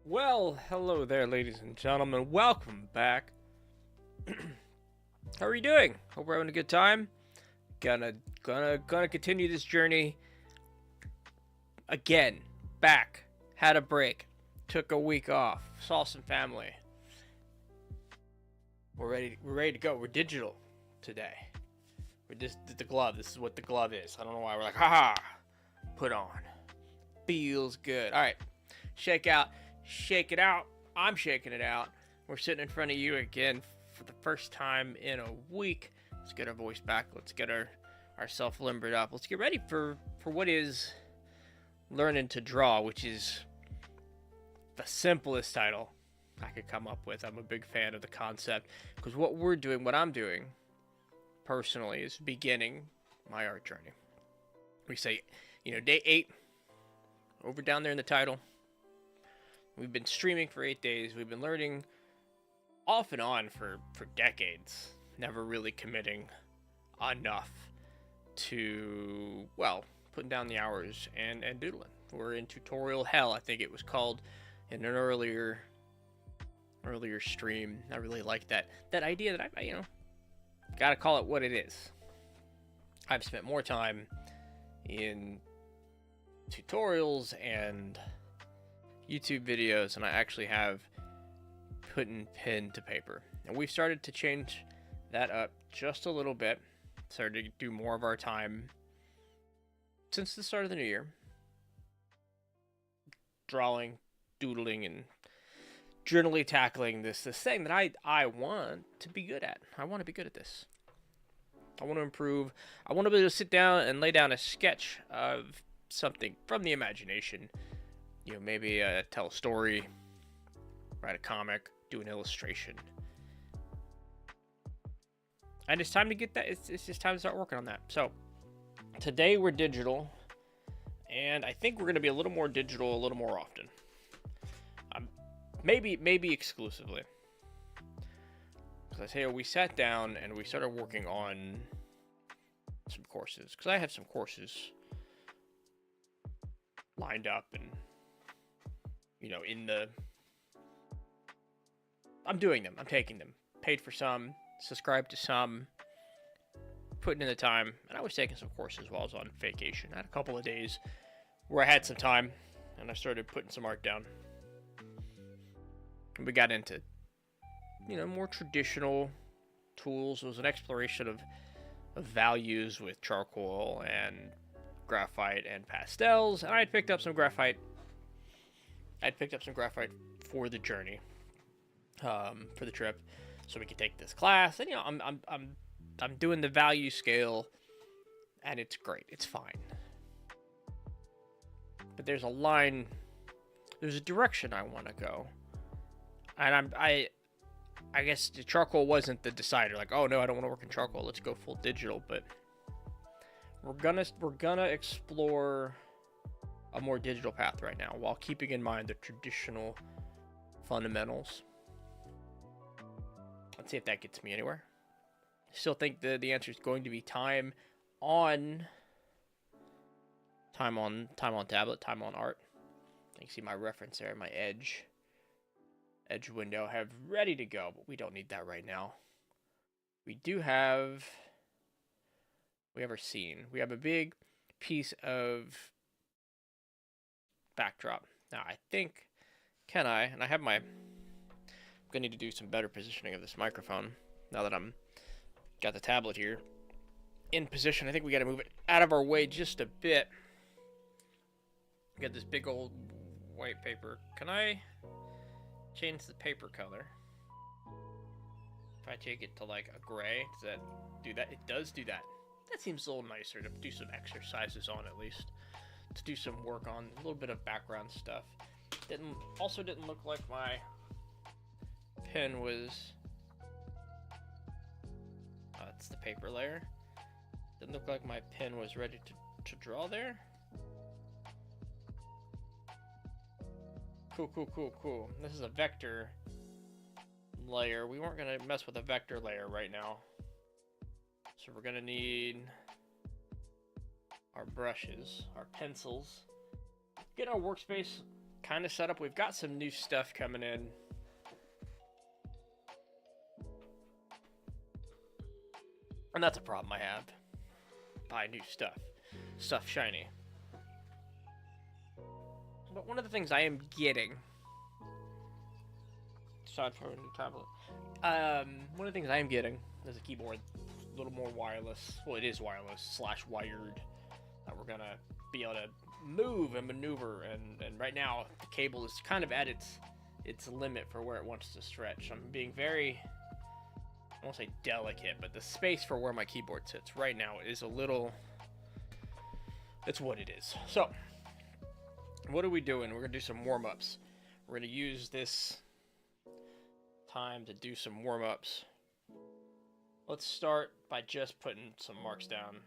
Well, hello there, ladies and gentlemen. Welcome back. How are you doing? Hope we're having a good time. Gonna continue this journey again. Back. Had a break. Took a week off. Saw some family. We're ready to go. We're digital today. We just did the glove. This is what the glove is. I don't know why we're like, haha. Put on. Feels good. All right. Shake out. Shake it out. I'm shaking it out. We're sitting in front of you again for the first time in a week. Let's get our voice back. Let's get ourself limbered up. Let's get ready for what is learning to draw, which is the simplest title I could come up with. I'm a big fan of the concept because what I'm doing personally is beginning my art journey. We say, day 8 over down there in the title. We've been streaming for 8 days. We've been learning off and on for decades, never really committing enough to, putting down the hours and doodling. We're in tutorial hell, I think it was called in an earlier stream. I really like that idea that I gotta call it what it is. I've spent more time in tutorials and YouTube videos and I actually have putting pen to paper, and we've started to change that up just a little bit. Started to do more of our time since the start of the new year drawing, doodling, and journally tackling this thing that I want to be good at. I want to be good at this. I want to improve. I want to be able to sit down and lay down a sketch of something from the imagination. Maybe tell a story, write a comic, do an illustration. And it's time to get that. It's just time to start working on that. So today we're digital, and I think we're going to be a little more digital a little more often. Maybe exclusively. Because I say we sat down and we started working on some courses. Because I have some courses lined up and I'm doing them. I'm taking them. Paid for some, subscribed to some, putting in the time, and I was taking some courses while I was on vacation. I had a couple of days where I had some time, and I started putting some art down. And we got into, more traditional tools. It was an exploration of values with charcoal and graphite and pastels, and I had picked up some graphite. For the journey, for the trip, so we could take this class. And I'm doing the value scale, and it's great. It's fine. But there's a line, there's a direction I want to go, and I guess the charcoal wasn't the decider. Like, oh no, I don't want to work in charcoal. Let's go full digital. But we're gonna explore a more digital path right now while keeping in mind the traditional fundamentals. Let's see if that gets me anywhere. I still think the answer is going to be time on tablet, time on art. You can see my reference there, my edge window I have ready to go, but we don't need that right now. We have our scene. We have a big piece of backdrop. Now I think, and I have I'm gonna need to do some better positioning of this microphone now that I'm got the tablet here in position. I think we got to move it out of our way just a bit. We got this big old white paper. Can I change the paper color? If I take it to like a gray, does that do that? It does do that. That seems a little nicer to do some exercises on, at least. To do some work on a little bit of background stuff. Didn't look like my pen was. It's the paper layer. Didn't look like my pen was ready to draw there. Cool. This is a vector layer. We weren't gonna mess with a vector layer right now, so we're gonna need our brushes, our pencils, get our workspace kind of set up. We've got some new stuff coming in. And that's a problem I have. Buy new stuff. Stuff shiny. But one of the things I am getting, aside from a new tablet, one of the things I am getting is a keyboard, a little more wireless. Well, it is wireless / wired. That we're gonna be able to move and maneuver. And right now the cable is kind of at its limit for where it wants to stretch. I'm being very, I won't say delicate, but the space for where my keyboard sits right now is a little, it's what it is. So, what are we doing? We're going to do some warm-ups. We're going to use this time to do some warm-ups. Let's start by just putting some marks down.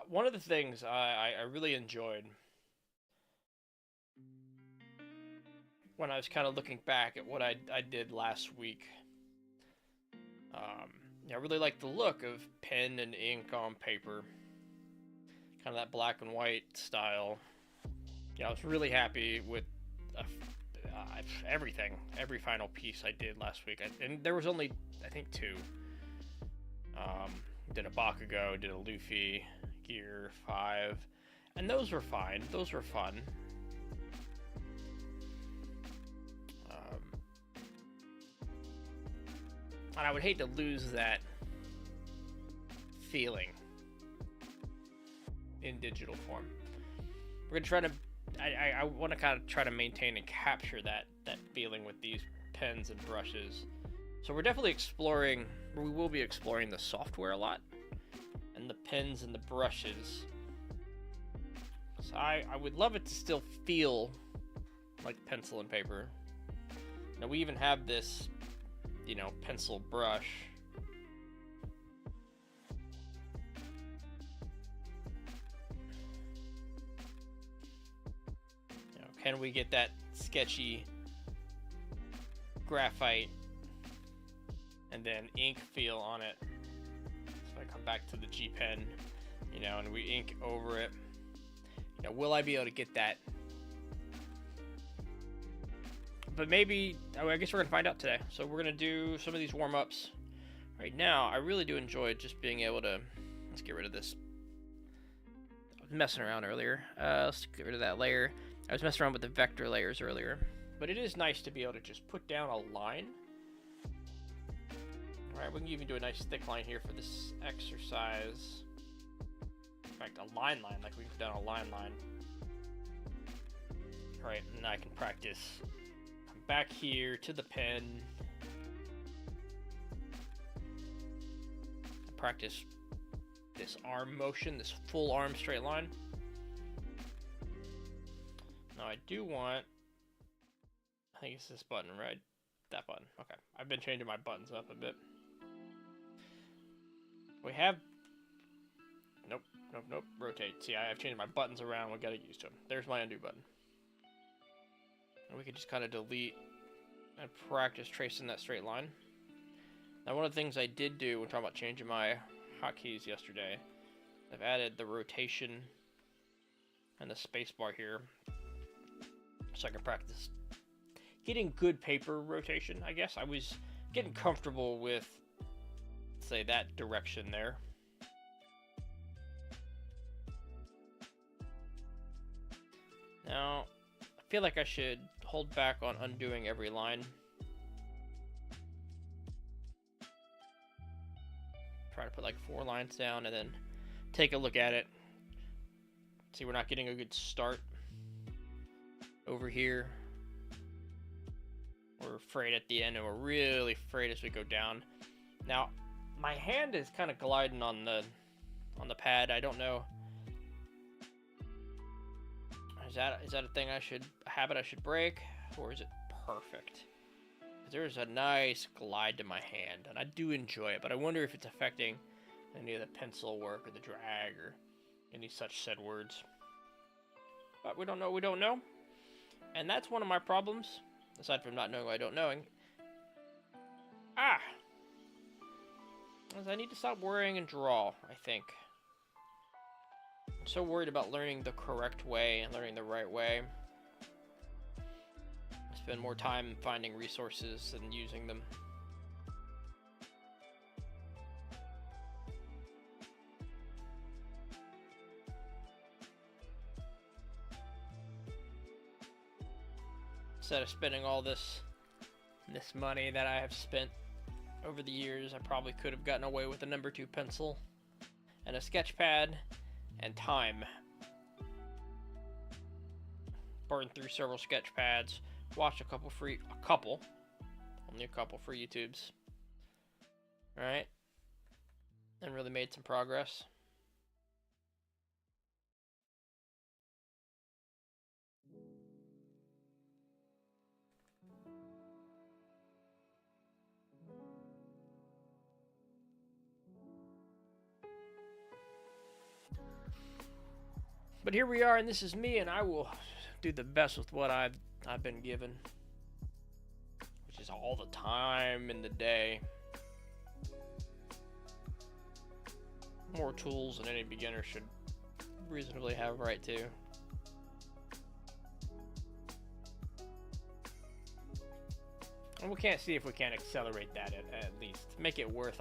One of the things I really enjoyed when I was kind of looking back at what I did last week, I really like the look of pen and ink on paper, kind of that black and white style. I was really happy with everything, every final piece I did last week, and there was only, I think, 2. Did a Bakugo, did a Luffy, Gear 5, and those were fine. Those were fun. And I would hate to lose that feeling in digital form. We're gonna try to, I want to kind of try to maintain and capture that feeling with these pens and brushes. So we're definitely exploring, we will be exploring the software a lot, and the pens and the brushes. So I would love it to still feel like pencil and paper. Now we even have this, pencil brush. Can we get that sketchy graphite and then ink feel on it? So I come back to the G Pen, and we ink over it. Will I be able to get that? But maybe, I guess we're going to find out today. So we're going to do some of these warm-ups. Right now, I really do enjoy just being able to, let's get rid of this. I was messing around earlier. Let's get rid of that layer. I was messing around with the vector layers earlier. But it is nice to be able to just put down a line. Alright, we can even do a nice thick line here for this exercise. In fact, a line, like we can put down a line. Alright, and I can practice. Back here to the pen. Practice this arm motion, this full arm straight line. Now I do want, I think it's this button, right? That button. Okay. I've been changing my buttons up a bit. We have, nope. Rotate. See, I've changed my buttons around. We got to get used to them. There's my undo button. And we could just kind of delete and practice tracing that straight line. Now, one of the things I did do when talking about changing my hotkeys yesterday, I've added the rotation and the spacebar here, so I can practice getting good paper rotation, I guess. I was getting comfortable with, say, that direction there. Now, I feel like I should hold back on undoing every line. Try to put like 4 lines down and then take a look at it. See, we're not getting a good start over here. We're afraid at the end, and we're really afraid as we go down. Now, my hand is kind of gliding on the pad. I don't know. Is that a habit I should break, or is it perfect? There's a nice glide to my hand, and I do enjoy it, but I wonder if it's affecting any of the pencil work or the drag or any such said words. But we don't know. And that's one of my problems, aside from not knowing what I don't knowing. As I need to stop worrying and draw, I think. I'm so worried about learning the correct way and learning the right way. I spend more time finding resources than using them. Instead of spending all this money that I have spent over the years, I probably could have gotten away with a number 2 pencil and a sketch pad and time. Burned through several sketch pads, watched only a couple free YouTubes. Alright, and really made some progress. But here we are, and this is me, and I will do the best with what I've been given, which is all the time in the day. More tools than any beginner should reasonably have right to. And we can't see if we can accelerate that at least. Make it worth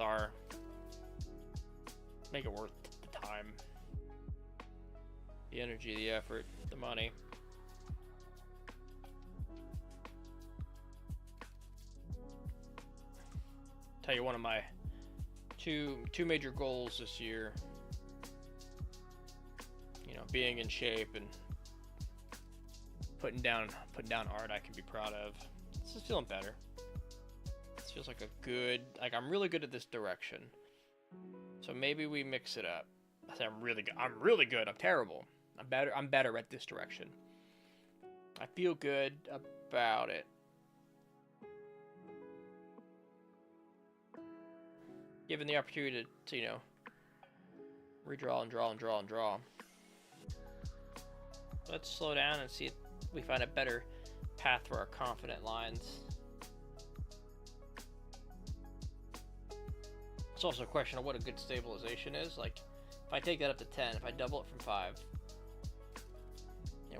the time. The energy, the effort, the money. Tell you one of my two major goals this year. You know, being in shape and putting down art I can be proud of. This is feeling better. This feels like I'm really good at this direction. So maybe we mix it up. I say I'm really good. I'm terrible. I'm better at this direction. I feel good about it. Given the opportunity to you know, redraw and draw. Let's slow down and see if we find a better path for our confident lines. It's also a question of what a good stabilization is. Like, if I take that up to 10, if I double it from 5,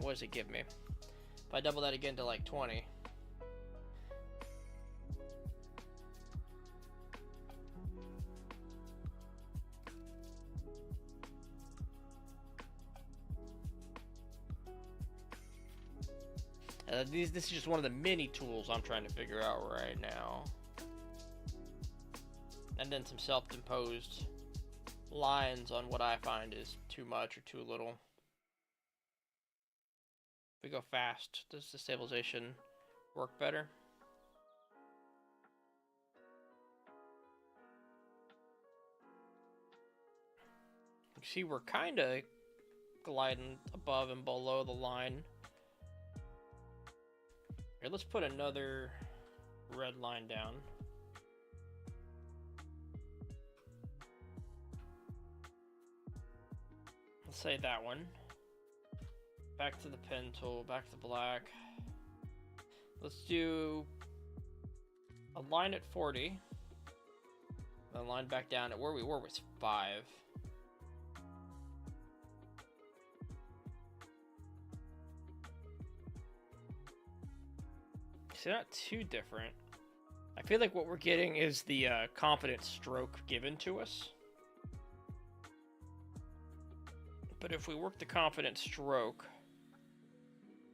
what does it give me? If I double that again to like 20, this is just one of the many tools I'm trying to figure out right now. And then some self-imposed lines on what I find is too much or too little. If we go fast, does the stabilization work better? You see, we're kind of gliding above and below the line. Here, let's put another red line down. Let's say that one. Back to the pen tool, back to black. Let's do a line at 40. Then line back down at where we were was 5. So not too different. I feel like what we're getting is the confident stroke given to us. But if we work the confident stroke,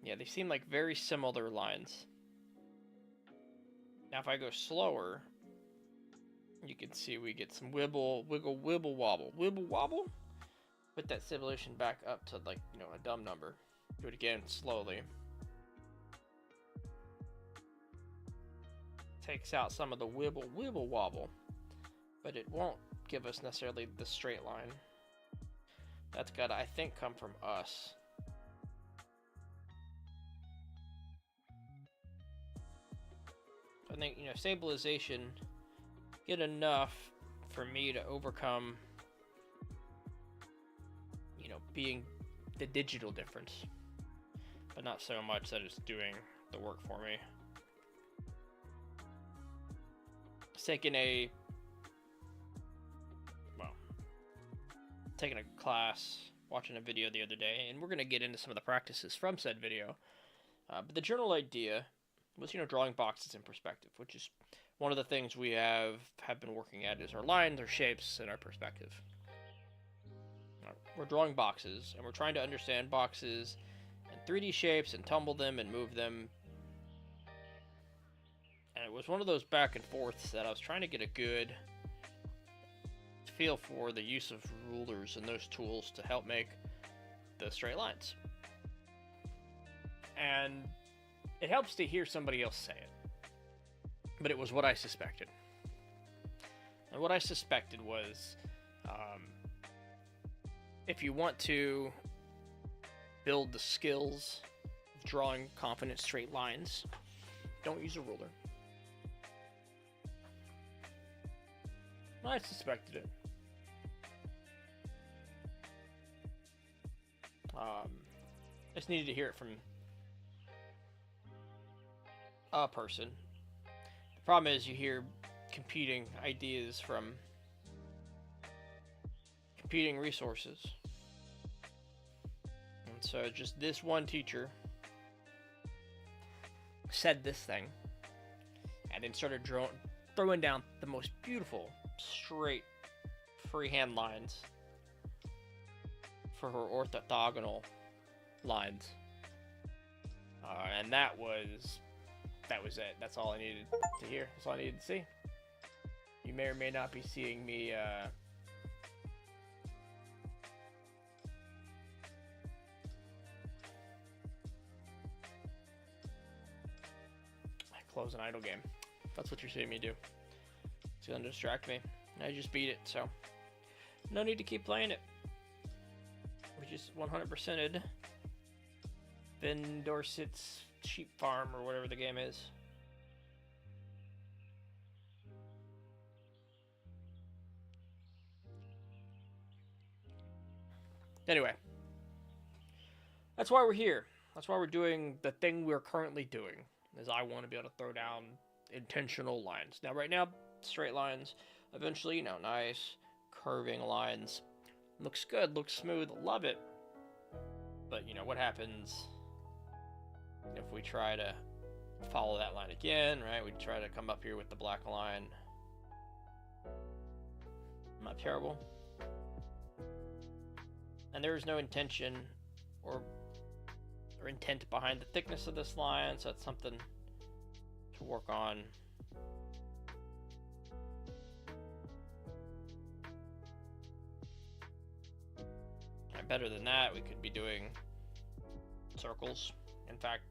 yeah, they seem like very similar lines. Now if I go slower, you can see we get some wibble, wiggle, wibble, wobble. Wibble, wobble? Put that stabilization back up to, like, you know, a dumb number. Do it again slowly. Takes out some of the wibble, wibble, wobble. But it won't give us necessarily the straight line. That's gotta, I think, come from us. I think, you know, stabilization, get enough for me to overcome, you know, being the digital difference, but not so much that it's doing the work for me. Taking a class watching a video the other day, and we're going to get into some of the practices from said video. But the general idea was, drawing boxes in perspective, which is one of the things we have been working at, is our lines, our shapes, and our perspective. We're drawing boxes, and we're trying to understand boxes and 3D shapes and tumble them and move them. And it was one of those back and forths that I was trying to get a good feel for the use of rulers and those tools to help make the straight lines. And it helps to hear somebody else say it. But it was what I suspected. And what I suspected was, if you want to build the skills of drawing confident straight lines, don't use a ruler. I suspected it. I just needed to hear it from a person. The problem is you hear competing ideas from competing resources. And so just this one teacher said this thing and then started throwing down the most beautiful, straight, freehand lines for her orthogonal lines. And that was it. That's all I needed to hear. That's all I needed to see. You may or may not be seeing me close an idle game. That's what you're seeing me do. It's gonna distract me. I just beat it, so no need to keep playing it. We just 100%ed Ben Dorset's Sheep Farm, or whatever the game is. Anyway, that's why we're here. That's why we're doing the thing we're currently doing, is I want to be able to throw down intentional lines. Now, right now, straight lines. Eventually, nice curving lines. Looks good, looks smooth, love it. But, what happens if we try to follow that line again, right? We try to come up here with the black line. Not terrible. And there is no intention or intent behind the thickness of this line, so that's something to work on. And better than that, we could be doing circles. In fact,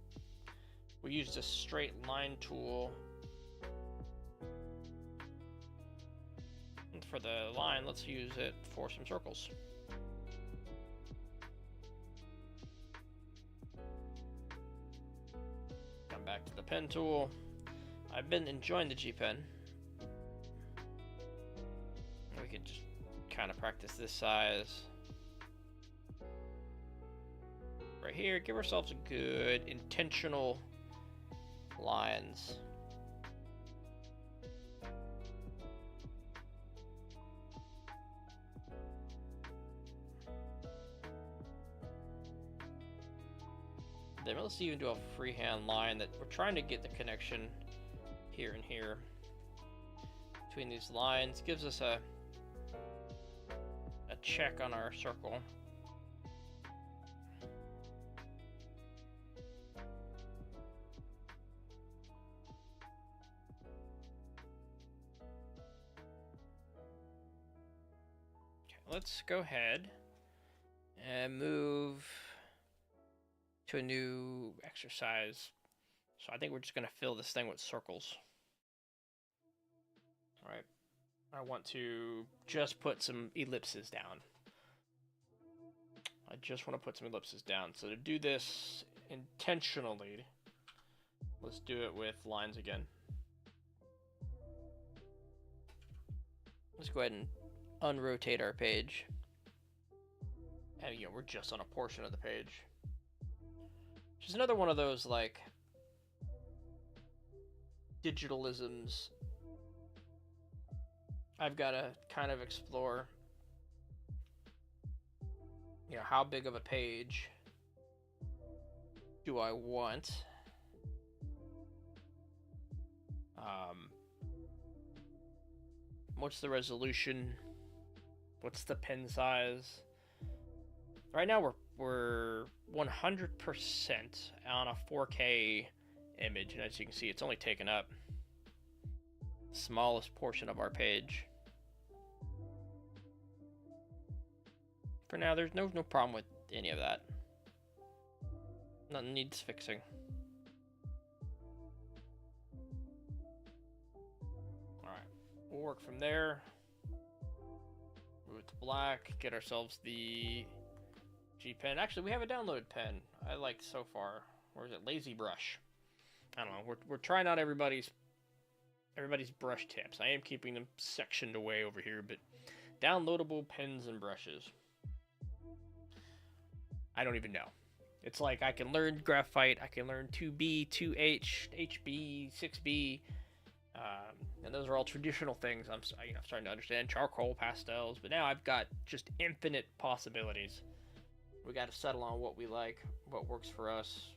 we used a straight line tool. And for the line, let's use it for some circles. Come back to the pen tool. I've been enjoying the G Pen. We could just kind of practice this size. Right here, give ourselves a good intentional lines. Then let's even do a freehand line that we're trying to get the connection here and here between these lines. Gives us a check on our circle. Let's go ahead and move to a new exercise. So I think we're just going to fill this thing with circles. All right. I want to just put some ellipses down. I just want to put some ellipses down. So to do this intentionally, let's do it with lines again. Let's go ahead and unrotate our page. And we're just on a portion of the page. Which is another one of those like digitalisms I've got to kind of explore. you know, how big of a page do I want? What's the resolution? What's the pen size? Right now we're 100% on a 4K image, and as you can see, it's only taken up the smallest portion of our page. For now, there's no problem with any of that. Nothing needs fixing. Alright, we'll work from there. Move it to black, get ourselves the G pen. Actually, we have a downloaded pen I like so far. Where is it? Lazy Brush. I don't know. We're trying out everybody's brush tips. I am keeping them sectioned away over here, but downloadable pens and brushes. I don't even know. It's like I can learn graphite, I can learn 2B, 2H, HB, 6B, and those are all traditional things. I'm starting to understand charcoal, pastels, but now I've got just infinite possibilities. We got to settle on what we like, what works for us.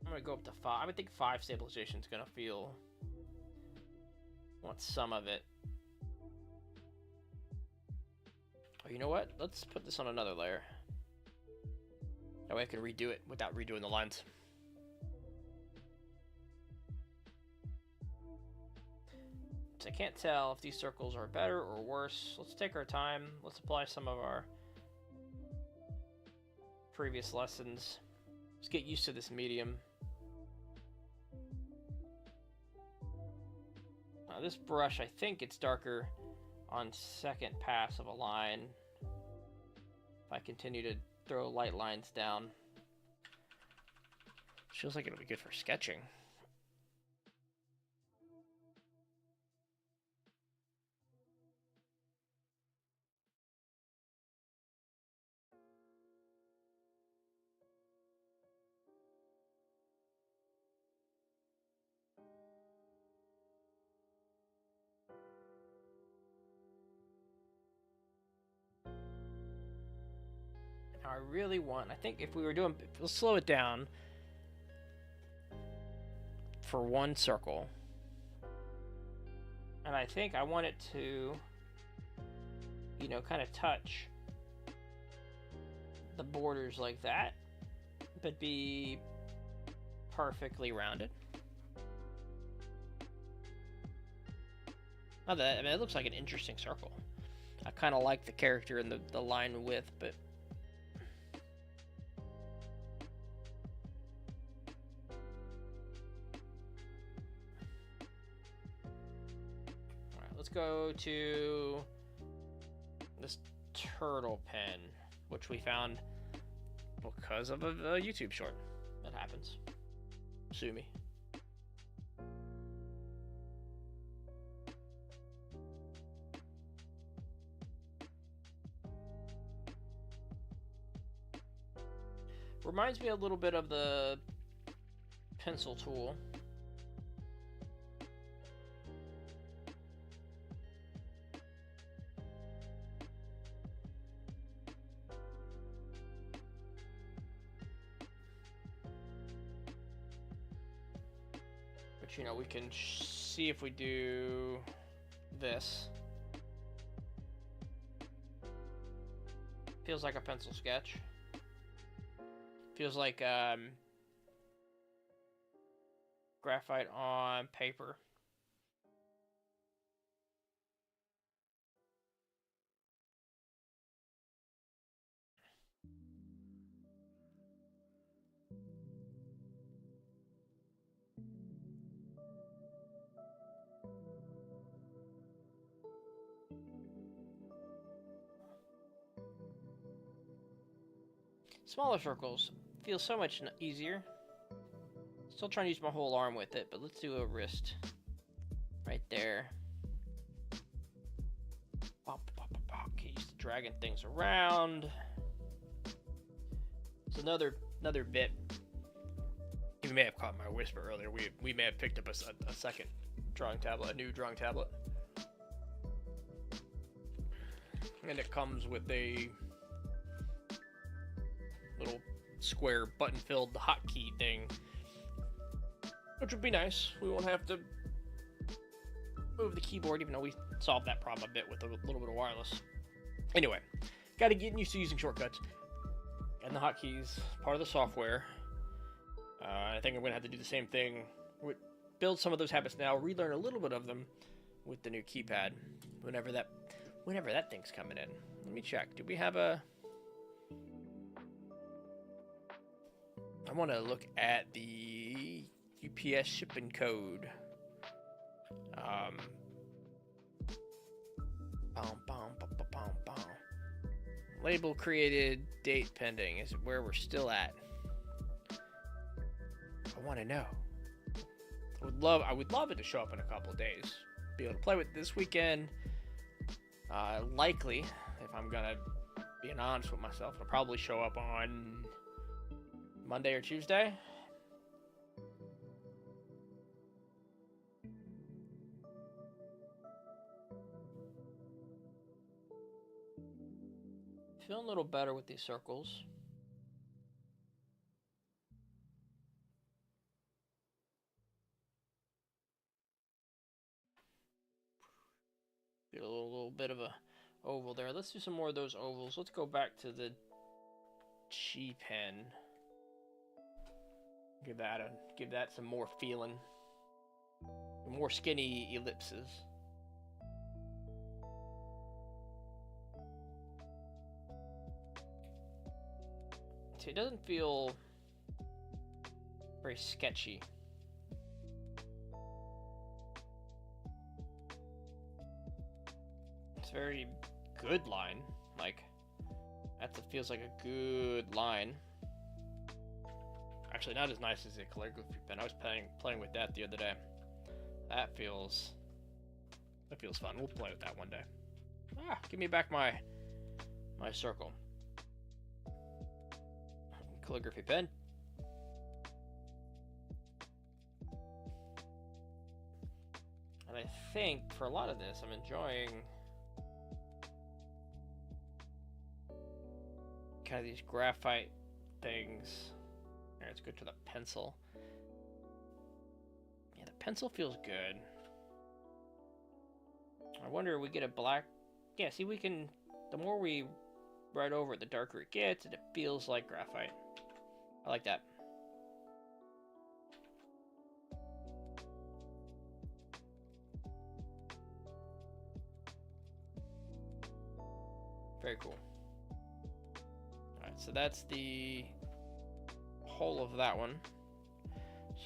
I'm gonna go up to 5. I would think 5 stabilization is gonna feel. Want some of it. Oh, you know what? Let's put this on another layer. That way I can redo it without redoing the lines. So I can't tell if these circles are better or worse. Let's take our time. Let's apply some of our previous lessons. Let's get used to this medium. Now this brush, I think it's darker on second pass of a line. If I continue to throw light lines down. Feels like it'll be good for sketching. I really want, I think if we were doing, we'll slow it down for one circle. And I think I want it to, you know, kind of touch the borders like that, but be perfectly rounded. Now that, I mean, it looks like an interesting circle. I kind of like the character and the line width, but let's go to this turtle pen, which we found because of a YouTube short. That happens. Sue me. Reminds me a little bit of the pencil tool. But you know, we can see if we do this. Feels like a pencil sketch. Feels like graphite on paper. Smaller circles feel so much easier. Still trying to use my whole arm with it, but let's do a wrist right there. Get used to dragging things around. It's another bit. You may have caught my whisper earlier. We may have picked up a second drawing tablet, a new drawing tablet. And it comes with a little square button-filled hotkey thing, which would be nice. We won't have to move the keyboard, even though we solved that problem a bit with a little bit of wireless. Anyway, got to get used to using shortcuts. And the hotkeys, part of the software. I think I'm going to have to do the same thing. Build some of those habits now, relearn a little bit of them with the new keypad. Whenever that thing's coming in. Let me check. Do we have a... I want to look at the UPS shipping code. Label created, date pending. Is it where we're still at? I want to know. I would love it to show up in a couple of days. Be able to play with it this weekend. Likely, if I'm gonna be honest with myself, it'll probably show up on Monday or Tuesday. Feeling a little better with these circles. Get a little bit of a oval there. Let's do some more of those ovals. Let's go back to the G pen. Give that some more feeling. More skinny ellipses. See, it doesn't feel very sketchy. It's a very good line. Like, that feels like a good line. Actually, not as nice as the calligraphy pen. I was playing with that the other day. That feels fun. We'll play with that one day. Give me back my circle. Calligraphy pen. And I think for a lot of this, I'm enjoying kind of these graphite things. There, let's go to the pencil. Yeah, the pencil feels good. I wonder if we get a black... Yeah, see, we can... The more we write over it, the darker it gets, and it feels like graphite. I like that. Very cool. Alright, so that's the whole of that one.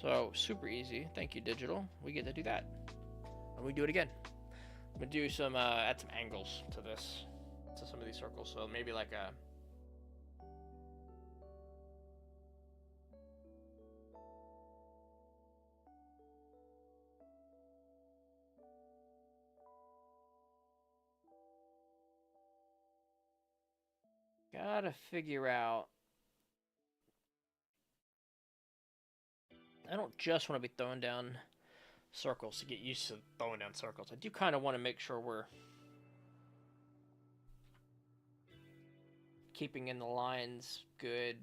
So, super easy. Thank you, Digital. We get to do that. And we do it again. I'm going to do some, add some angles to this, to some of these circles. So maybe like a... Gotta figure out... I don't just want to be throwing down circles to get used to throwing down circles. I do kind of want to make sure we're keeping in the lines good.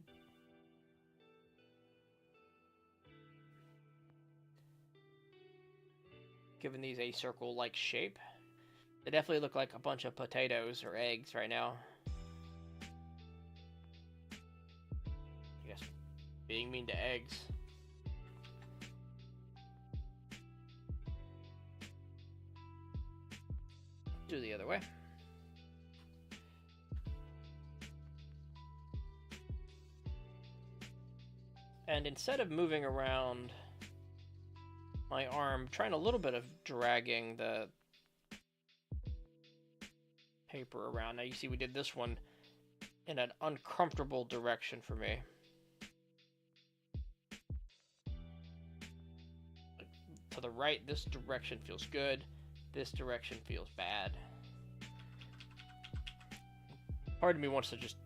Giving these a circle-like shape. They definitely look like a bunch of potatoes or eggs right now. I guess being mean to eggs. Do the other way. And instead of moving around my arm, trying a little bit of dragging the paper around. Now you see we did this one in an uncomfortable direction for me. To the right, this direction feels good. This direction feels bad. Part of me wants to just,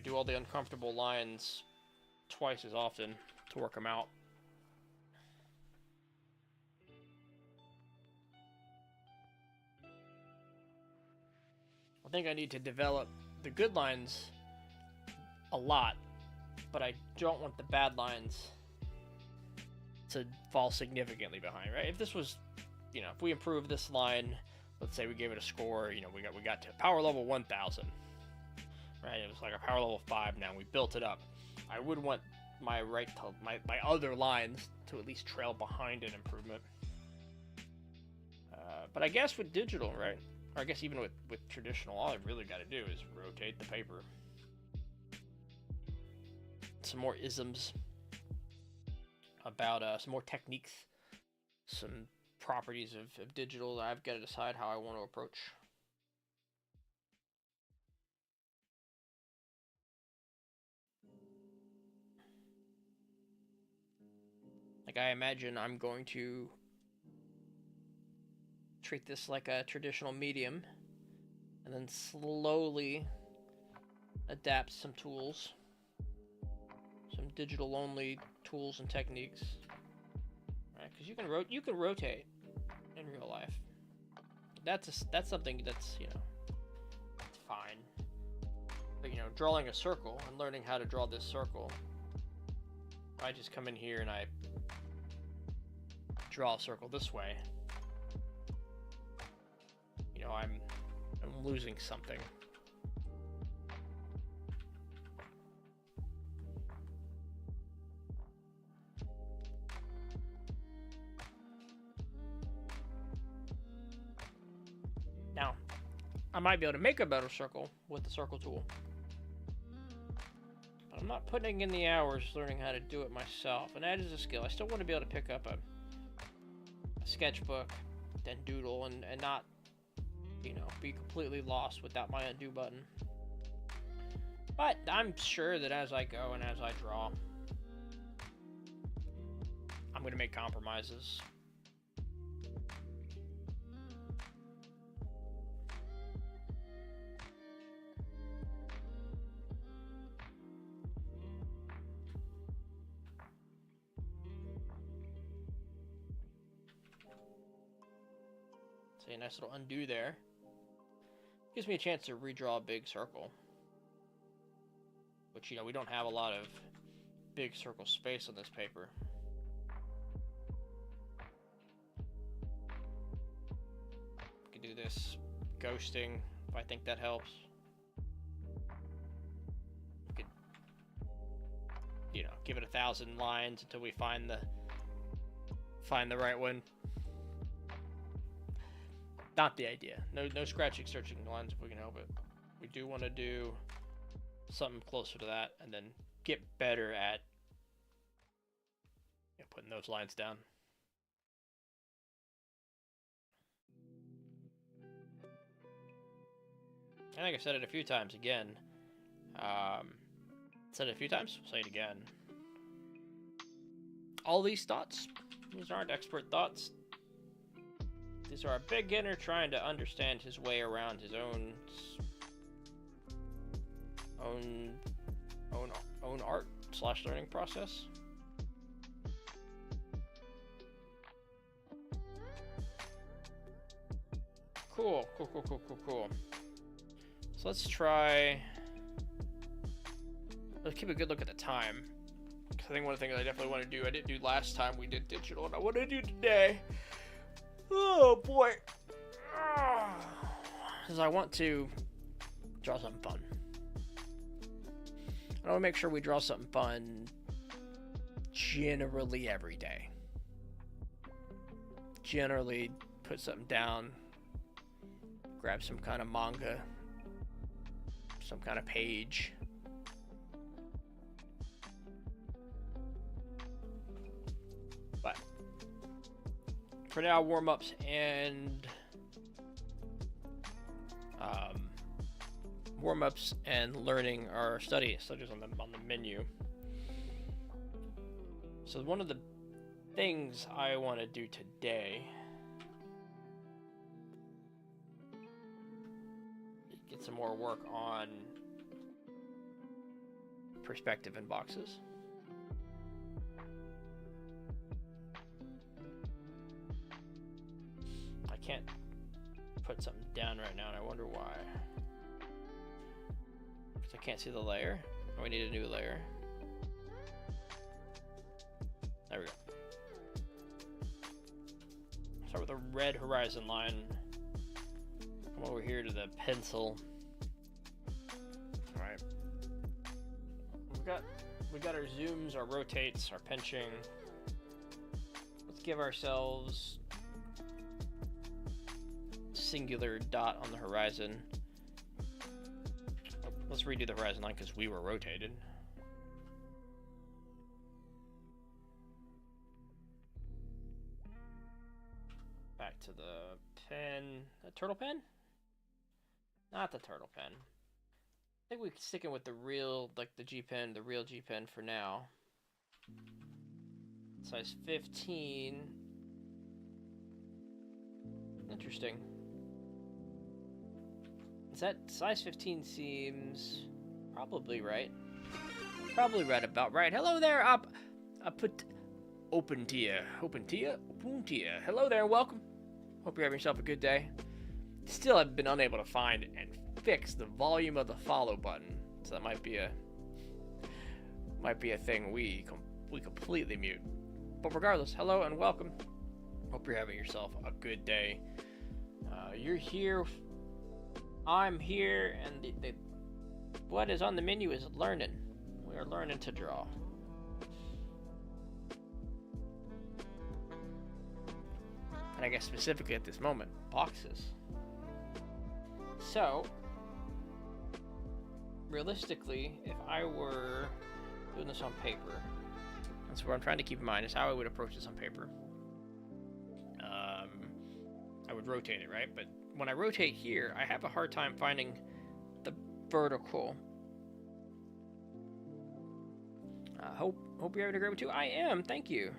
do all the uncomfortable lines twice as often to work them out. I think I need to develop the good lines a lot, but I don't want the bad lines to fall significantly behind, right? If this was, you know, if we improve this line, let's say we gave it a score, you know, we got to power level 1000, right? It was like a power level 5 now, we built it up. I would want my my other lines to at least trail behind an improvement. But I guess with digital, right? Or I guess even with traditional, all I really got to do is rotate the paper. Some more isms about some more techniques, some properties of digital that I've got to decide how I want to approach. Like, I imagine I'm going to treat this like a traditional medium and then slowly adapt some tools, some digital only tools and techniques, right? Because you can rotate in real life. That's something that's, you know, it's fine. But, you know, drawing a circle and learning how to draw this circle, I just come in here and I draw a circle this way, you know, I'm losing something. Now, I might be able to make a better circle with the circle tool, but I'm not putting in the hours learning how to do it myself, and that is a skill. I still want to be able to pick up a sketchbook, then doodle, and not, you know, be completely lost without my undo button. But I'm sure that as I go and as I draw, I'm going to make compromises. See a nice little undo there. Gives me a chance to redraw a big circle. Which, you know, we don't have a lot of big circle space on this paper. We can do this ghosting if I think that helps. We could, you know, give it 1,000 lines until we find the right one. Not the idea. No scratching, searching lines if we can help it. We do want to do something closer to that, and then get better at, you know, putting those lines down. I think I've said it a few times again. Said it a few times, say it again. All these thoughts, these aren't expert thoughts. These are a beginner trying to understand his way around his own art / learning process. Cool. So let's try. Let's keep a good look at the time. I think one of the things I definitely want to do, I didn't do last time we did digital, and I want to do today. Oh boy. Because I want to draw something fun. I want to make sure we draw something fun generally every day. Generally put something down, grab some kind of manga, some kind of page. But for now, warm-ups and learning our studies on the menu. So one of the things I want to do today, get some more work on perspective in boxes. can't put something down right now, and I wonder why. Because I can't see the layer. Oh, we need a new layer. There we go. Start with a red horizon line. Come over here to the pencil. All right. We got our zooms, our rotates, our pinching. Let's give ourselves singular dot on the horizon. Let's redo the horizon line because we were rotated. Back to the pen. The turtle pen? Not the turtle pen. I think we're sticking with the real, like the G pen, the real G pen for now. Size 15. Interesting. Is that size 15 seems probably right. Probably right about right. Hello there, I put Open Tia. Hello there, welcome. Hope you're having yourself a good day. Still have been unable to find and fix the volume of the follow button, so that might be a thing we completely mute. But regardless, hello and welcome. Hope you're having yourself a good day. You're here, I'm here, and what is on the menu is learning. We are learning to draw. And I guess specifically at this moment, boxes. So, realistically, if I were doing this on paper, that's what I'm trying to keep in mind, is how I would approach this on paper. I would rotate it, right? But when I rotate here, I have a hard time finding the vertical. Hope you're having a great one too. I am, thank you.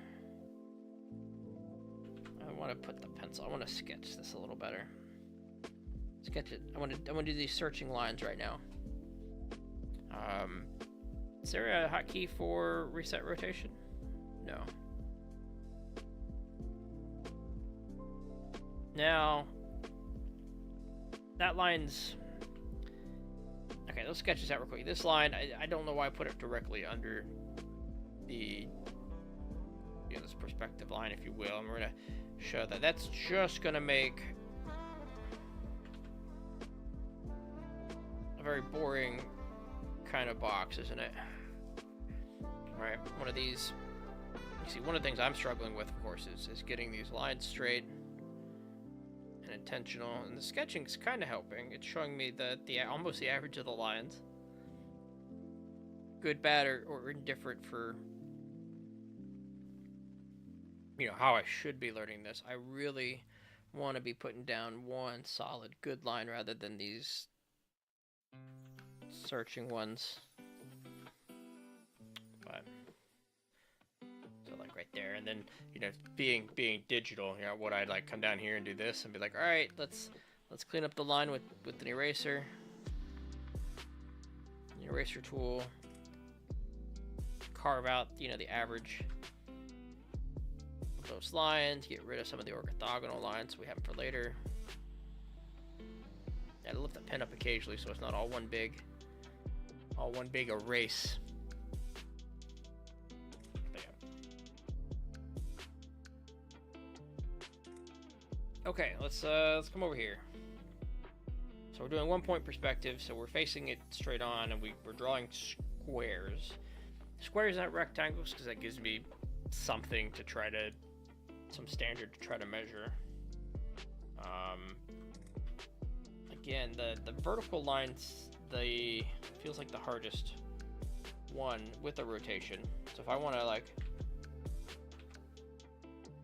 I want to put the pencil. I want to sketch this a little better. Sketch it. I want to do these searching lines right now. Is there a hotkey for reset rotation? No. Now, that line's okay. Let's sketch this out real quick. This line, I don't know why I put it directly under the this perspective line, if you will, and we're gonna show that. That's just gonna make a very boring kind of box, isn't it? All right, one of these. You see, one of the things I'm struggling with, of course, is getting these lines straight and intentional, and the sketching's kind of helping. It's showing me the almost the average of the lines. Good, bad, or indifferent for how I should be learning this. I really want to be putting down one solid good line rather than these searching ones. But so like right there, and then being digital, what I'd like come down here and do this and be like, all right, let's clean up the line with an eraser. An eraser tool. Carve out the average of those lines, get rid of some of the orthogonal lines so we have them for later. And lift the pen up occasionally so it's not all one big erase. But yeah. Okay, let's come over here. So we're doing 1 point perspective, so we're facing it straight on, and we're drawing squares. Squares, not rectangles, because that gives me something to try to, some standard to try to measure. Again, the vertical lines, feels like the hardest one with a rotation. So if I want to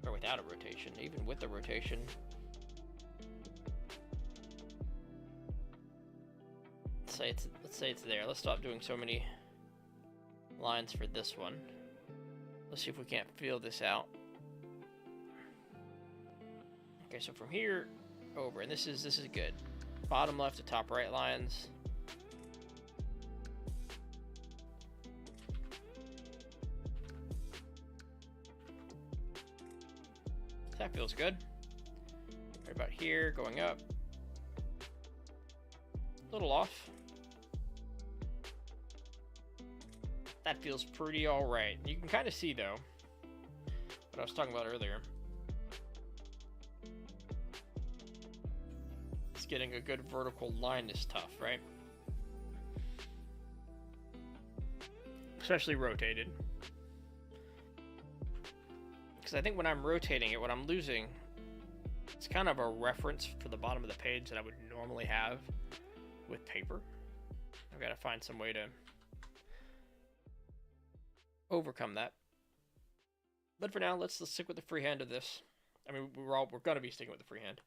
or without a rotation, even with the rotation, let's say it's there. Let's stop doing so many lines for this one. Let's see if we can't feel this out. Okay, so from here over, and this is good. Bottom left to top right lines. That feels good. Right about here, going up. A little off. That feels pretty alright. You can kind of see, though, what I was talking about earlier. It's getting a good vertical line is tough, right? Especially rotated. Because I think when I'm rotating it, what I'm losing, it's kind of a reference for the bottom of the page that I would normally have with paper. I've got to find some way to overcome that. But for now, let's stick with the freehand of this. I mean, we're going to be sticking with the freehand.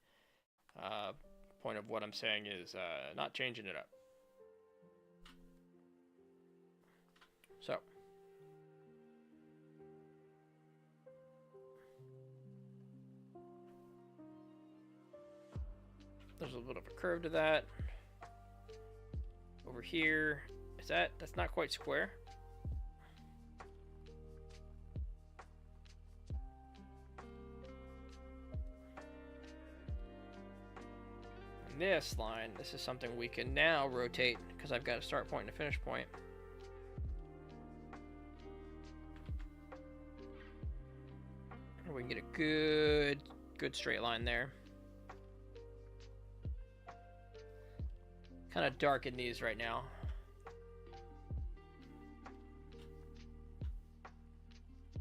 Point of what I'm saying is not changing it up. So. There's a little bit of a curve to that. Over here, that's not quite square. And this line, this is something we can now rotate because I've got a start point and a finish point. And we can get a good straight line there. Kind of dark in these right now. I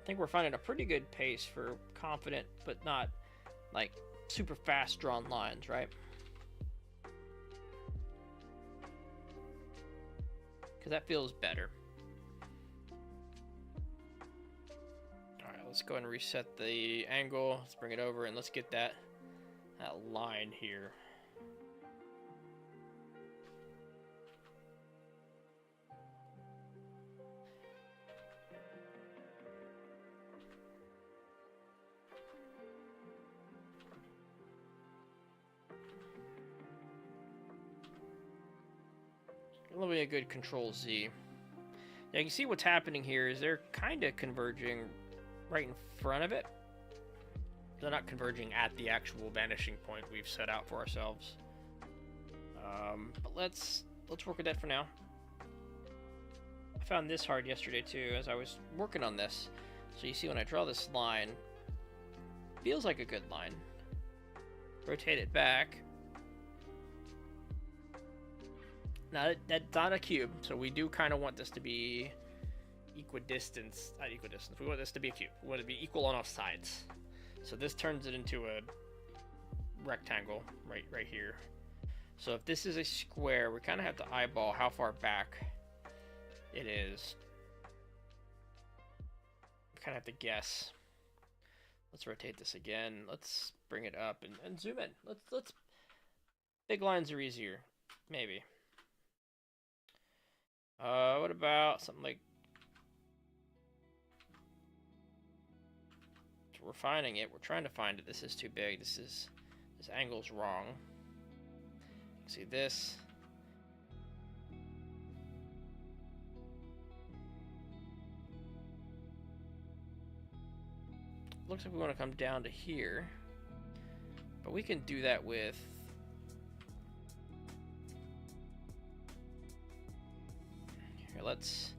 think we're finding a pretty good pace for confident, but not like super fast drawn lines, right? Because that feels better. All right, let's go ahead and reset the angle. Let's bring it over and let's get that line here. It'll be a good Control Z. Now you can see what's happening here is they're kind of converging right in front of it. They're not converging at the actual vanishing point we've set out for ourselves. But let's work with that for now. I found this hard yesterday too as I was working on this. So you see when I draw this line, feels like a good line. Rotate it back. Now that's not a cube, so we do kind of want this to be equidistant. Not equidistant. We want this to be a cube. We want it to be equal on all sides. So this turns it into a rectangle right here. So if this is a square, we kind of have to eyeball how far back it is. We kind of have to guess. Let's rotate this again. Let's bring it up and zoom in. Let's. Big lines are easier, maybe. What about something like? We're finding it. We're trying to find it. This is too big. This angle's wrong. See this? Looks like we want to come down to here, but we can do that with here. Let's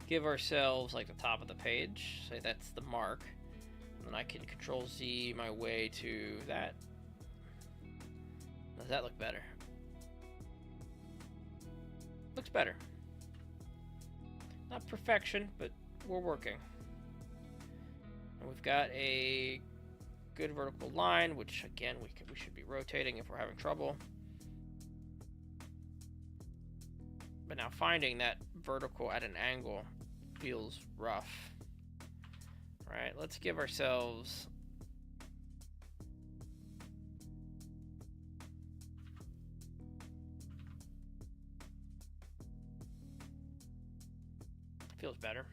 give ourselves like the top of the page. Say that's the mark. And I can Control Z my way to that. Does that look better? Looks better. Not perfection, but we're working. And we've got a good vertical line, which again we should be rotating if we're having trouble. But now finding that vertical at an angle feels rough. Right, let's give ourselves feels better.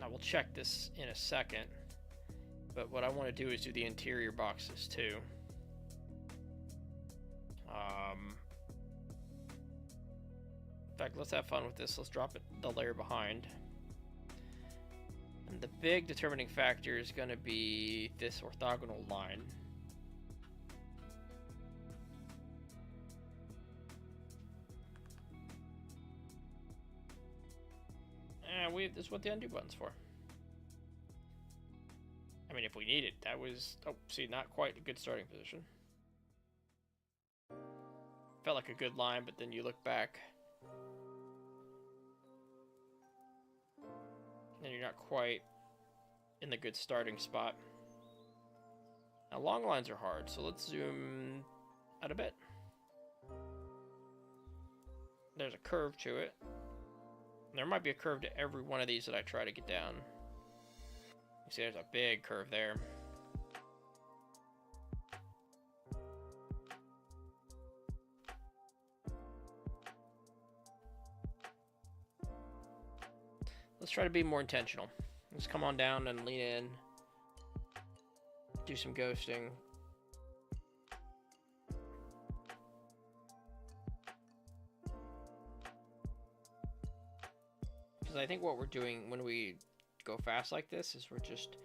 Now we'll check this in a second. But what I want to do is do the interior boxes too. fact, let's have fun with this. Let's drop it the layer behind. And the big determining factor is going to be this orthogonal line. And this is what the undo button's for. I mean, if we need it, that was... Oh, see, not quite a good starting position. Felt like a good line, but then you look back. And you're not quite in the good starting spot. Now, long lines are hard, so let's zoom out a bit. There's a curve to it. There might be a curve to every one of these that I try to get down. You see there's a big curve there. Let's try to be more intentional. Let's come on down and lean in. Do some ghosting. Because I think what we're doing when we go fast like this is we're just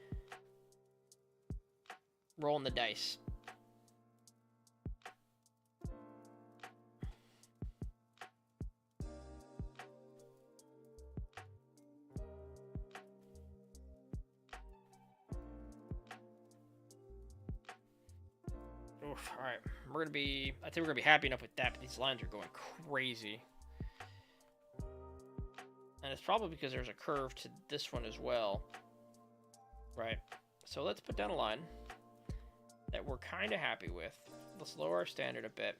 rolling the dice. Oof, all right, I think we're gonna be happy enough with that, but these lines are going crazy. And it's probably because there's a curve to this one as well. Right. So let's put down a line that we're kind of happy with. Let's lower our standard a bit.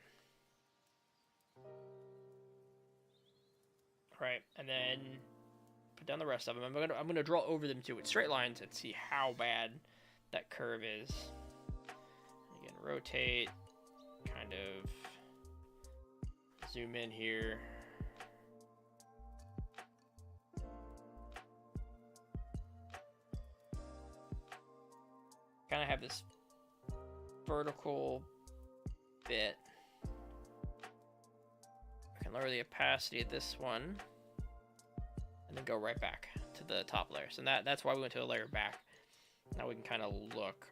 Right. And then put down the rest of them. I'm gonna draw over them too with straight lines and see how bad that curve is. Again, rotate. Kind of zoom in here. Kind of have this vertical bit. I can lower the opacity of this one and then go right back to the top layer. So that's why we went to a layer back. Now we can kind of look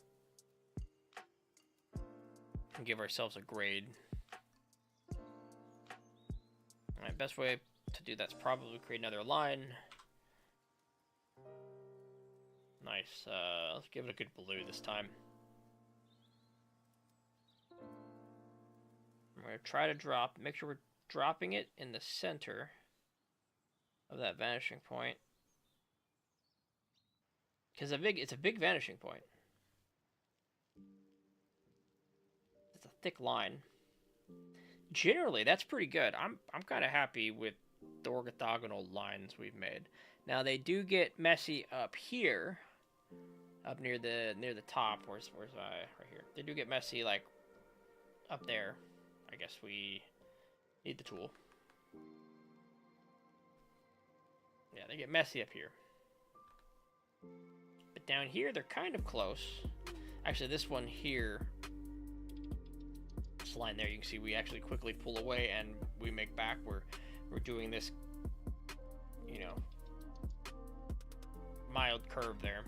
and give ourselves a grade. All right, best way to do that's probably create another line. Nice. Let's give it a good blue this time. I'm going to try to make sure we're dropping it in the center of that vanishing point. Because it's a big vanishing point. It's a thick line. Generally, that's pretty good. I'm kind of happy with the orthogonal lines we've made. Now they do get messy up here. Up near the top, where's right here? They do get messy, like up there. I guess we need the tool. Yeah, they get messy up here. But down here, they're kind of close. Actually, this one here, this line there, you can see we actually quickly pull away and we make back. We're doing this, you know, mild curve there.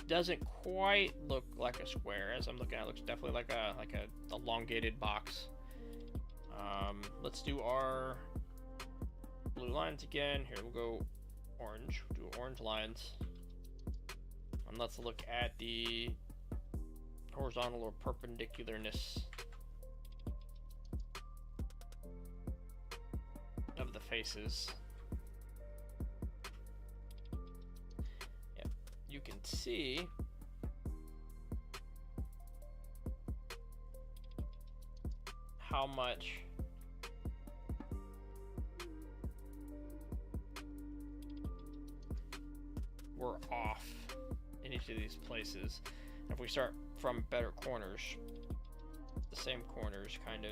Doesn't quite look like a square. As I'm looking at it, looks definitely like a elongated box. Let's do our blue lines again. Here we'll go orange. We'll do orange lines. And let's look at the horizontal or perpendicularness of the faces. You can see how much we're off in each of these places. If we start from better corners, the same corners kind of.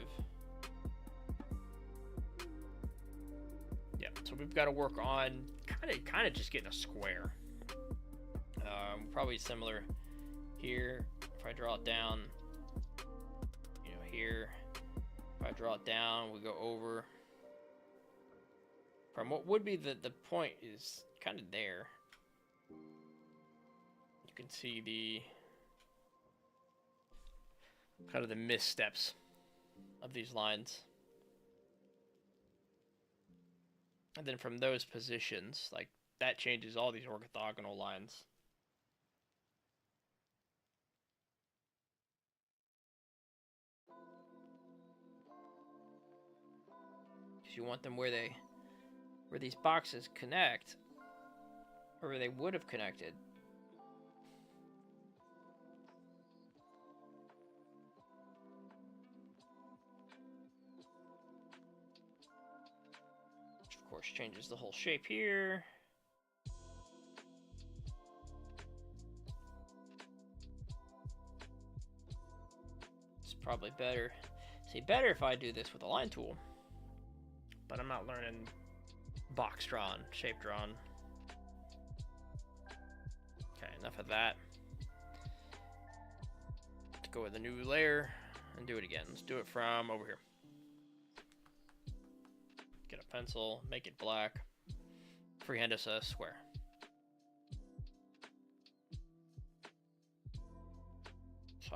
Yeah, so we've got to work on kind of just getting a square. Probably similar here. If I draw it down, you know, here, If I draw it down, we go over. From what would be the point is kind of there. You can see the kind of the missteps of these lines. And then from those positions, like that changes all these orthogonal lines. Because you want them where these boxes connect, or where they would have connected. Which of course changes the whole shape here. It's probably better. See, better if I do this with a line tool. But I'm not learning box drawn, shape drawn. Okay, enough of that. Let's go with a new layer and do it again. Let's do it from over here. Get a pencil, make it black. Freehand us a square. So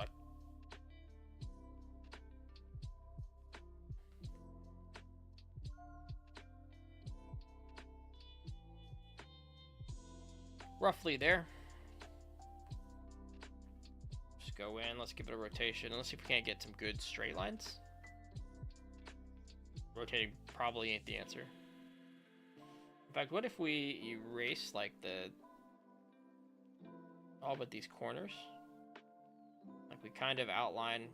roughly there. Just go in, let's give it a rotation, and let's see if we can't get some good straight lines. Rotating probably ain't the answer. In fact, what if we erase like all but these corners? Like we kind of outline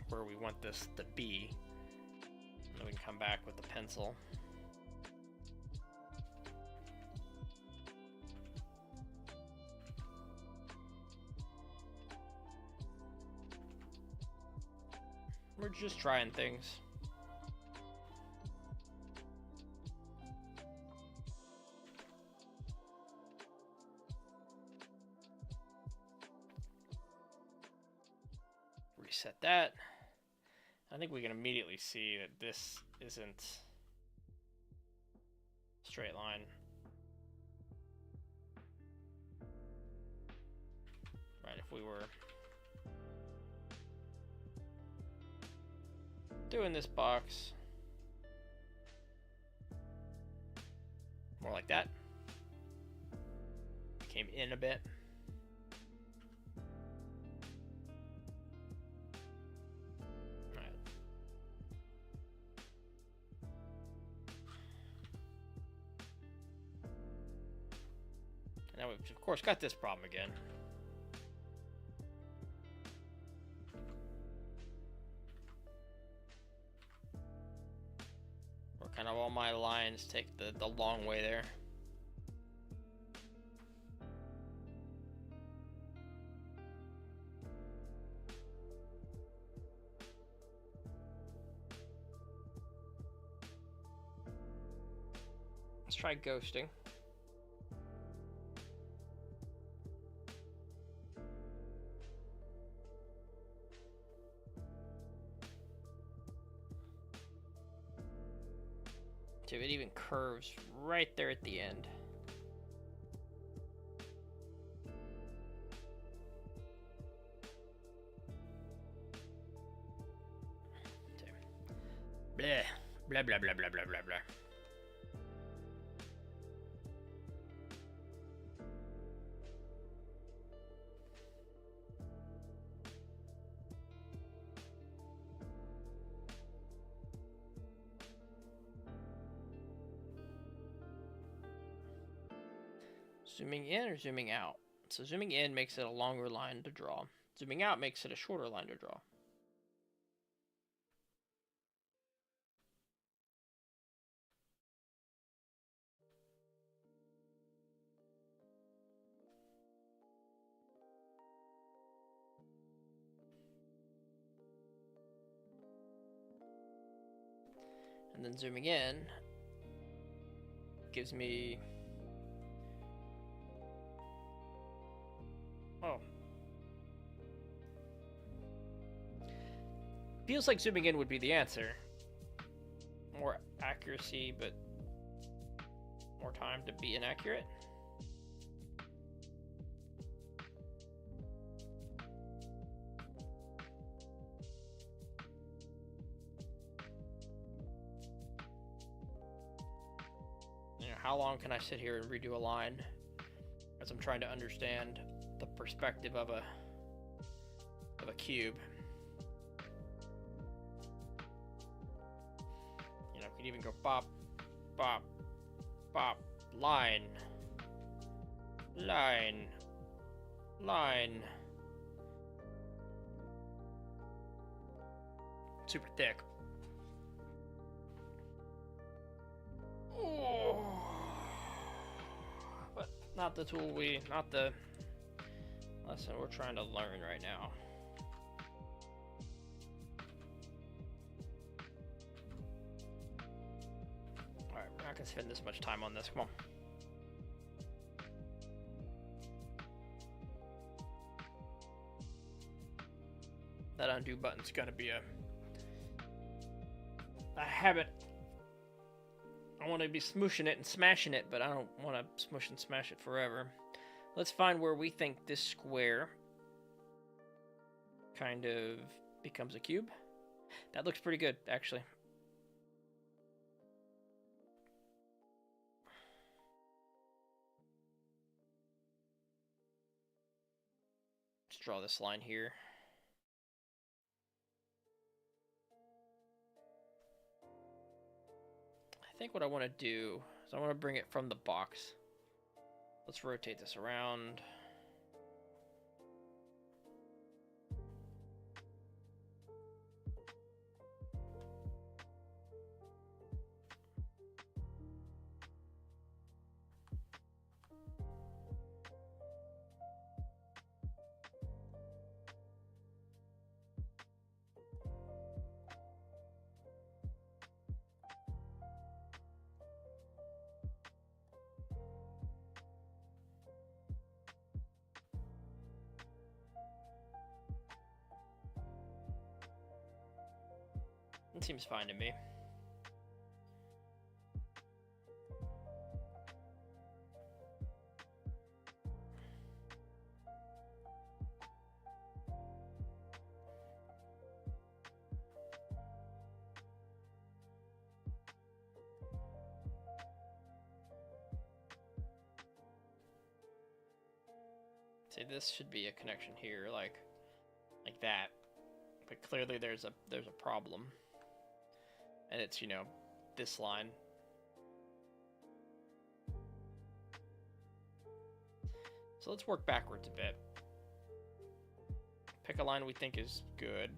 where we want this to be, and then we can come back with the pencil. We're just trying things. Reset that. I think we can immediately see that this isn't a straight line. Right, if we were doing this box more like that, came in a bit. Right. And now we've of course got this problem again. Kind of all my lines take the long way there. Let's try ghosting. So it even curves right there at the end. Blah, blah, blah, blah, blah, blah, blah, blah. Zooming in or zooming out? So zooming in makes it a longer line to draw. Zooming out makes it a shorter line to draw. And then zooming in gives me... Oh. Feels like zooming in would be the answer. More accuracy, but more time to be inaccurate. You know, how long can I sit here and redo a line as I'm trying to understand the perspective of a cube? You know, could even go bop, bop, bop, line, line, line. Super thick. Oh. But not the tool not the lesson we're trying to learn right now. Alright, we're not gonna spend this much time on this. Come on. That undo button's gonna be a habit. I want to be smooshing it and smashing it, but I don't want to smush and smash it forever. Let's find where we think this square kind of becomes a cube. That looks pretty good, actually. Let's draw this line here. I think what I want to do is I want to bring it from the box. Let's rotate this around. It seems fine to me. See, this should be a connection here, like that. But clearly there's a problem. And it's, you know, this line. So let's work backwards a bit. Pick a line we think is good.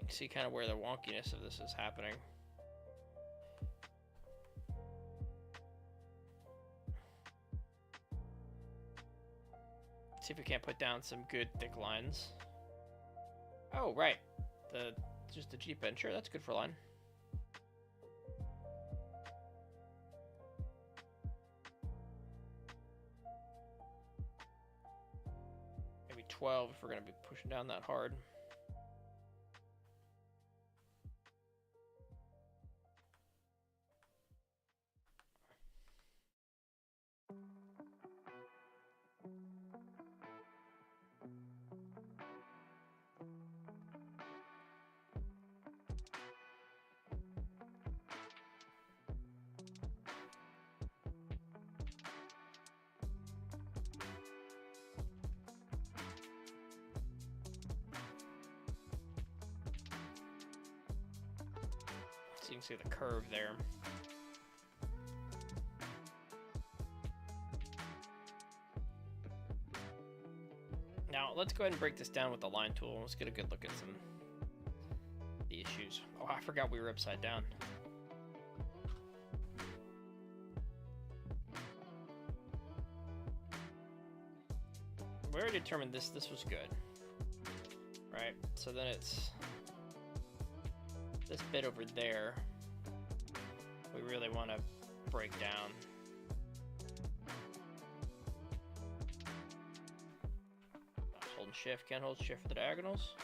You can see kind of where the wonkiness of this is happening. See if we can't put down some good thick lines. Oh, right. Just the G pen. Sure, that's good for a line. Maybe 12 if we're going to be pushing down that hard. So you can see the curve there. Now, let's go ahead and break this down with the line tool. Let's get a good look at the issues. Oh, I forgot we were upside down. We already determined this was good. Right? So then it's this bit over there. we really want to break down. Holding shift, can't hold shift for the diagonals.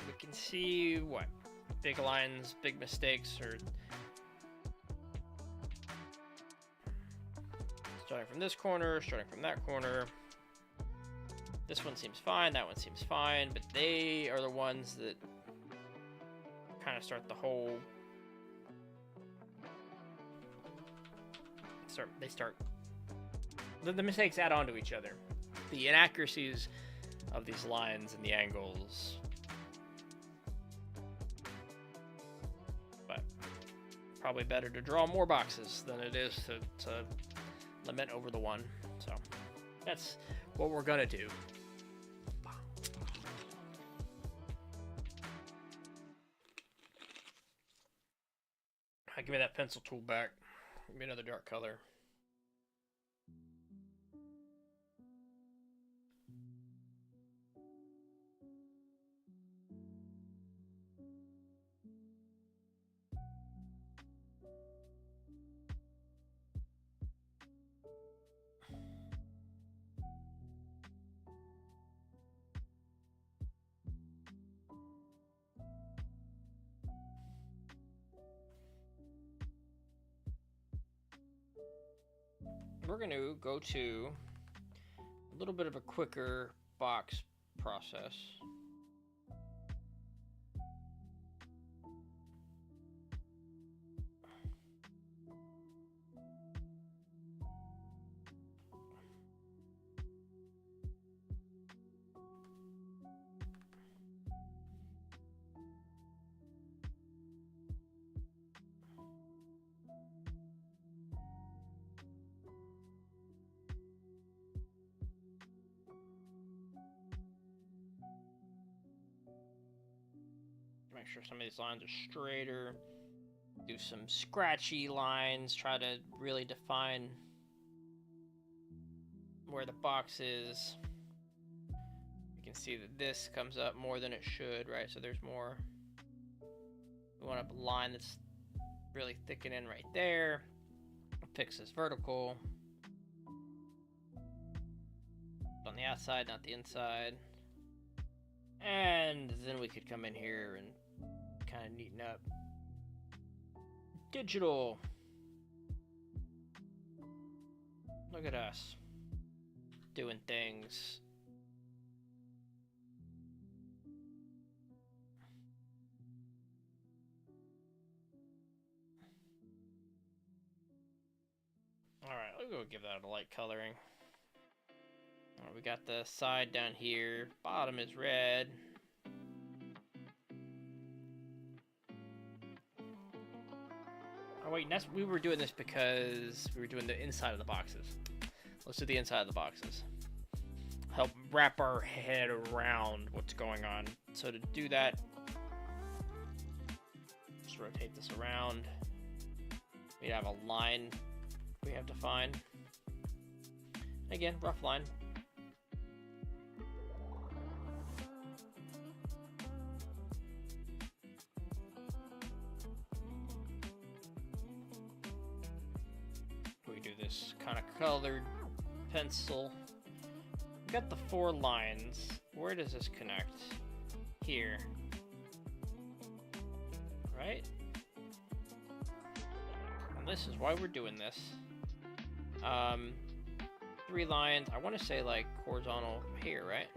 We can see what? Big lines, big mistakes, or starting from this corner, starting from that corner. This one seems fine, that one seems fine, but they are the ones that kind of start the whole... The mistakes add on to each other. The inaccuracies of these lines and the angles. But probably better to draw more boxes than it is to limit over the one. So that's what we're gonna do. Give me that pencil tool back. Give me another dark color. We're going to go to a little bit of a quicker box process. Make sure some of these lines are straighter. Do some scratchy lines. Try to really define where the box is. You can see that this comes up more than it should, right? So there's more. We want a line that's really thickening right there. Fix this vertical. On the outside, not the inside. And then we could come in here and kind of neaten up. Digital. Look at us doing things. All right, let's go give that a light coloring. All right, we got the side down here. Bottom is red. Oh wait, we were doing this because we were doing the inside of the boxes. Let's do the inside of the boxes. Help wrap our head around what's going on. So to do that, just rotate this around. We have a line we have to find. Again, rough line. We do this kind of colored pencil. We got the 4 lines. Where does this connect? Here. Right? And this is why we're doing this. 3 lines. I want to say like horizontal here, right?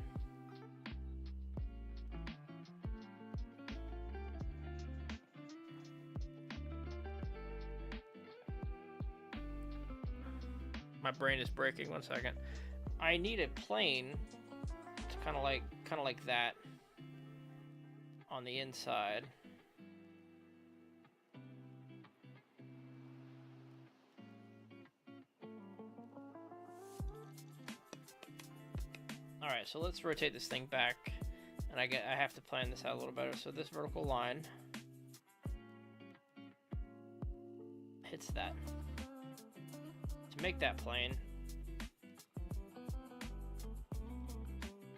My brain is breaking. 1 second. I need a plane to kind of like that on the inside. All right, so let's rotate this thing back, and I have to plan this out a little better. So this vertical line hits that. to make that plane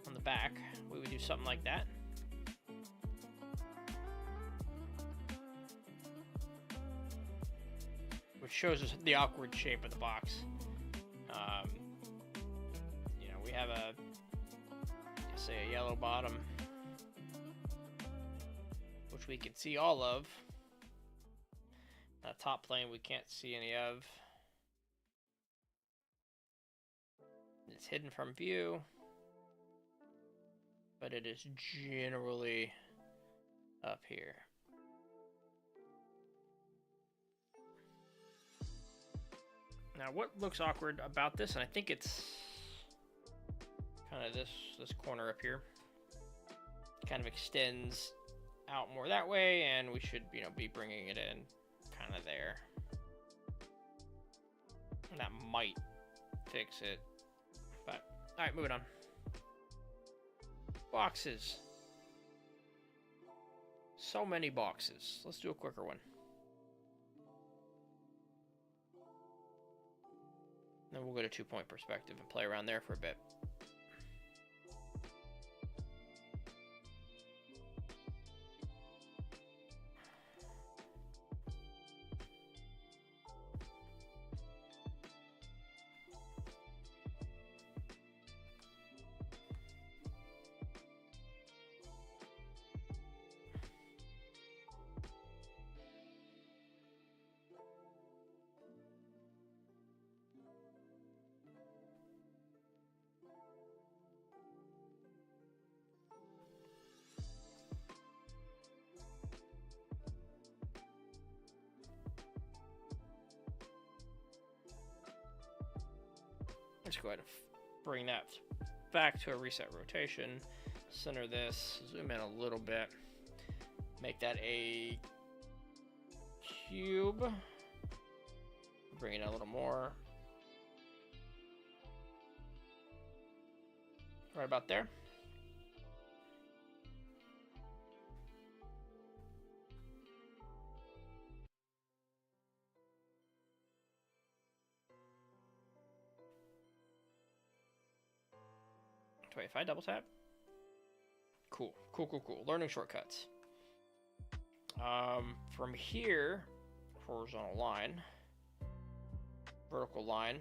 on the back, we would do something like that. Which shows us the awkward shape of the box. You know, we have say a yellow bottom, which we can see all of. That top plane we can't see any of. It's hidden from view, but it is generally up here. Now, what looks awkward about this, and I think it's kind of this corner up here, kind of extends out more that way, and we should, you know, be bringing it in kind of there. And that might fix it, but all right, moving on. Boxes. So many boxes. Let's do a quicker one. Then we'll go to 2-point perspective and play around there for a bit. Let's go ahead and bring that back to a reset rotation. Center this, zoom in a little bit. Make that a cube. Bring it a little more. Right about there. Wait, if I double tap? Cool. Learning shortcuts. From here, horizontal line, vertical line.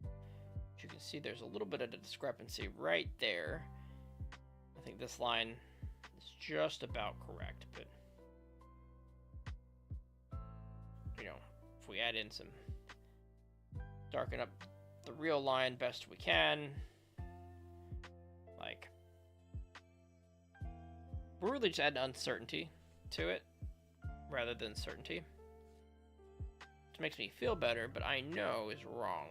As you can see, there's a little bit of a discrepancy right there. I think this line is just about correct, but you know, if we add in some, darken up the real line best we can. Like, we're really just adding uncertainty to it rather than certainty, which makes me feel better, but I know is wrong.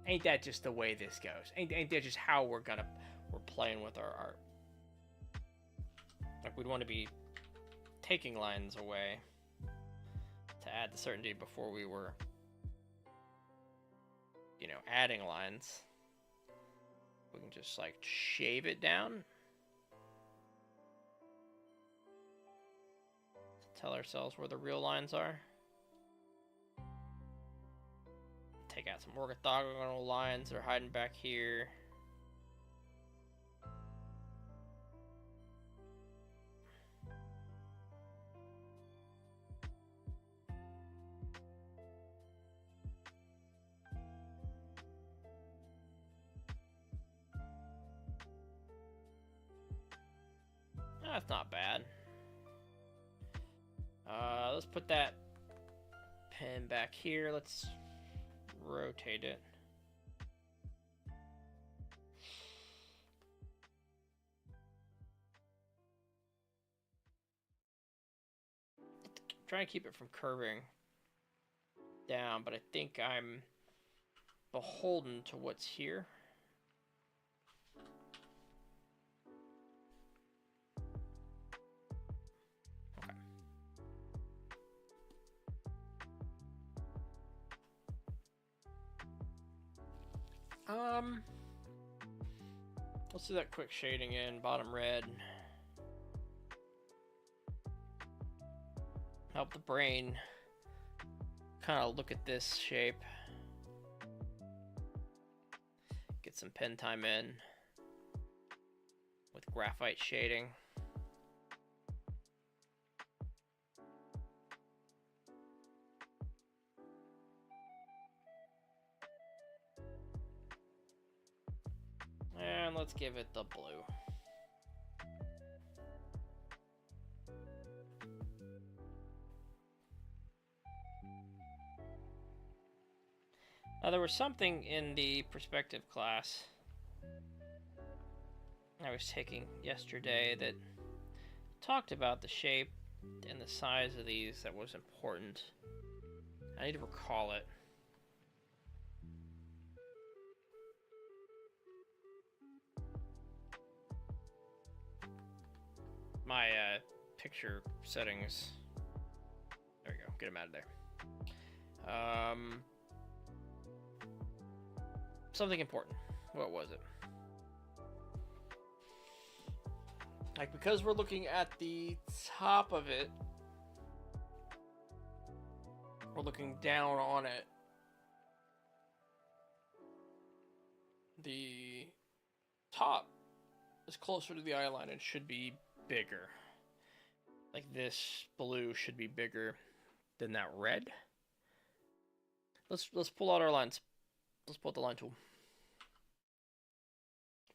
Ain't that just the way this goes? Ain't that just how we're playing with our art? Like, we'd want to be taking lines away to add the certainty before we were, you know, adding lines. We can just like shave it down. Tell ourselves where the real lines are. Take out some orthogonal lines that are hiding back here. That's not bad. Let's put that pen back here. Let's rotate it. Try and keep it from curving down, but I think I'm beholden to what's here. Let's do that quick shading in, bottom red. help the brain kind of look at this shape. Get some pen time in with graphite shading. And let's give it the blue. Now, there was something in the perspective class I was taking yesterday that talked about the shape and the size of these that was important. I need to recall it. My picture settings. There we go. Get them out of there. Something important. What was it? Like, because we're looking at the top of it, we're looking down on it. The top is closer to the eye line and should be bigger. Like, this blue should be bigger than that red. Let's pull out our lines. Let's pull out the line tool.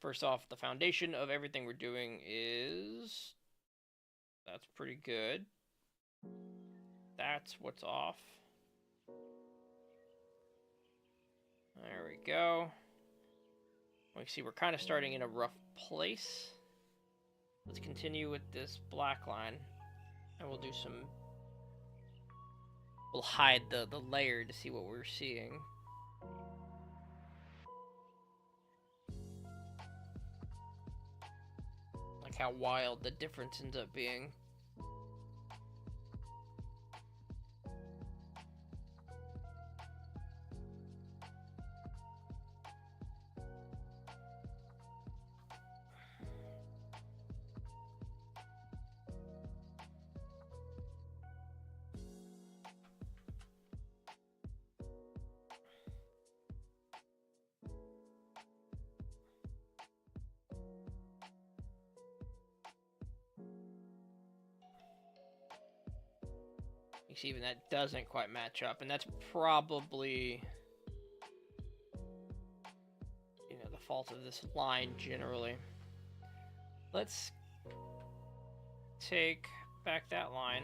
First off, the foundation of everything we're doing is... That's pretty good. That's what's off. There we go. We see we're kind of starting in a rough place. Let's continue with this black line. And we'll do some... We'll hide the layer to see what we're seeing. Like how wild the difference ends up being. You see, even that doesn't quite match up, and that's probably, you know, the fault of this line generally. Let's take back that line.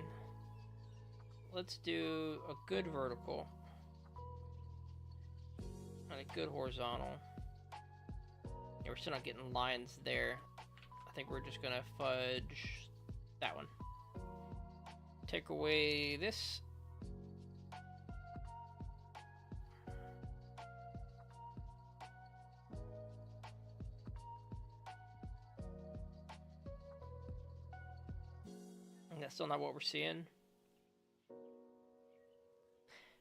Let's do a good vertical and a good horizontal. Yeah, we're still not getting lines there. I think we're just gonna fudge that one. Take away this. And that's still not what we're seeing.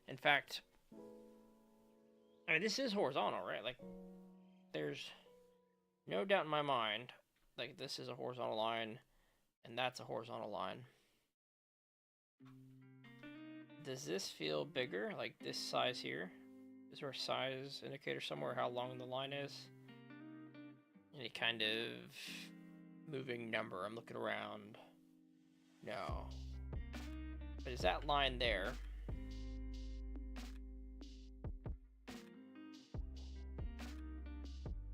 In fact, I mean, this is horizontal, right? Like, there's no doubt in my mind, like, this is a horizontal line, and that's a horizontal line. Does this feel bigger, like this size here? Is there a size indicator somewhere how long the line is? Any kind of moving number? I'm looking around. No. But is that line there?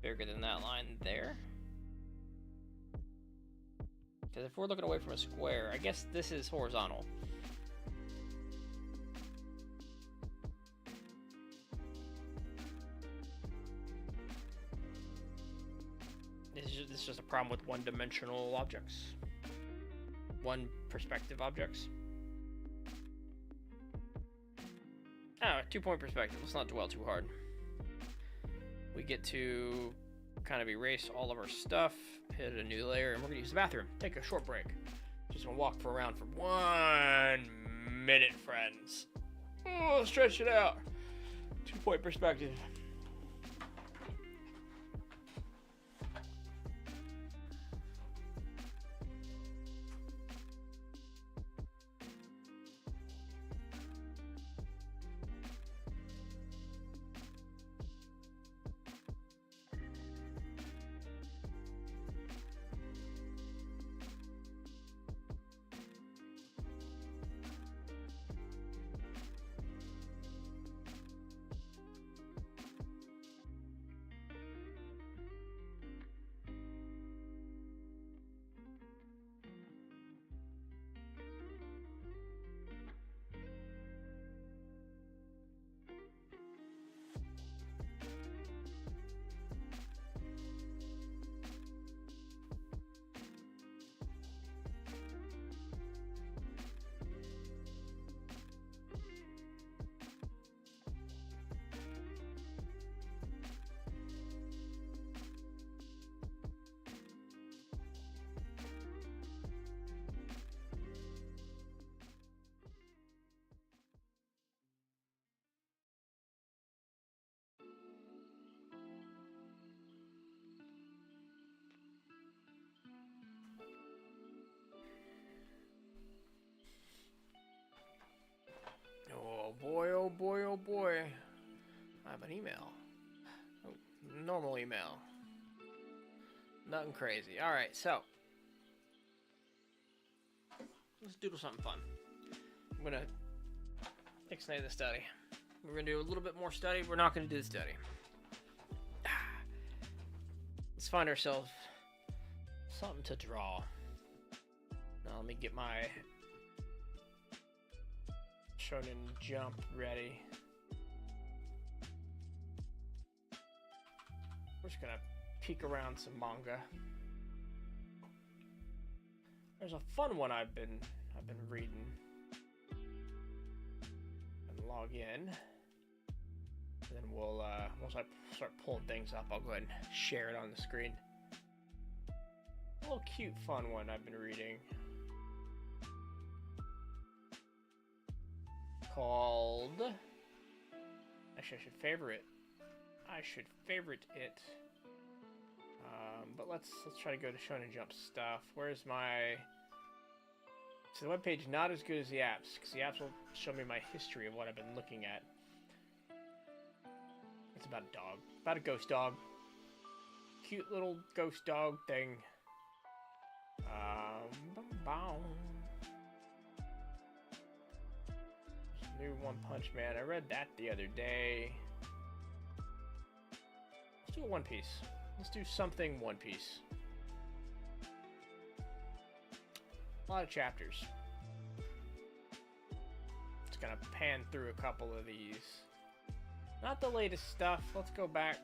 Bigger than that line there? Because if we're looking away from a square, I guess this is horizontal. This is just a problem with one-dimensional objects. One perspective objects. Oh, 2-point perspective. Let's not dwell too hard. We get to kind of erase all of our stuff, hit a new layer, and we're gonna use the bathroom. Take a short break. Just gonna walk around for 1 minute, friends. Oh, stretch it out. 2-point perspective. have an email. Oh, normal email. Nothing crazy. Alright, so. Let's doodle something fun. I'm gonna ixnay the study. We're gonna do a little bit more study. We're not gonna do the study. Let's find ourselves something to draw. Now let me get my Shonen Jump ready. We're just gonna peek around some manga. There's a fun one I've been reading. And log in. And then we'll once I start pulling things up, I'll go ahead and share it on the screen. A little cute, fun one I've been reading. Called. Actually, I should favorite it. But let's try to go to Shonen Jump stuff. Where's my? So the webpage not as good as the apps, because the apps will show me my history of what I've been looking at. It's about a dog, about a ghost dog, cute little ghost dog thing. New One Punch Man. I read that the other day. Let's do a One Piece. Let's do something One Piece. A lot of chapters. Just gonna pan through a couple of these. Not the latest stuff. Let's go back.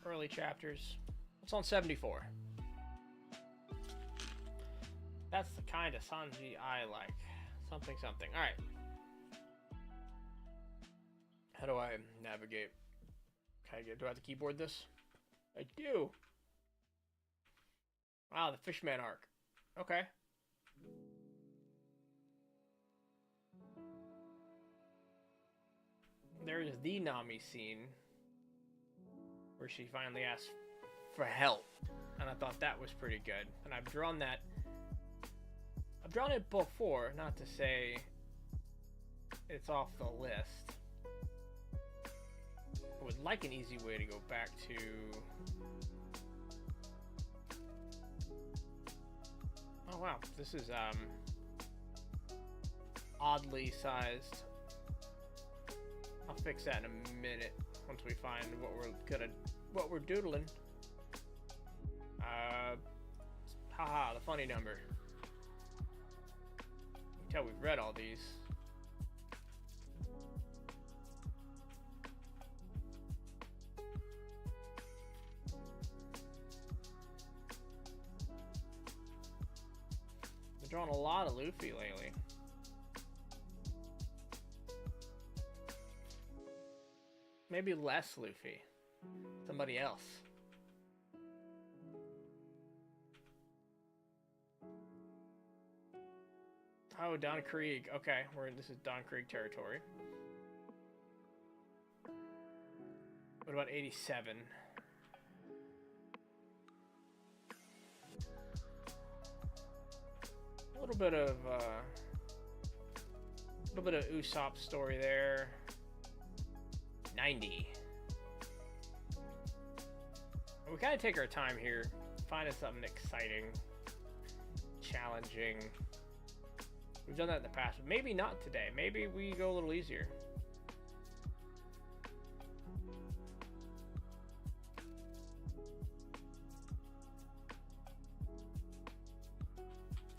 Early chapters. What's on 74? That's the kind of Sanji I like. Something, something. Alright. How do I navigate? Do I have to keyboard this? I do. Wow, the Fishman arc. Okay. There's the Nami scene where she finally asks for help. And I thought that was pretty good. And I've drawn that. I've drawn it before, not to say it's off the list. I would like an easy way to go back to oh wow, this is oddly sized. I'll fix that in a minute once we find what we're doodling. Haha, the funny number. You can tell we've read all these. Drawn a lot of Luffy lately. Maybe less Luffy. Somebody else. Oh, Don Krieg. Okay, this is Don Krieg territory. What about 87? A little bit of Usopp's story there. 90. We kind of take our time here, finding something exciting, challenging. We've done that in the past, but maybe not today. Maybe we go a little easier.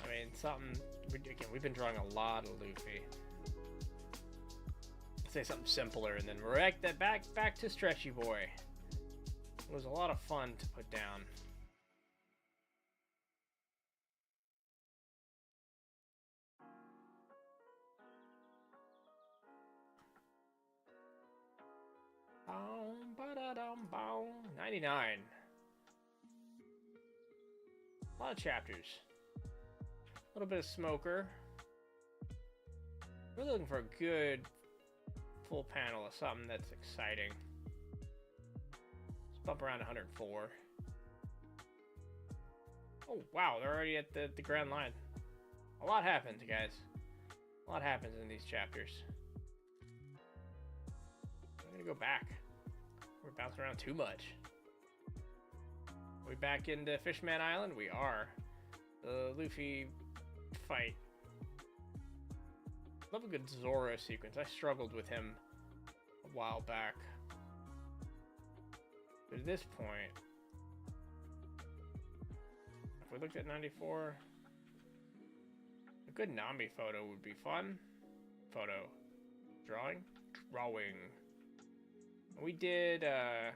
I mean, again, we've been drawing a lot of Luffy. Let's say something simpler, and then we're back to Stretchy Boy. It was a lot of fun to put down. Bow, 99. A lot of chapters. A little bit of Smoker. Really looking for a good full panel of something that's exciting. Let's bump around 104. Oh wow, they're already at the Grand Line. A lot happens, guys. A lot happens in these chapters. I'm gonna go back. We're bouncing around too much. Are we back into Fishman Island? We are. The Luffy fight. Love a good Zoro sequence. I struggled with him a while back. But at this point, if we looked at 94, a good Nami photo would be fun. Photo. Drawing? Drawing. We did the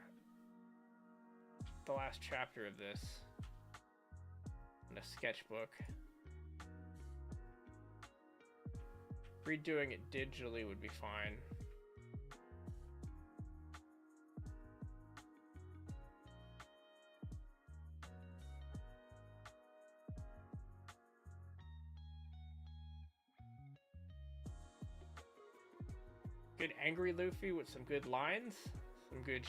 last chapter of this in a sketchbook. Redoing it digitally would be fine. Good angry Luffy with some good lines, some good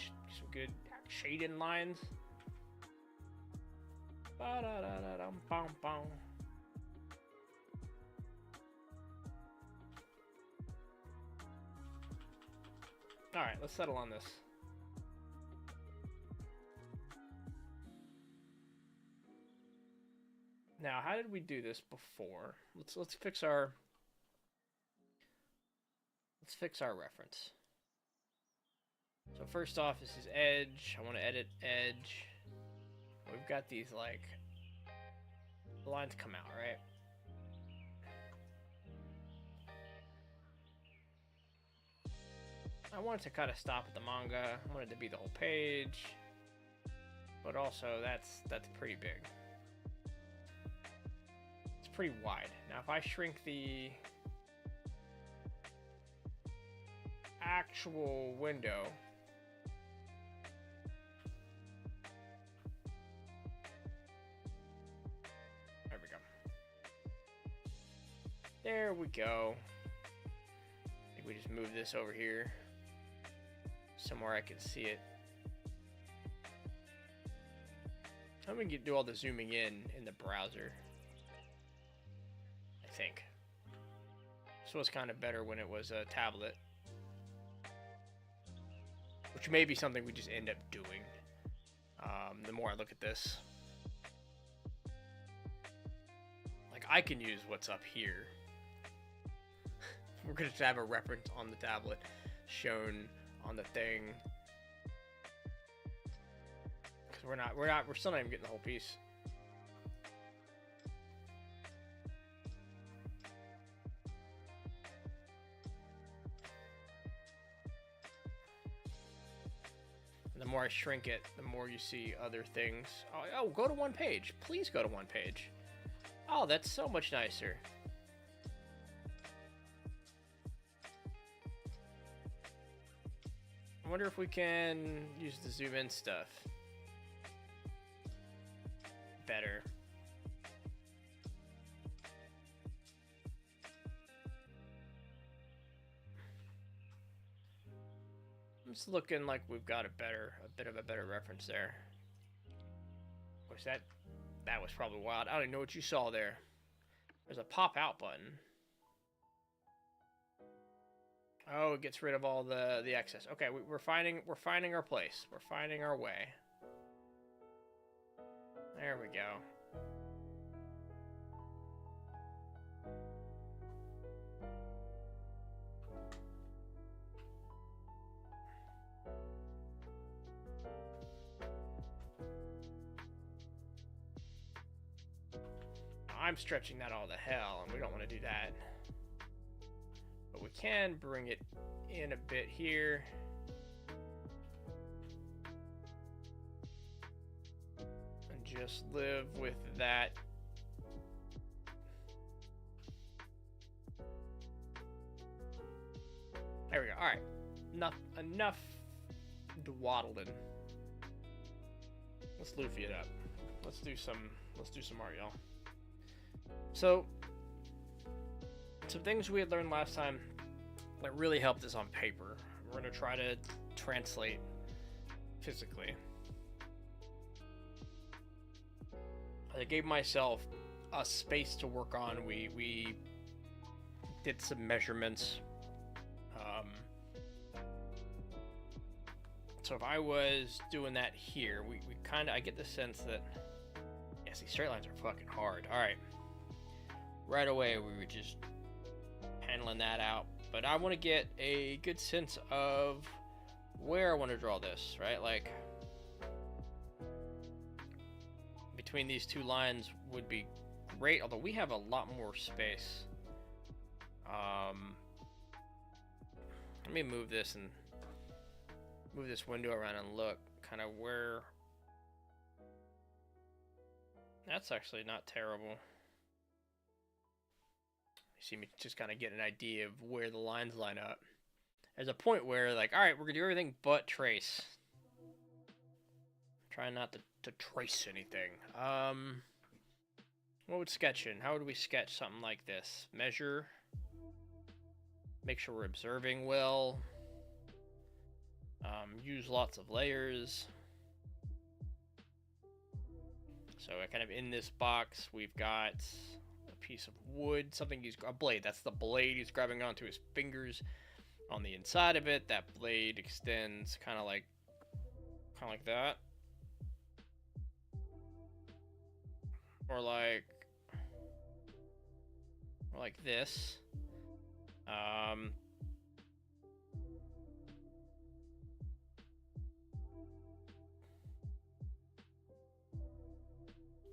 shading lines. Ba-da-da-da-dum-bum-bum. All right, let's settle on this. Now, how did we do this before? Let's fix our reference. So first off, this is Edge. I want to edit Edge. We've got these like the lines come out, right? I wanted to kind of stop at the manga. I wanted it to be the whole page, but also that's pretty big. It's pretty wide. Now, if I shrink the actual window, there we go. There we go. I think we just move this over here somewhere I can see it. I'm gonna do all the zooming in the browser, I think. This was kind of better when it was a tablet, which may be something we just end up doing the more I look at this. Like, I can use what's up here. We're gonna have a reference on the tablet shown on the thing, because we're still not even getting the whole piece. And the more I shrink it, the more you see other things. Oh, go to one page. Please go to one page. Oh, that's so much nicer. I wonder if we can use the zoom in stuff better. It's looking like we've got a bit of a better reference there. Was that was probably wild. I don't even know what you saw there. There's a pop out button. Oh, it gets rid of all the excess. Okay, we're finding our place. We're finding our way. There we go. I'm stretching that all to hell, and we don't want to do that. But we can bring it in a bit here. And just live with that. There we go. All right. Enough dwaddling. Let's Luffy it up. Let's do some art, y'all. So, some things we had learned last time that really helped us on paper. We're going to try to translate physically. I gave myself a space to work on. We did some measurements. So if I was doing that here, we kind of, I get the sense that, yeah, see, straight lines are fucking hard. All right. Right away, we were just handling that out. But I want to get a good sense of where I want to draw this, right? Like, between these two lines would be great, although we have a lot more space. Let me move this and move this window around and look kind of where. That's actually not terrible. You see me just kind of get an idea of where the lines line up. There's a point where, like, all right, we're gonna do everything but trace. Trying not to trace anything. What would sketching? How would we sketch something like this? Measure. Make sure we're observing well. Use lots of layers. So kind of in this box, we've got a piece of wood, a blade. That's the blade he's grabbing onto his fingers. On the inside of it, that blade extends kind of like that. Or like this.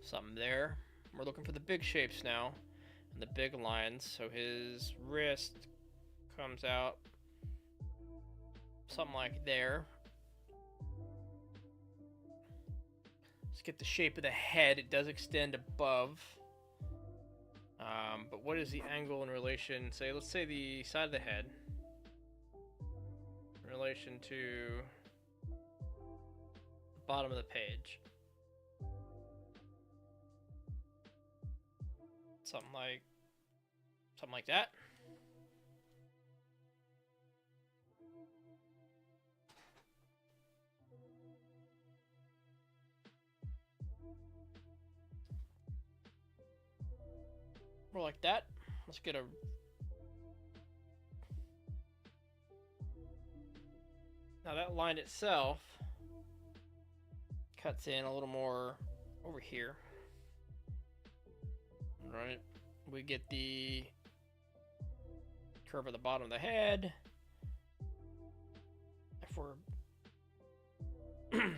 Something there. We're looking for the big shapes now and the big lines. So his wrist comes out something like there. Let's get the shape of the head. It does extend above. But what is the angle in relation, let's say the side of the head in relation to the bottom of the page? Something like that. More like that. Let's get a now that line itself cuts in a little more over here. Right, we get the curve at the bottom of the head. If we're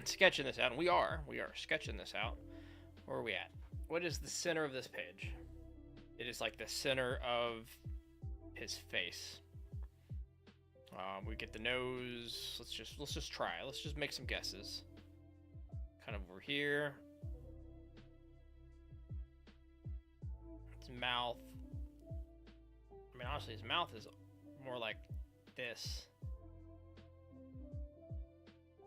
sketching this out, and we are sketching this out, where are we at? What is the center of this page? It is like the center of his face. We get the nose. Let's just try. Let's just make some guesses. Kind of over here. His mouth. I mean, honestly, his mouth is more like this.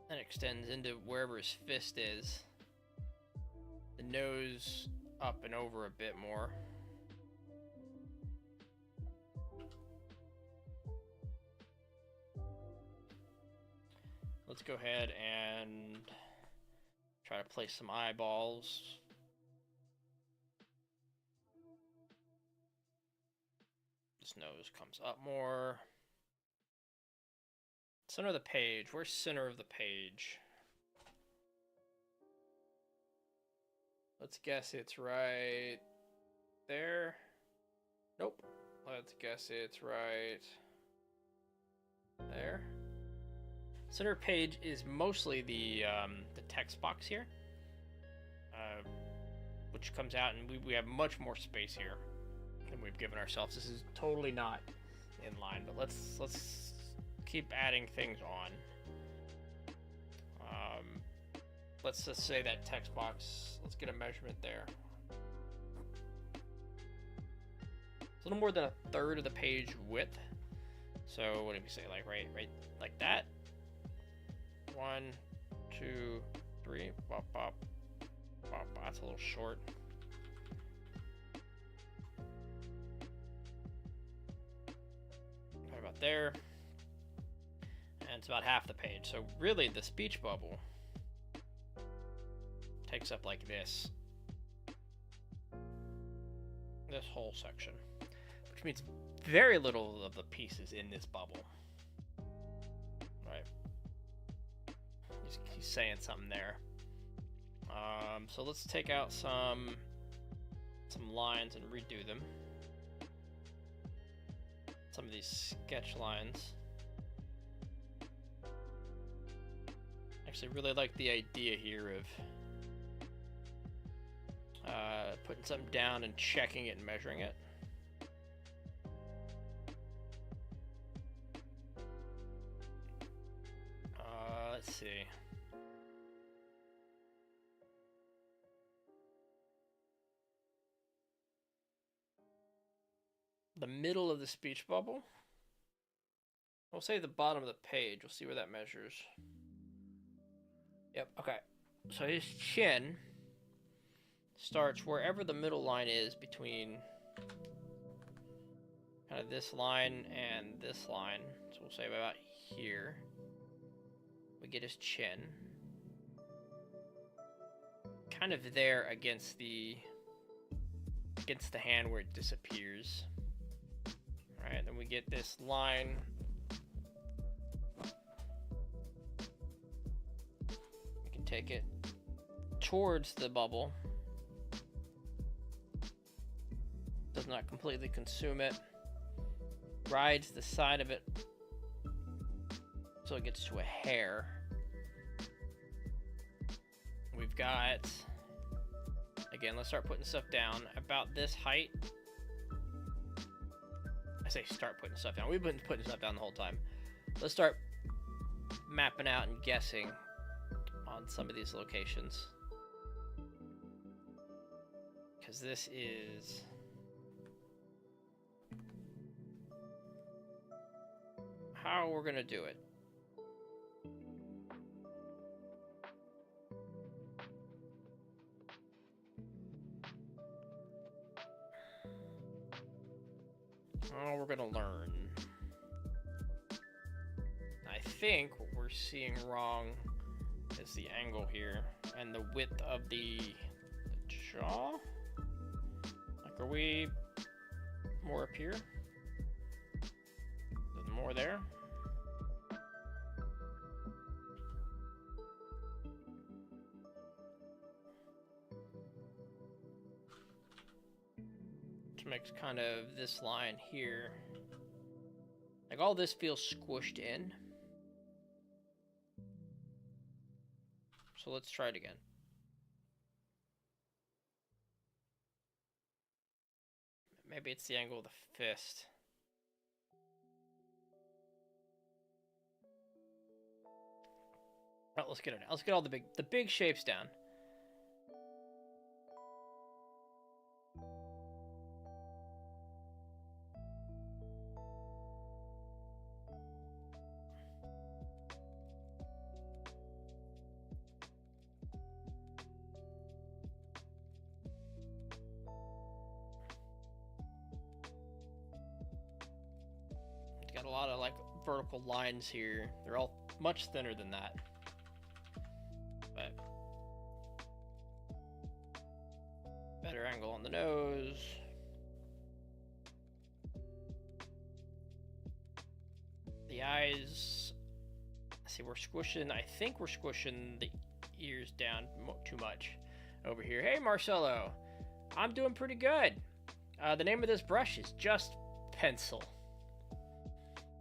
Then extends into wherever his fist is. The nose up and over a bit more. Let's go ahead and try to place some eyeballs. This nose comes up more. Center of the page. Where's center of the page? Let's guess it's right there. Nope. Let's guess it's right there. Center page is mostly the text box here, which comes out, and we have much more space here than we've given ourselves. This is totally not in line, but let's keep adding things on. Let's just say that text box. Let's get a measurement there. It's a little more than a third of the page width. So what did we say? Like right like that. 1, 2, 3. Bop, bop, bop. That's a little short. Right about there. And it's about half the page. So really, the speech bubble takes up like this whole section, which means very little of the pieces in this bubble. Right. He's saying something there. So let's take out some lines and redo them. Some of these sketch lines. Actually, really like the idea here of putting something down and checking it and measuring it. Let's see. The middle of the speech bubble. We'll say the bottom of the page. We'll see where that measures. Yep, okay. So his chin starts wherever the middle line is between kind of this line and this line. So we'll say about here. We get his chin. Kind of there against the hand where it disappears. Alright, then we get this line. We can take it towards the bubble. Does not completely consume it. Rides the side of it so it gets to a hair. We've got, again, let's start putting stuff down about this height. I say start putting stuff down. We've been putting stuff down the whole time. Let's start mapping out and guessing on some of these locations. Because this is... how we're going to do it. Oh, we're going to learn. I think what we're seeing wrong is the angle here and the width of the jaw. Like, are we more up here? Is there more there? Makes kind of this line here, like all this feels squished in. So let's try it again. Maybe it's the angle of the fist. All right, let's get it. Let's get all the big shapes down. Got a lot of like vertical lines here. They're all much thinner than that. But better angle on the nose. The eyes. See, we're squishing. I think we're squishing the ears down too much over here. Hey, Marcelo. I'm doing pretty good. The name of this brush is Just Pencil.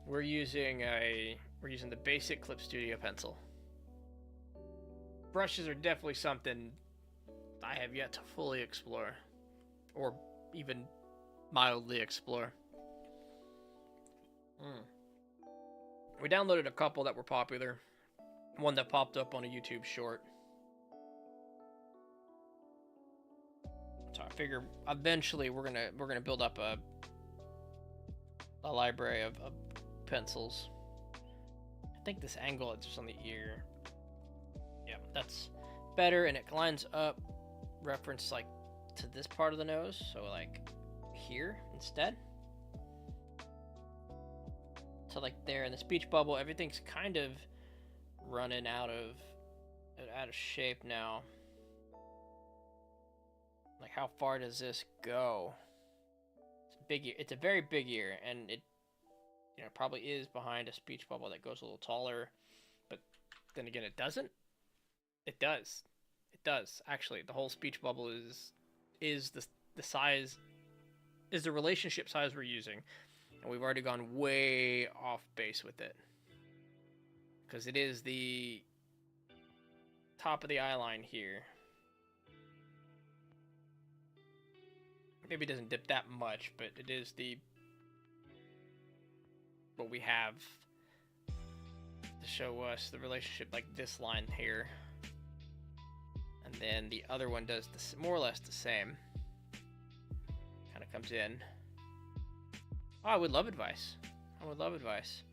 We're using the basic Clip Studio pencil. Brushes are definitely something I have yet to fully explore, or even mildly explore. We downloaded a couple that were popular. One that popped up on a YouTube short. So I figure eventually we're gonna build up a library of pencils. I think this angle is just on the ear. Yeah, that's better, and it lines up reference like to this part of the nose, so like here instead. So like there in the speech bubble, everything's kind of running out of shape now. Like, how far does this go? It's a big ear. It's a very big ear, and it probably is behind a speech bubble that goes a little taller, but Then again, it doesn't. It does. It does. Actually, the whole speech bubble is the size, is the relationship size we're using, and we've already gone way off base with it, because it is the top of the eye line here. Maybe it doesn't dip that much, but it is what we have to show us the relationship, like this line here. And then the other one does more or less the same. Kind of comes in. Oh, I would love advice. I would love advice.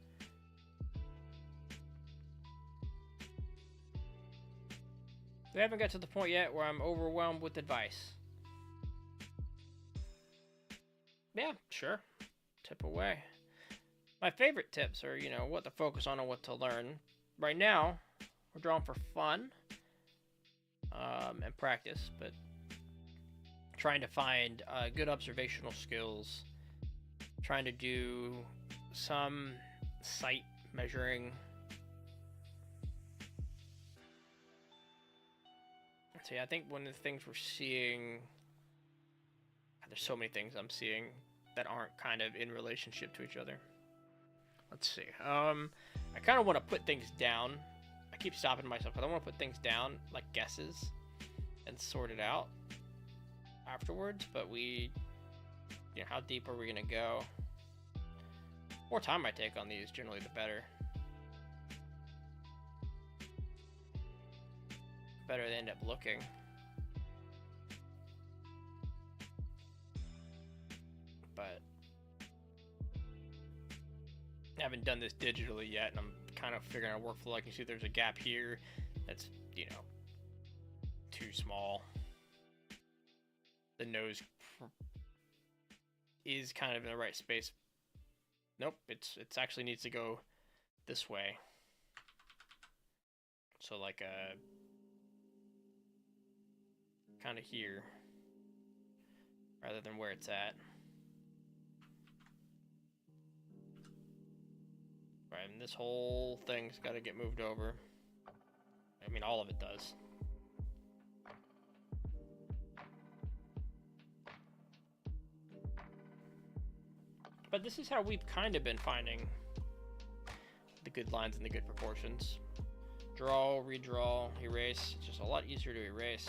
We haven't got to the point yet where I'm overwhelmed with advice. Yeah, sure. Tip away. My favorite tips are, you know, what to focus on and what to learn. Right now, we're drawing for fun and practice, but trying to find good observational skills, trying to do some sight measuring. So yeah, I think one of the things we're seeing, there's so many things I'm seeing that aren't kind of in relationship to each other. Let's see. I kind of want to put things down. I keep stopping myself, but I want to put things down like guesses and sort it out afterwards. But you know, how deep are we gonna go? The more time I take on these, generally the better. The better they end up looking. But I haven't done this digitally yet, and I'm kind of figuring out workflow. I can see there's a gap here that's, you know, too small. The nose is kind of in the right space. Nope, it's actually needs to go this way. So like kind of here, rather than where it's at. Right, and this whole thing's got to get moved over. I mean, all of it does. But this is how we've kind of been finding the good lines and the good proportions. Draw, redraw, erase. It's just a lot easier to erase.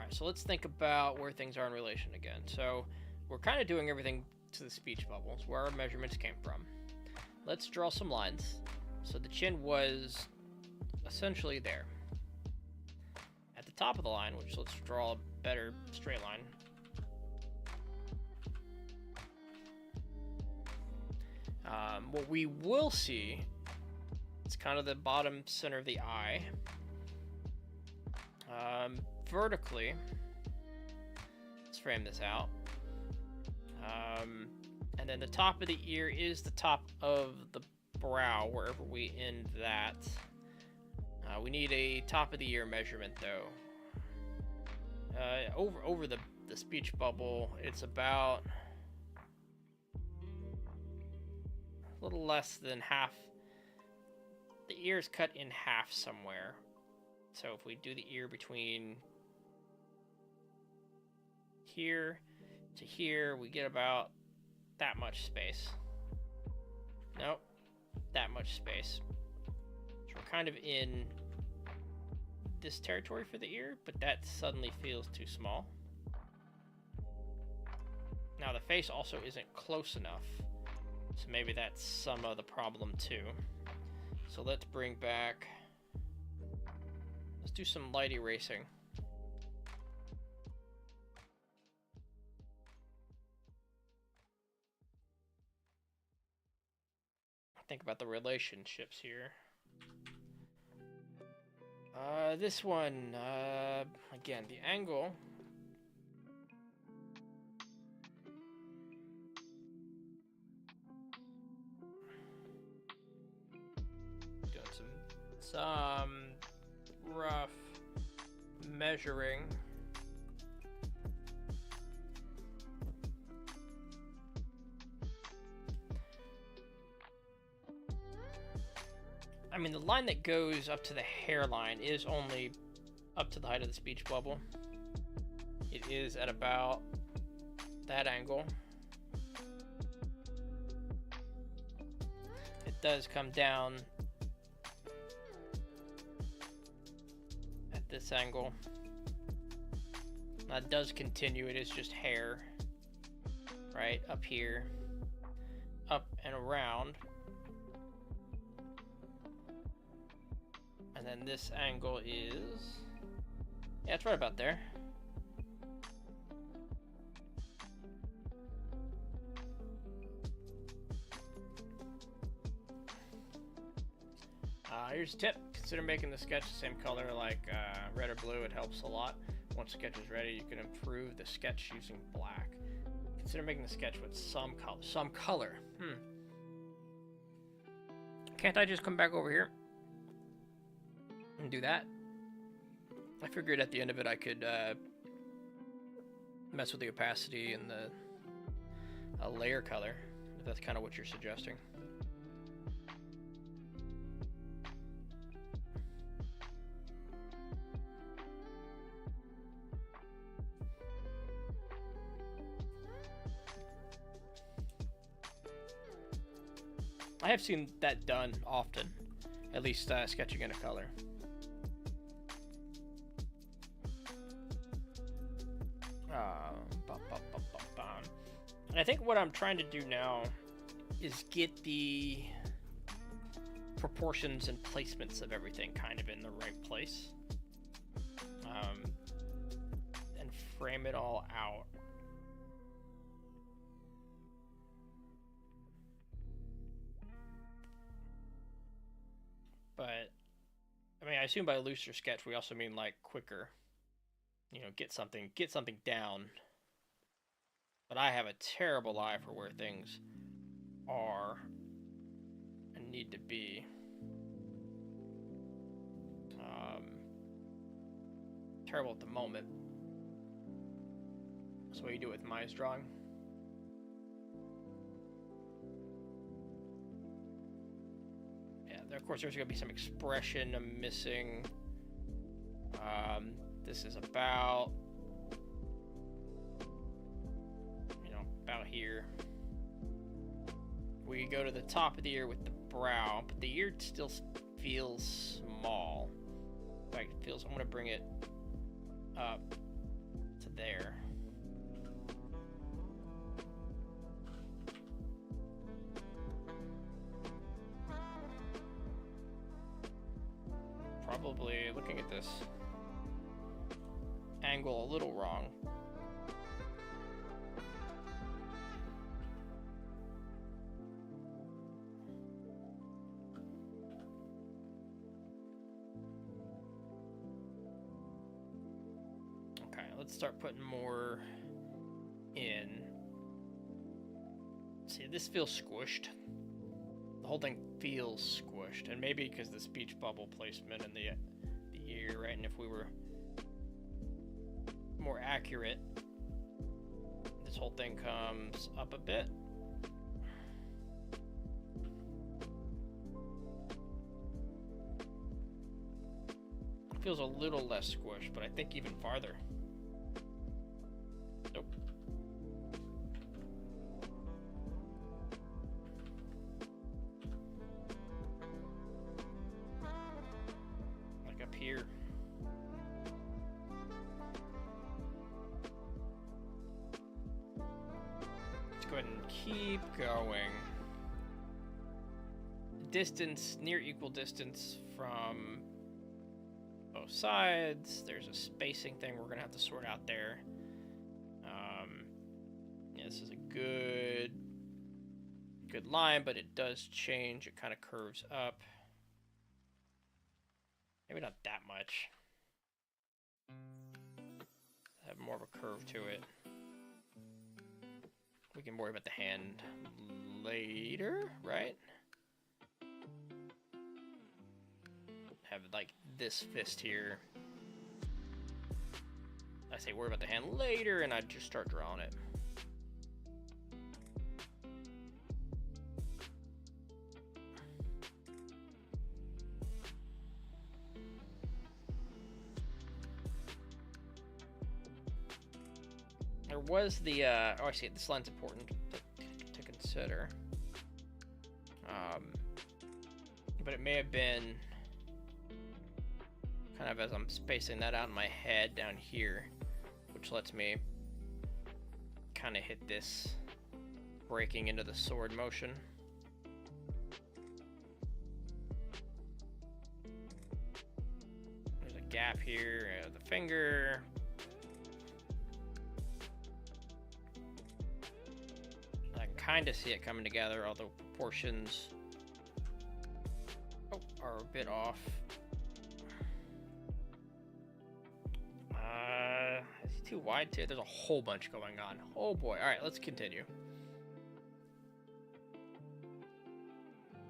So let's think about where things are in relation again. So we're kind of doing everything to the speech bubbles, where our measurements came from. Let's draw some lines. So the chin was essentially there. At the top of the line, which let's draw a better straight line. What we will see is kind of the bottom center of the eye. Vertically, let's frame this out, and then the top of the ear is the top of the brow, wherever we end that. We need a top of the ear measurement though. Over the speech bubble, it's about a little less than half. The ear is cut in half somewhere. So if we do the ear between here to here, we get about that much space. Nope, that much space. So we're kind of in this territory for the ear, but that suddenly feels too small. Now the face also isn't close enough, so maybe that's some of the problem too. So let's bring back, let's do some light erasing. Think about the relationships here. This one, again, the angle. Doing some rough measuring. I mean, the line that goes up to the hairline is only up to the height of the speech bubble. It is at about that angle. It does come down at this angle. That does continue. It is just hair, right up here, up and around. And then this angle is, yeah, it's right about there. Here's a tip. Consider making the sketch the same color, like red or blue. It helps a lot. Once the sketch is ready, you can improve the sketch using black. Consider making the sketch with some color. Can't I just come back over here and do that? I figured at the end of it I could mess with the opacity and the layer color, if that's kind of what you're suggesting. I have seen that done often, at least sketching in a color. And I think what I'm trying to do now is get the proportions and placements of everything kind of in the right place, and frame it all out. But I mean, I assume by looser sketch we also mean like quicker. You know, get something down. But I have a terrible eye for where things are and need to be. Terrible at the moment. That's what you do with Maya's drawing. Of course, there's going to be some expression I'm missing. This is about, about here. We go to the top of the ear with the brow, but the ear still feels small. In fact, it feels, I'm going to bring it up to there. Probably looking at this angle a little wrong. Okay, let's start putting more in. See, this feels squished. The whole thing feels squished, and maybe because the speech bubble placement and the ear, right? And if we were more accurate, this whole thing comes up a bit. It feels a little less squished, but I think even farther. Nope. Here. Let's go ahead and keep going. Distance, near equal distance from both sides. There's a spacing thing we're gonna have to sort out there. Yeah, this is a good line, but it does change. It kind of curves up. Maybe not that much. Have more of a curve to it. We can worry about the hand later, right? Have like this fist here. I say worry about the hand later, and I just start drawing it. was the oh, I see, this line's important to consider. But it may have been kind of as I'm spacing that out in my head down here, which lets me kind of hit this breaking into the sword motion. There's a gap here, the finger. I can kind of see it coming together, although proportions are a bit off. Is he too wide too? There's a whole bunch going on. Oh boy. All right, let's continue.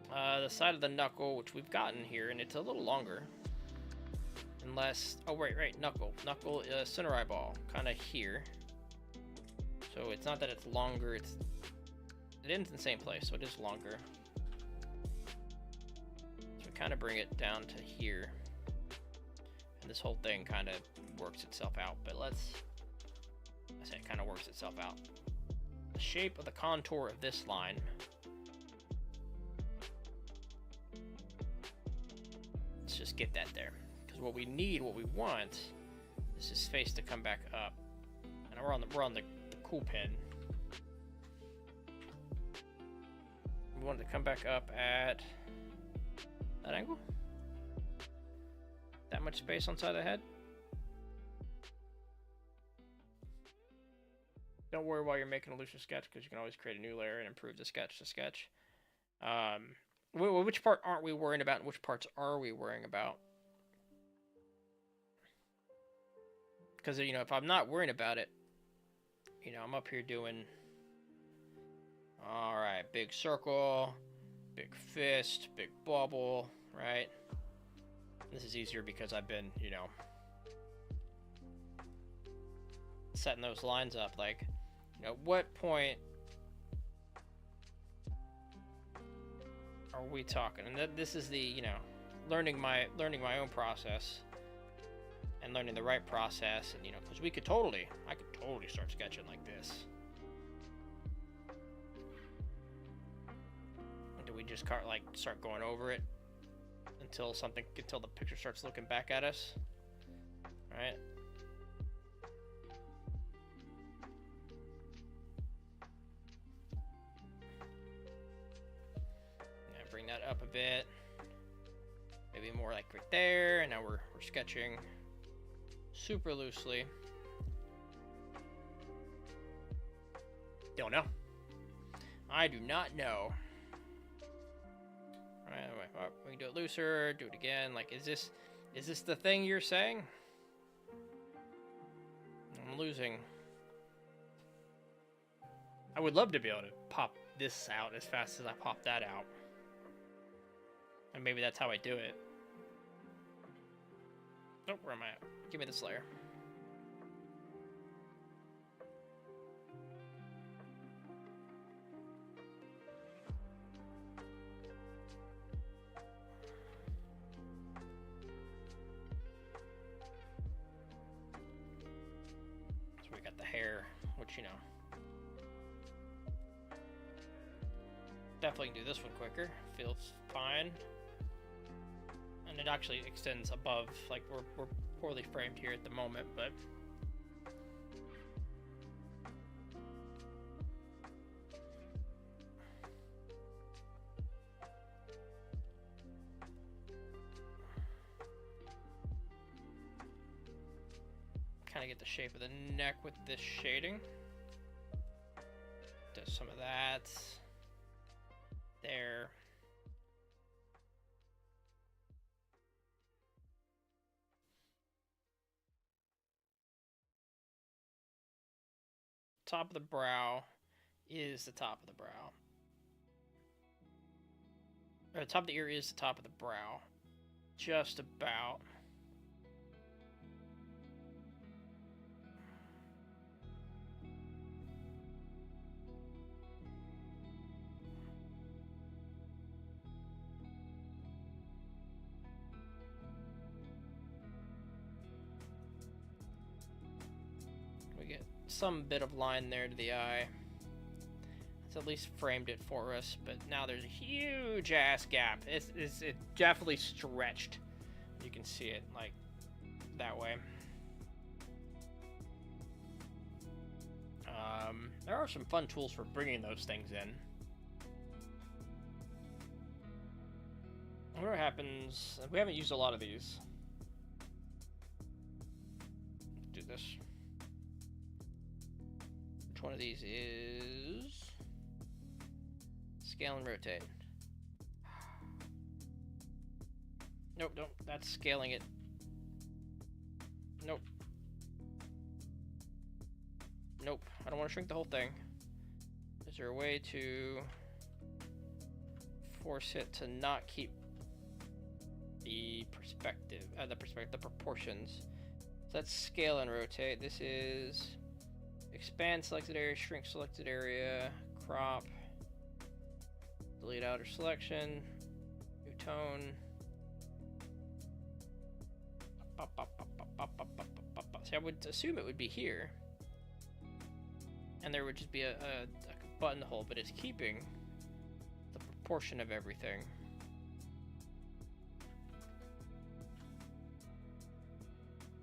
The side of the knuckle, which we've gotten here, and it's a little longer. Unless, oh right, knuckle, center eyeball, kind of here. So it's not that it's longer, it ends in the same place, so it is longer. So we kind of bring it down to here. And this whole thing kind of works itself out, but I say it kind of works itself out. The shape of the contour of this line. Let's just get that there. Because what we want, is this face to come back up. And we're on the cool pin. We want it to come back up at that angle. That much space on the side of the head. Don't worry while you're making a looser sketch, because you can always create a new layer and improve the sketch to sketch. Which part aren't we worrying about, and which parts are we worrying about? Because, you know, if I'm not worrying about it, you know, I'm up here doing, all right, big circle, big fist, big bubble, right? This is easier because I've been, you know, setting those lines up. Like, you know, at what point are we talking? And this is the, you know, learning my own process and learning the right process, and you know, because I could totally start sketching like this. And do we just start going over it until the picture starts looking back at us, right? Yeah, bring that up a bit, maybe more like right there, and now we're sketching super loosely. Don't know. I do not know. Right, we can do it looser, do it again. Like, is this the thing you're saying? I'm losing. I would love to be able to pop this out as fast as I pop that out. And maybe that's how I do it. Oh, where am I at? Give me this layer. So we got the hair, which, you know, definitely can do this one quicker. Feels fine. And it actually extends above, like we're poorly framed here at the moment, but kind of get the shape of the neck with this shading. Does some of that there. Top of the brow is the top of the brow. Or the top of the ear is the top of the brow. Just about. some bit of line there to the eye. It's at least framed it for us, but now there's a huge ass gap. It's definitely stretched. You can see it like that way. There are some fun tools for bringing those things in. I wonder what happens. We haven't used a lot of these. Let's do this. Which one of these is scale and rotate? Nope, nope, that's scaling it. Nope. Nope, I don't want to shrink the whole thing. Is there a way to force it to not keep the perspective, the proportions? So that's scale and rotate. This is expand selected area, shrink selected area, crop, delete outer selection, new tone. See, I would assume it would be here, and there would just be a buttonhole, but it's keeping the proportion of everything.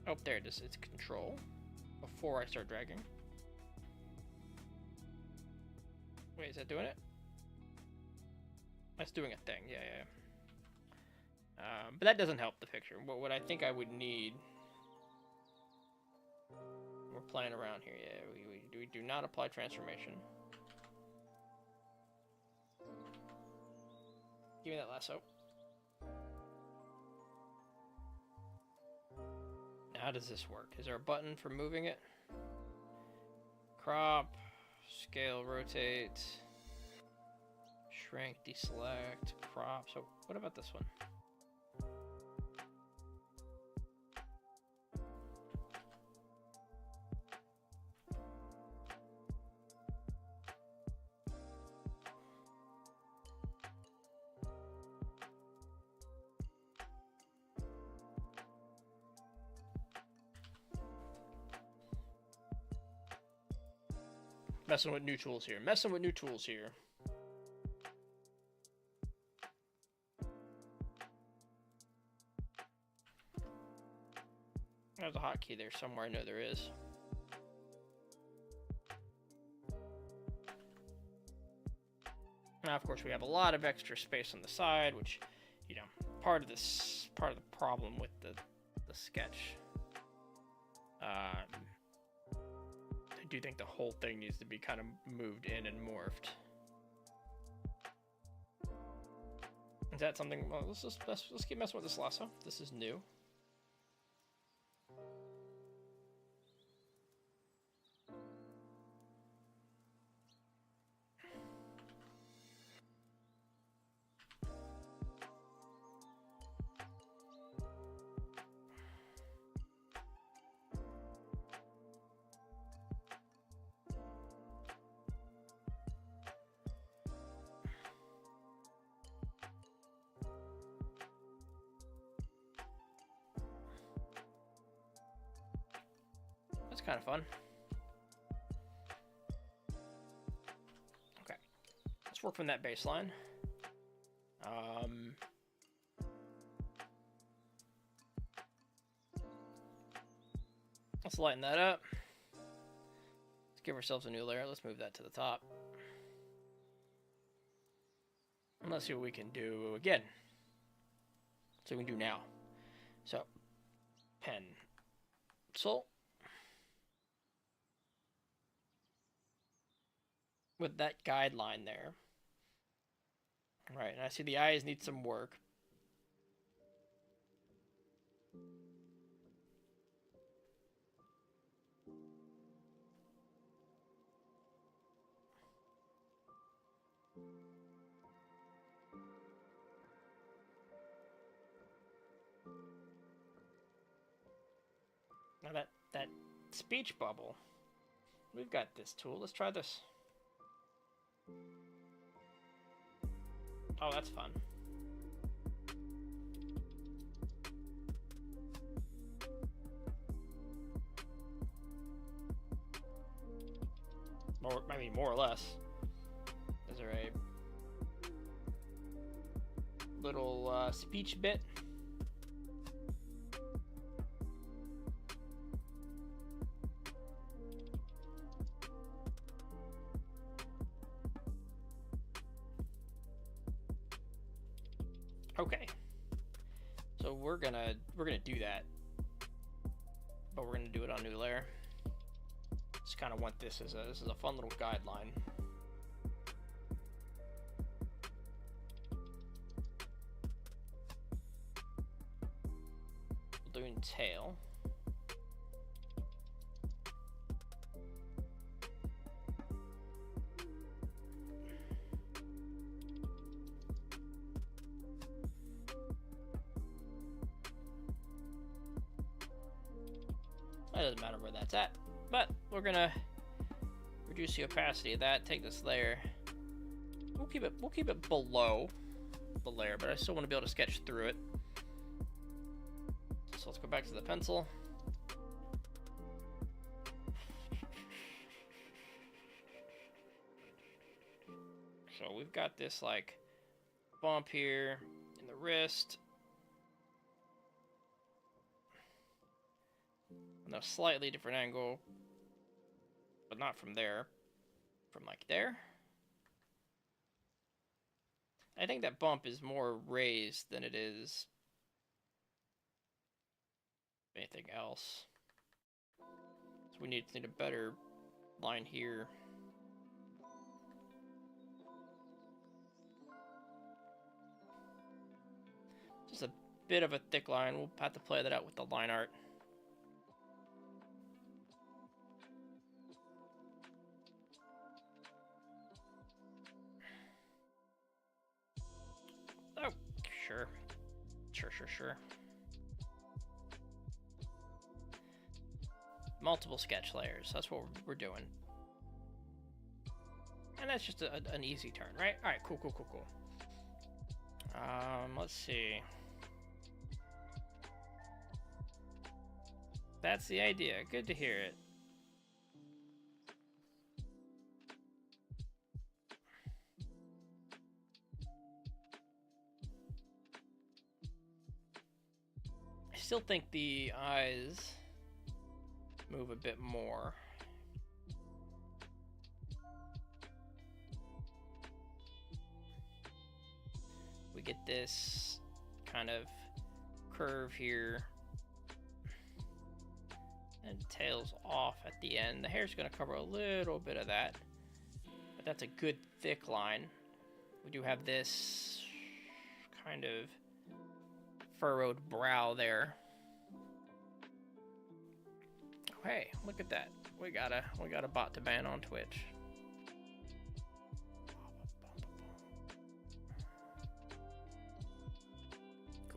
Oh, there it is. It's control before I start dragging. Wait, is that doing it? That's doing a thing. Yeah, yeah. But that doesn't help the picture. What I think I would need... We're playing around here. Yeah, we do not apply transformation. Give me that lasso. Now, how does this work? Is there a button for moving it? Crop, scale, rotate, shrink, deselect, crop. So what about this one? Messing with new tools here. Messing with new tools here. There's a hotkey there somewhere. I know there is. Now, of course, we have a lot of extra space on the side, which, you know, part of the problem with the sketch. I do think the whole thing needs to be kind of moved in and morphed. Is that something? Well, let's keep messing with this lasso. This is new. That's kind of fun. Okay, let's work from that baseline. Let's lighten that up. Let's give ourselves a new layer. Let's move that to the top. And let's see what we can do again. So we can do now. So, pencil. With that guideline there. Right, and I see the eyes need some work. Now that speech bubble, we've got this tool. Let's try this. Oh, that's fun. more or less. Is there a little speech bit? Okay, so we're gonna do that, but we're gonna do it on new layer. Just kind of want this as a fun little guideline. Doing tail. It doesn't matter where that's at, but we're gonna reduce the opacity of that. Take this layer. We'll keep it below the layer, but I still want to be able to sketch through it. So let's go back to the pencil. So we've got this like bump here in the wrist. On a slightly different angle, but not from there. From like there. I think that bump is more raised than it is anything else. So we need a better line here. Just a bit of a thick line. We'll have to play that out with the line art. Oh, sure. Sure. Multiple sketch layers. That's what we're doing. And that's just an easy turn, right? All right, cool. Let's see. That's the idea. Good to hear it. I still think the eyes move a bit more. We get this kind of curve here and tails off at the end. The hair's going to cover a little bit of that, but that's a good thick line. We do have this kind of furrowed brow there. Hey, look at that. We got a bot to ban on Twitch.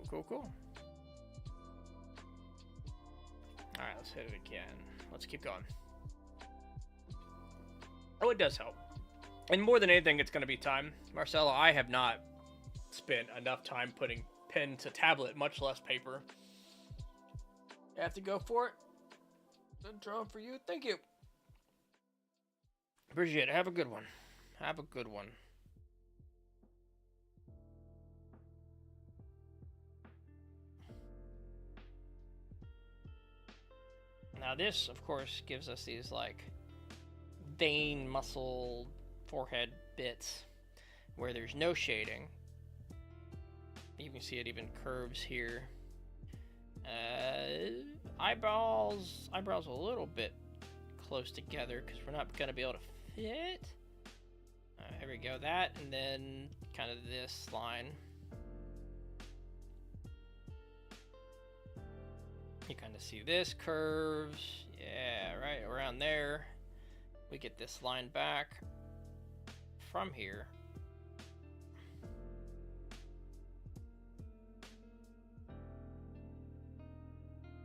Cool. Alright, let's hit it again. Let's keep going. Oh, it does help. And more than anything, it's going to be time. Marcelo, I have not spent enough time putting pen to tablet, much less paper. You have to go for it. Good drawing for you. Thank you. Appreciate it. Have a good one. Now this, of course, gives us these like vein, muscle, forehead bits where there's no shading. You can see it even curves here. Eyebrows a little bit close together because we're not gonna be able to fit. Here we go, that, and then kind of this line. You kind of see this curves, yeah, right around there. We get this line back from here.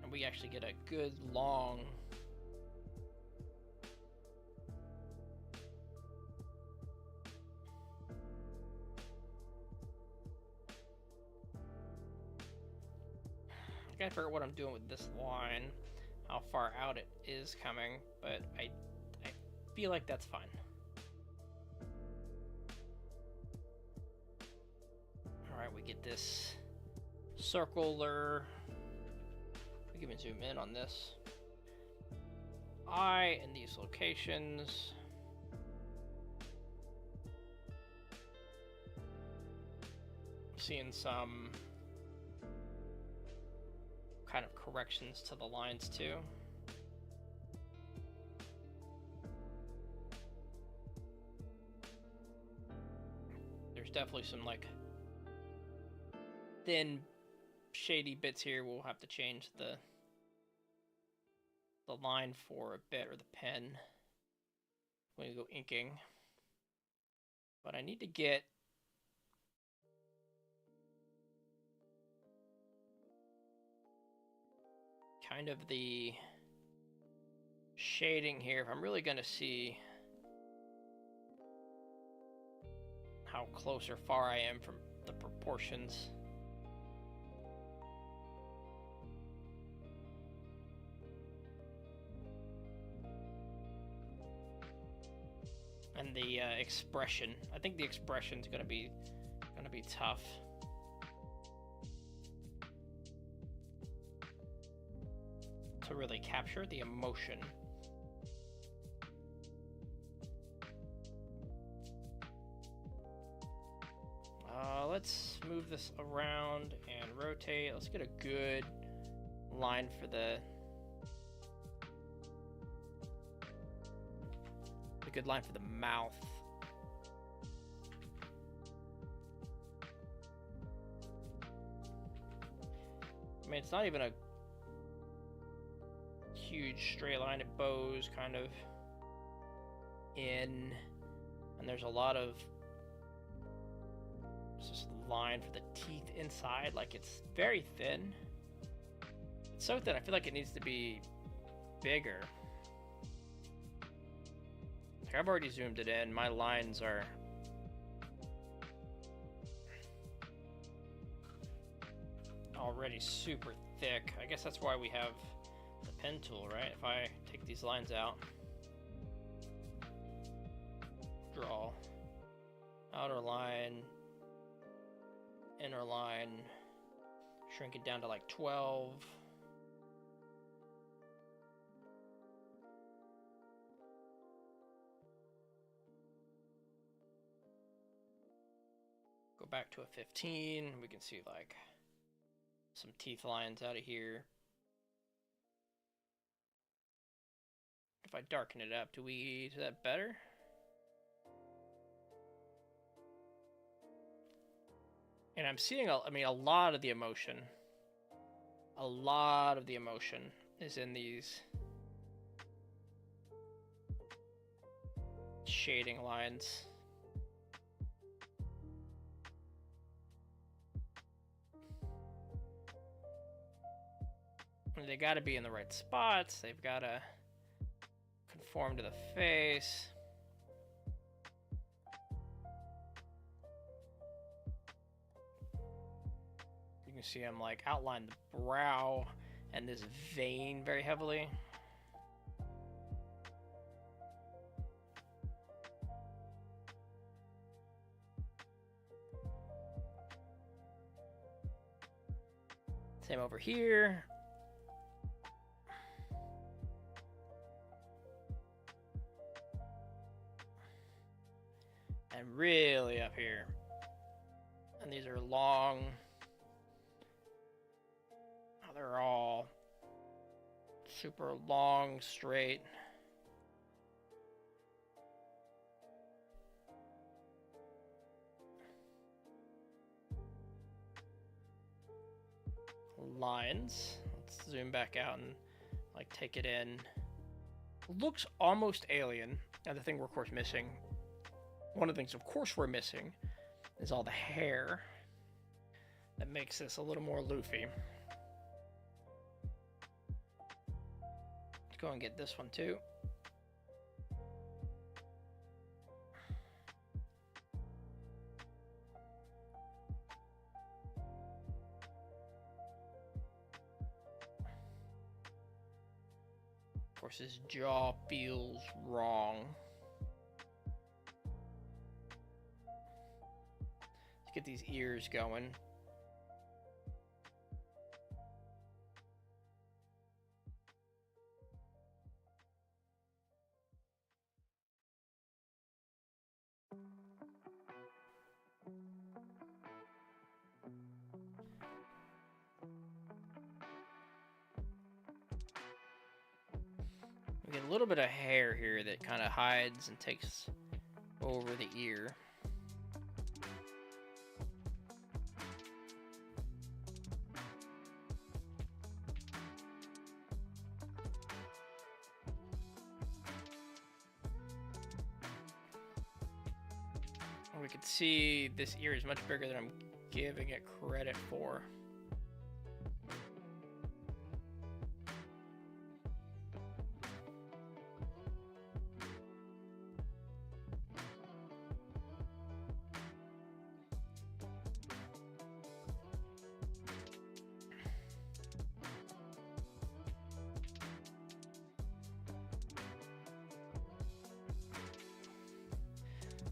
And we actually get a good long I gotta figure out what I'm doing with this line, how far out it is coming, but I feel like that's fine. Alright, we get this circular. We can zoom in on this eye in these locations. Seeing some kind of corrections to the lines too. There's definitely some like thin shady bits here. We'll have to change the line for a bit, or the pen when we go inking. But I need to get kind of the shading here if I'm really going to see how close or far I am from the proportions. And the expression. I think the expression's gonna be tough. To really capture the emotion. Let's move this around and rotate. Let's get a good line for the good line for the mouth. I mean, it's not even a huge straight line. It bows kind of in, and there's a lot of just line for the teeth inside. Like, it's very thin. It's so thin, I feel like it needs to be bigger. I've already zoomed it in. My lines are already super thick. I guess that's why we have the pen tool, right? If I take these lines out, draw outer line, inner line, shrink it down to like 12. Go back to a 15. We can see like some teeth lines out of here. If I darken it up, is that better? And I'm seeing, a lot of the emotion. A lot of the emotion is in these shading lines. They got to be in the right spots. They've got to conform to the face. You can see I'm like outline the brow and this vein very heavily. Same over here. And really up here. And these are long. Oh, they're all super long, straight. Lines. Let's zoom back out and like take it in. Looks almost alien. And the thing we're of course missing, one of the things of course we're missing, is all the hair that makes this a little more loofy. Let's go and get this one too. Of course, his jaw feels wrong. get these ears going. We get a little bit of hair here that kind of hides and takes over the ear. And we can see this ear is much bigger than I'm giving it credit for.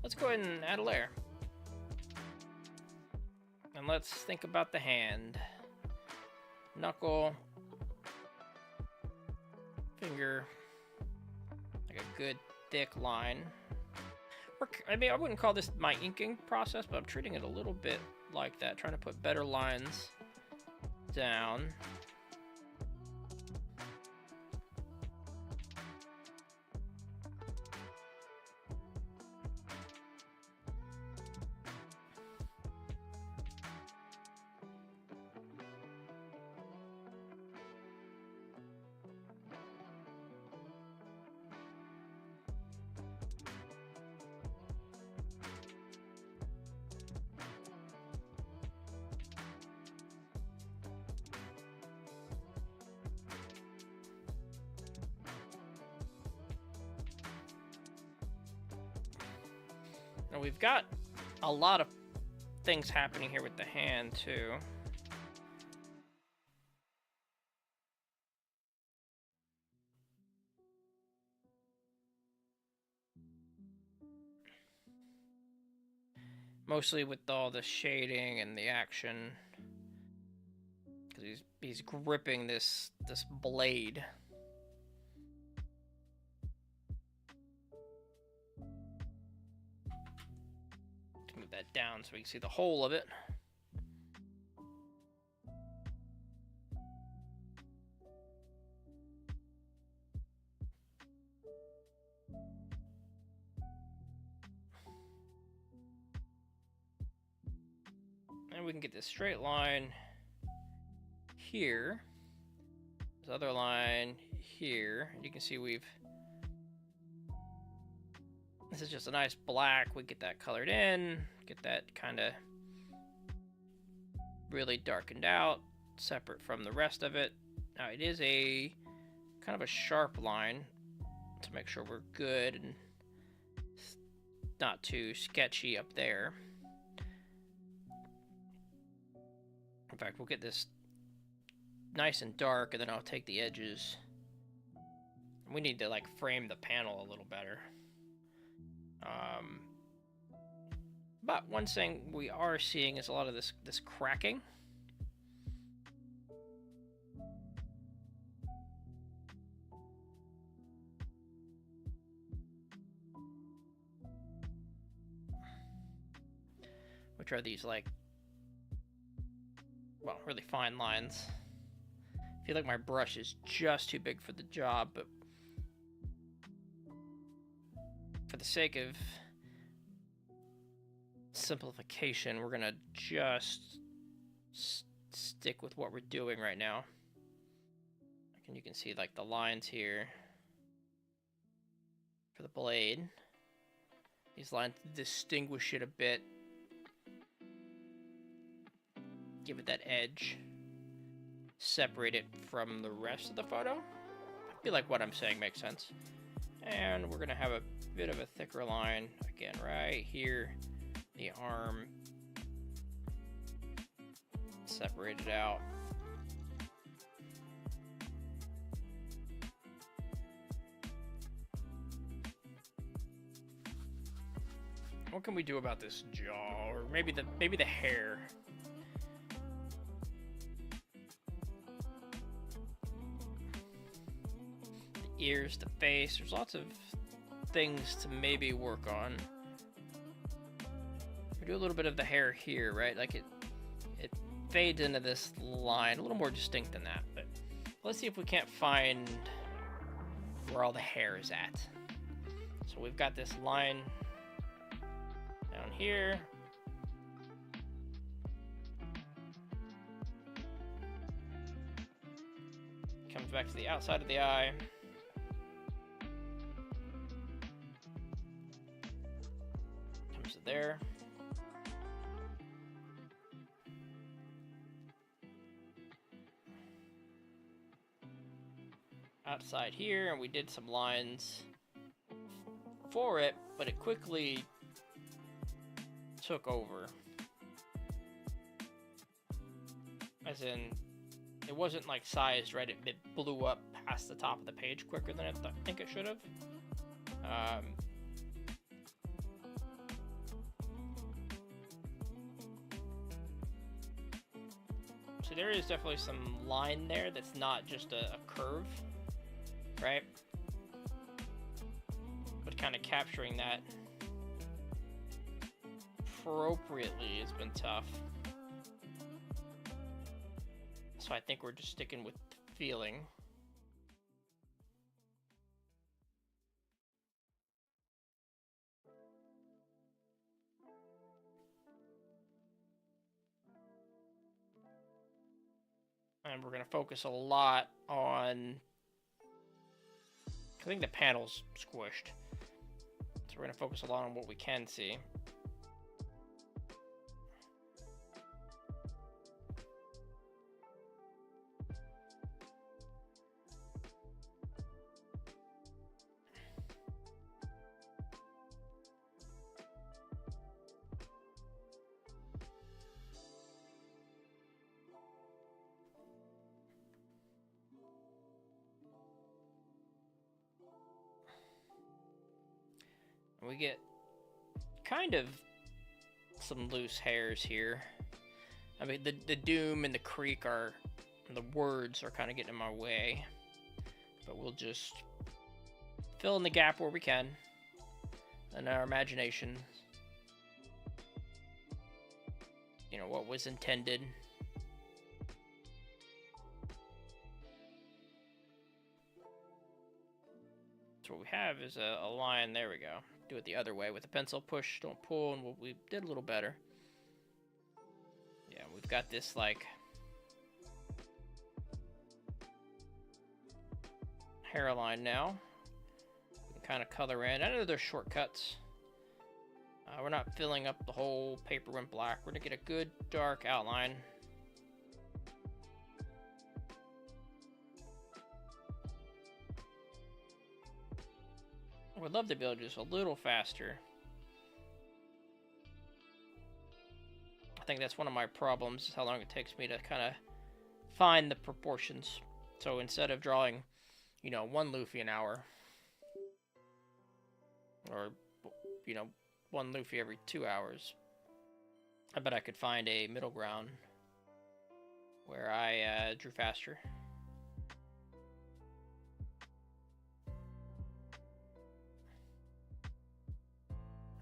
Let's go ahead and add a layer. And let's think about the hand. Knuckle. Finger. Like a good thick line. I mean, I wouldn't call this my inking process, but I'm treating it a little bit like that. Trying to put better lines down. And we've got a lot of things happening here with the hand too. Mostly with all the shading and the action, because he's gripping this blade. Move that down so we can see the whole of it. And we can get this straight line here. This other line here. You can see this is just a nice black. We get that colored in, get that kind of really darkened out, separate from the rest of it. Now it is a kind of a sharp line to make sure we're good and not too sketchy up there. In fact, we'll get this nice and dark, and then I'll take the edges. We need to like frame the panel a little better. But one thing we are seeing is a lot of this cracking. Which are these like, well, really fine lines. I feel like my brush is just too big for the job, but for the sake of simplification, we're gonna just stick with what we're doing right now. And you can see like the lines here for the blade. These lines distinguish it a bit. Give it that edge. Separate it from the rest of the photo. I feel like what I'm saying makes sense. And we're gonna have a bit of a thicker line again right here. The arm. Separate it out. What can we do about this jaw, or maybe the hair? The ears, the face. There's lots of things to maybe work on. We do a little bit of the hair here, right? Like it fades into this line, a little more distinct than that. But let's see if we can't find where all the hair is at. So we've got this line down here. Comes back to the outside of the eye. Comes to there. Outside here, and we did some lines for it, but it quickly took over. As in, it wasn't like sized right, it blew up past the top of the page quicker than I think it should have. So there is definitely some line there that's not just a curve, right? But kind of capturing that appropriately has been tough. So I think we're just sticking with feeling. And we're going to focus a lot on, I think the panel's squished. So we're going to focus a lot on what we can see. We get kind of some loose hairs here. I mean, the doom and the creek are, the words are kind of getting in my way. But we'll just fill in the gap where we can. And our imagination, you know, what was intended. So what we have is a line, there we go. Do it the other way with the pencil, push, don't pull, and we did a little better. Yeah, we've got this like hairline now. We can kind of color in. I know there's shortcuts. We're not filling up the whole paper with black. We're gonna get a good dark outline. I would love to be able to do this a little faster. I think that's one of my problems, is how long it takes me to kind of find the proportions. So instead of drawing, you know, one Luffy an hour, or, you know, one Luffy every 2 hours, I bet I could find a middle ground where I drew faster.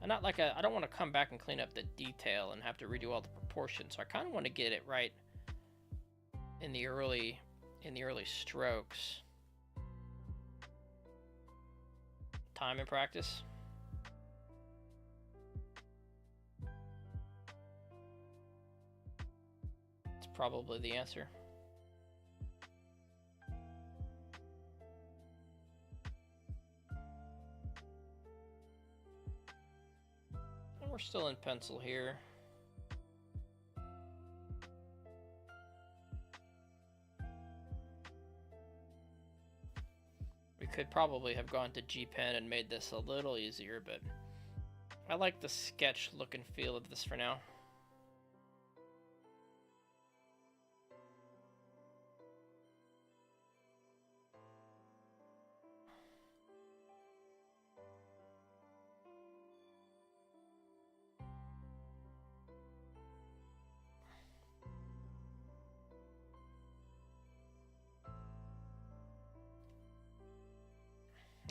And not like I don't want to come back and clean up the detail and have to redo all the proportions. So I kind of want to get it right in the early strokes. Time and practice. It's probably the answer. We're still in pencil here. We could probably have gone to G Pen and made this a little easier, but I like the sketch look and feel of this for now.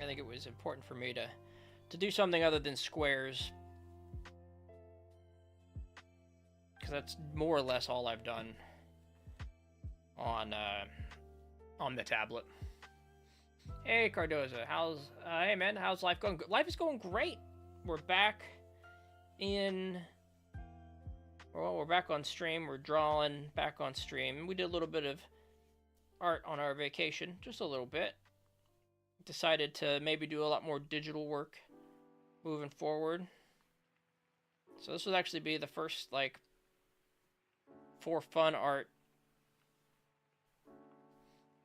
I think it was important for me to do something other than squares, because that's more or less all I've done on the tablet. Hey Cardoza, hey man, how's life going? Life is going great. We're back we're back on stream. We're drawing back on stream. We did a little bit of art on our vacation, just a little bit. Decided to maybe do a lot more digital work moving forward. So this would actually be the first, like, for fun art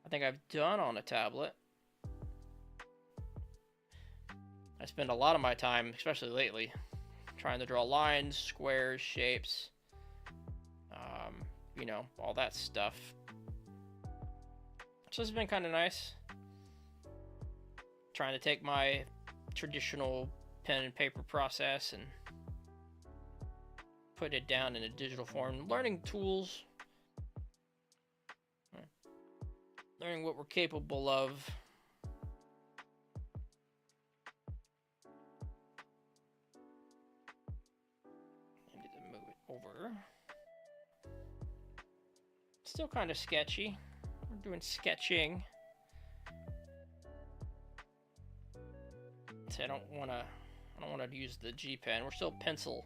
I think I've done on a tablet. I spend a lot of my time, especially lately, trying to draw lines, squares, shapes, you know, all that stuff. So this has been kind of nice. Trying to take my traditional pen and paper process and put it down in a digital form. Learning tools. Learning what we're capable of. I need to move it over. Still kind of sketchy. We're doing sketching. So I don't want to use the G pen. We're still pencil.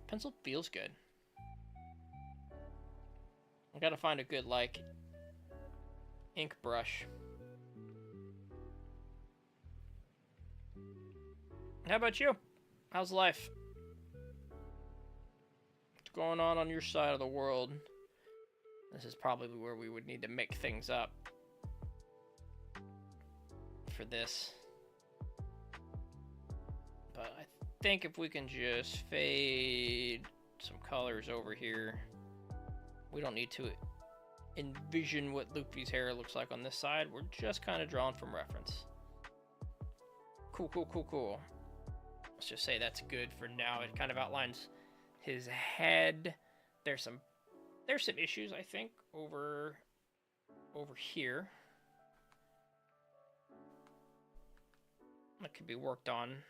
Pencil feels good. I gotta find a good, like, ink brush. How about you? How's life? What's going on your side of the world? This is probably where we would need to make things up for this. But I think if we can just fade some colors over here, we don't need to envision what Loopy's hair looks like on this side. We're just kind of drawing from reference. Cool, cool, cool, cool. Let's just say that's good for now. It kind of outlines his head. There's some issues, I think, over here that could be worked on.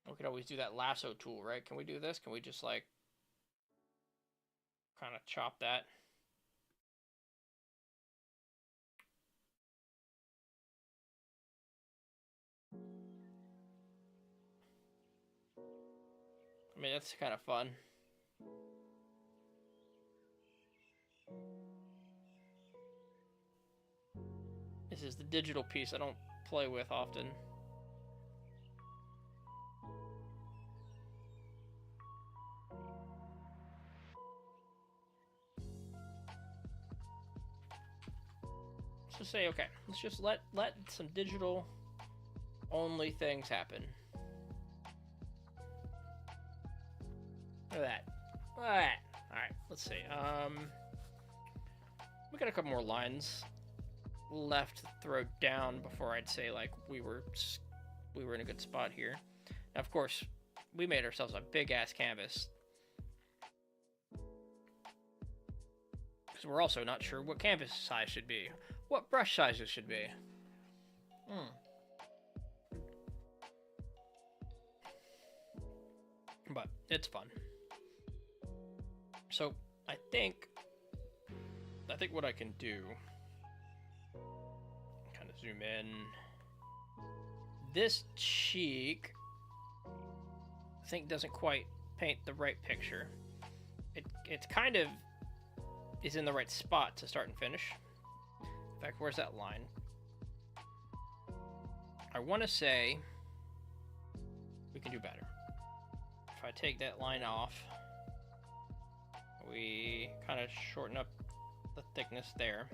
We could always do that lasso tool, right? Can we do this? Can we just, like, kind of chop that? I mean, that's kind of fun. This is the digital piece I don't play with often. Let's just say, okay, let's just let some digital only things happen. Look at that. Look at that. Alright, let's see. We got a couple more lines left to throw down before I'd say, like, we were in a good spot here. Now, of course, we made ourselves a big ass canvas, because we're also not sure what canvas size should be, what brush sizes should be. But it's fun. So I think what I can do, kind of zoom in. This cheek, I think, doesn't quite paint the right picture. It's kind of is in the right spot to start and finish. In fact, where's that line? I want to say we can do better. If I take that line off, we kind of shorten up the thickness there.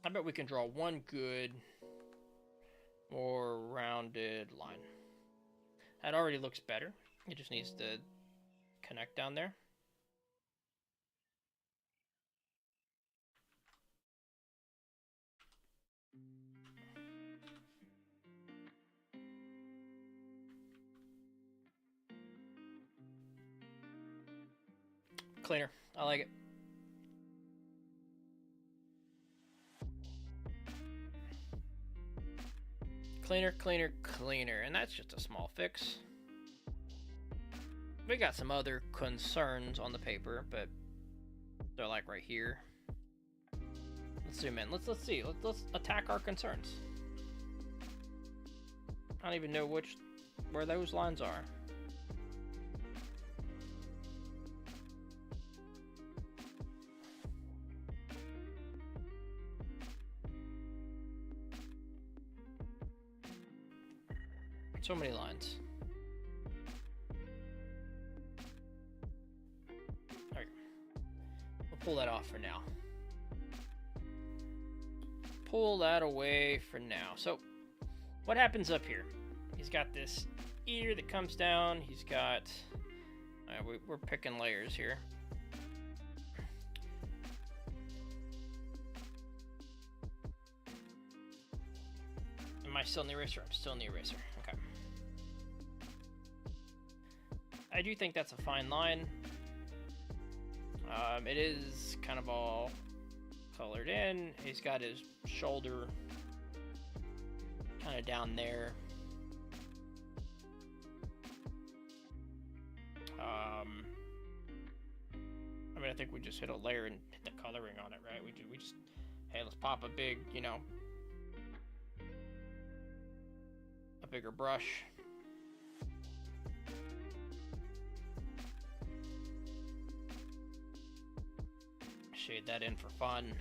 I bet we can draw one good, more rounded line. That already looks better. It just needs to connect down there. Cleaner. I like it. Cleaner, cleaner, cleaner. And that's just a small fix. We got some other concerns on the paper, but they're like right here. Let's zoom in. Let's see. Let's attack our concerns. I don't even know where those lines are. So many lines. Alright. We'll pull that off for now. Pull that away for now. So, what happens up here? He's got this ear that comes down. He's got... we're picking layers here. Am I still in the eraser? I'm still in the eraser. Okay. I do think that's a fine line. It is kind of all colored in. He's got his shoulder kind of down there. I mean, I think we just hit a layer and hit the coloring on it, right? We just, hey, let's pop a big, you know, a bigger brush. Shade that in for fun.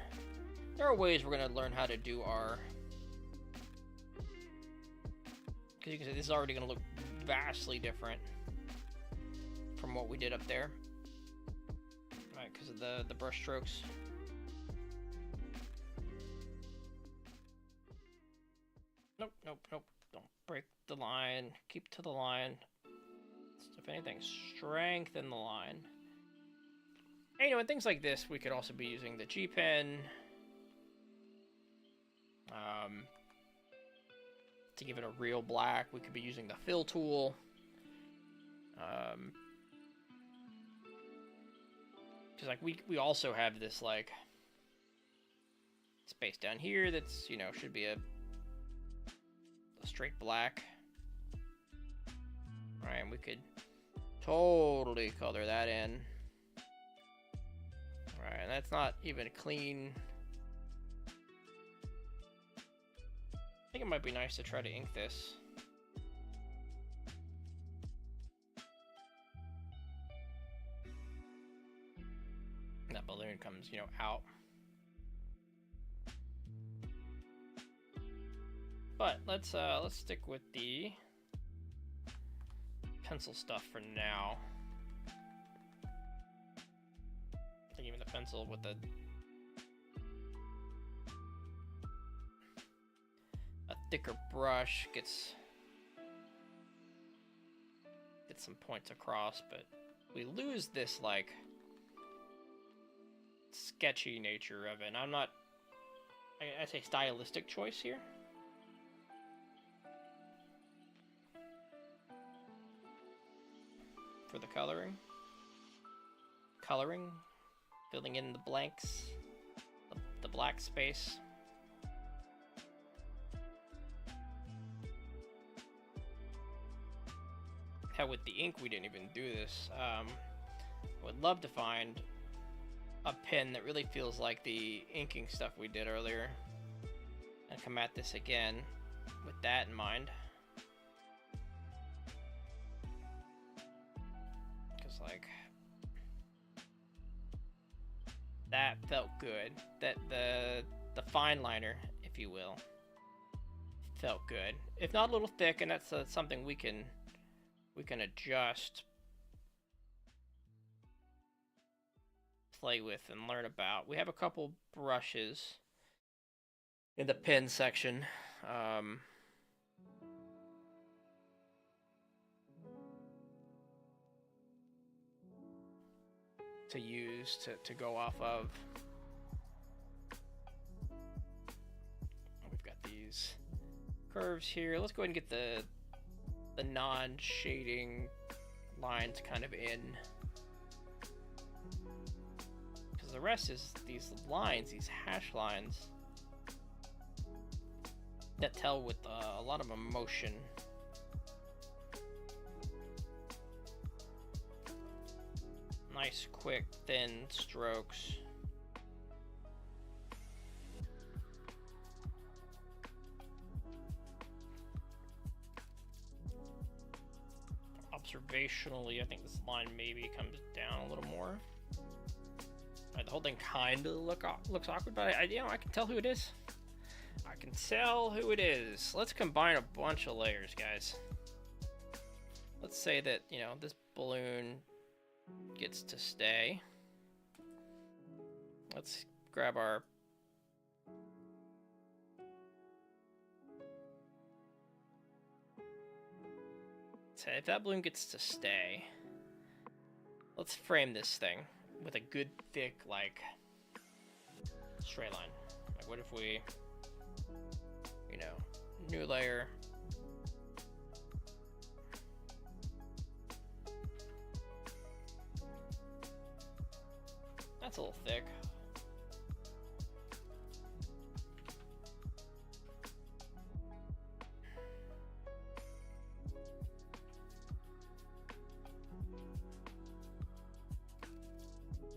There are ways we're going to learn how to do our... Because you can see this is already going to look vastly different from what we did up there. Right, because of the brush strokes. Nope, nope, nope. Don't break the line. Keep to the line. If anything, strengthen the line. And, you know, in things like this, we could also be using the G pen to give it a real black. We could be using the fill tool. Because, like, we also have this, like, space down here that's, you know, should be a straight black. Right, and we could totally color that in. Right, and that's not even clean. I think it might be nice to try to ink this. And that balloon comes, you know, out. But let's stick with the pencil stuff for now. I think even the pencil with a thicker brush gets some points across, but we lose this like sketchy nature of it. And I'm not, I say stylistic choice here. For the coloring, filling in the blanks, the black space. Hell, with the ink, we didn't even do this. I would love to find a pen that really feels like the inking stuff we did earlier, and come at this again with that in mind. Because, like, that felt good. That the fine liner, if you will, felt good. If not a little thick, and that's something we can adjust, play with, and learn about. We have a couple brushes in the pen section. To use to go off of. We've got these curves here. Let's go ahead and get the non-shading lines kind of in, because the rest is these lines, these hash lines. detail with a lot of emotion. Nice, quick, thin strokes. Observationally, I think this line maybe comes down a little more. Right, the whole thing kind of looks awkward, but I can tell who it is. I can tell who it is. Let's combine a bunch of layers, guys. Let's say that, you know, this balloon gets to stay. Let's grab our say if that balloon gets to stay, let's frame this thing with a good thick, like, straight line. Like, what if we, you know, new layer, that's a little thick.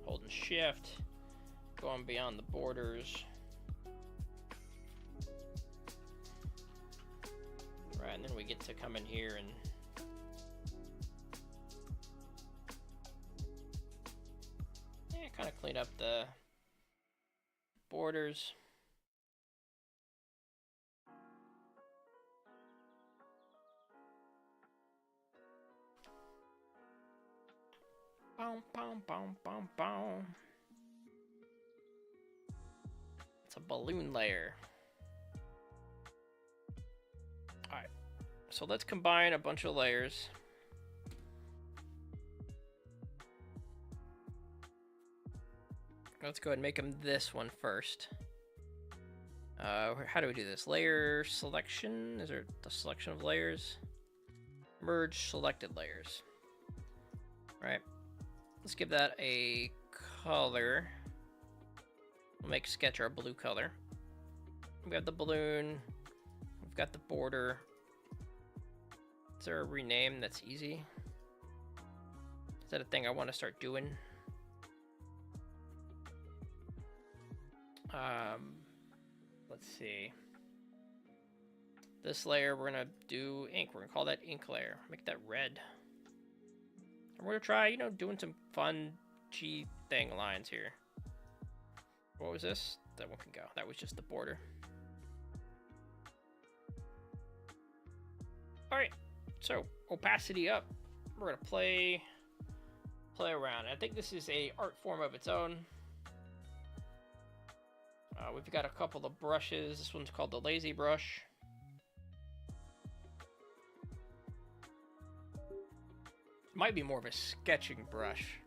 Holding shift, going beyond the borders. Right, and then we get to come in here and kind of clean up the borders. Boom, boom, boom, boom, boom. It's a balloon layer. Alright, so let's combine a bunch of layers. Let's go ahead and make them this one first. How do we do this? Layer selection? Is there the selection of layers? Merge selected layers. Right. Let's give that a color. We'll make sketch our blue color. We have the balloon. We've got the border. Is there a rename that's easy? Is that a thing I want to start doing? Let's see. This layer, we're gonna do ink. We're gonna call that ink layer. Make that red. And we're gonna try, you know, doing some fun G thing lines here. What was this? That one can go. That was just the border. All right. So opacity up. We're gonna play around. I think this is a art form of its own. We've got a couple of brushes. This one's called the lazy brush. Might be more of a sketching brush,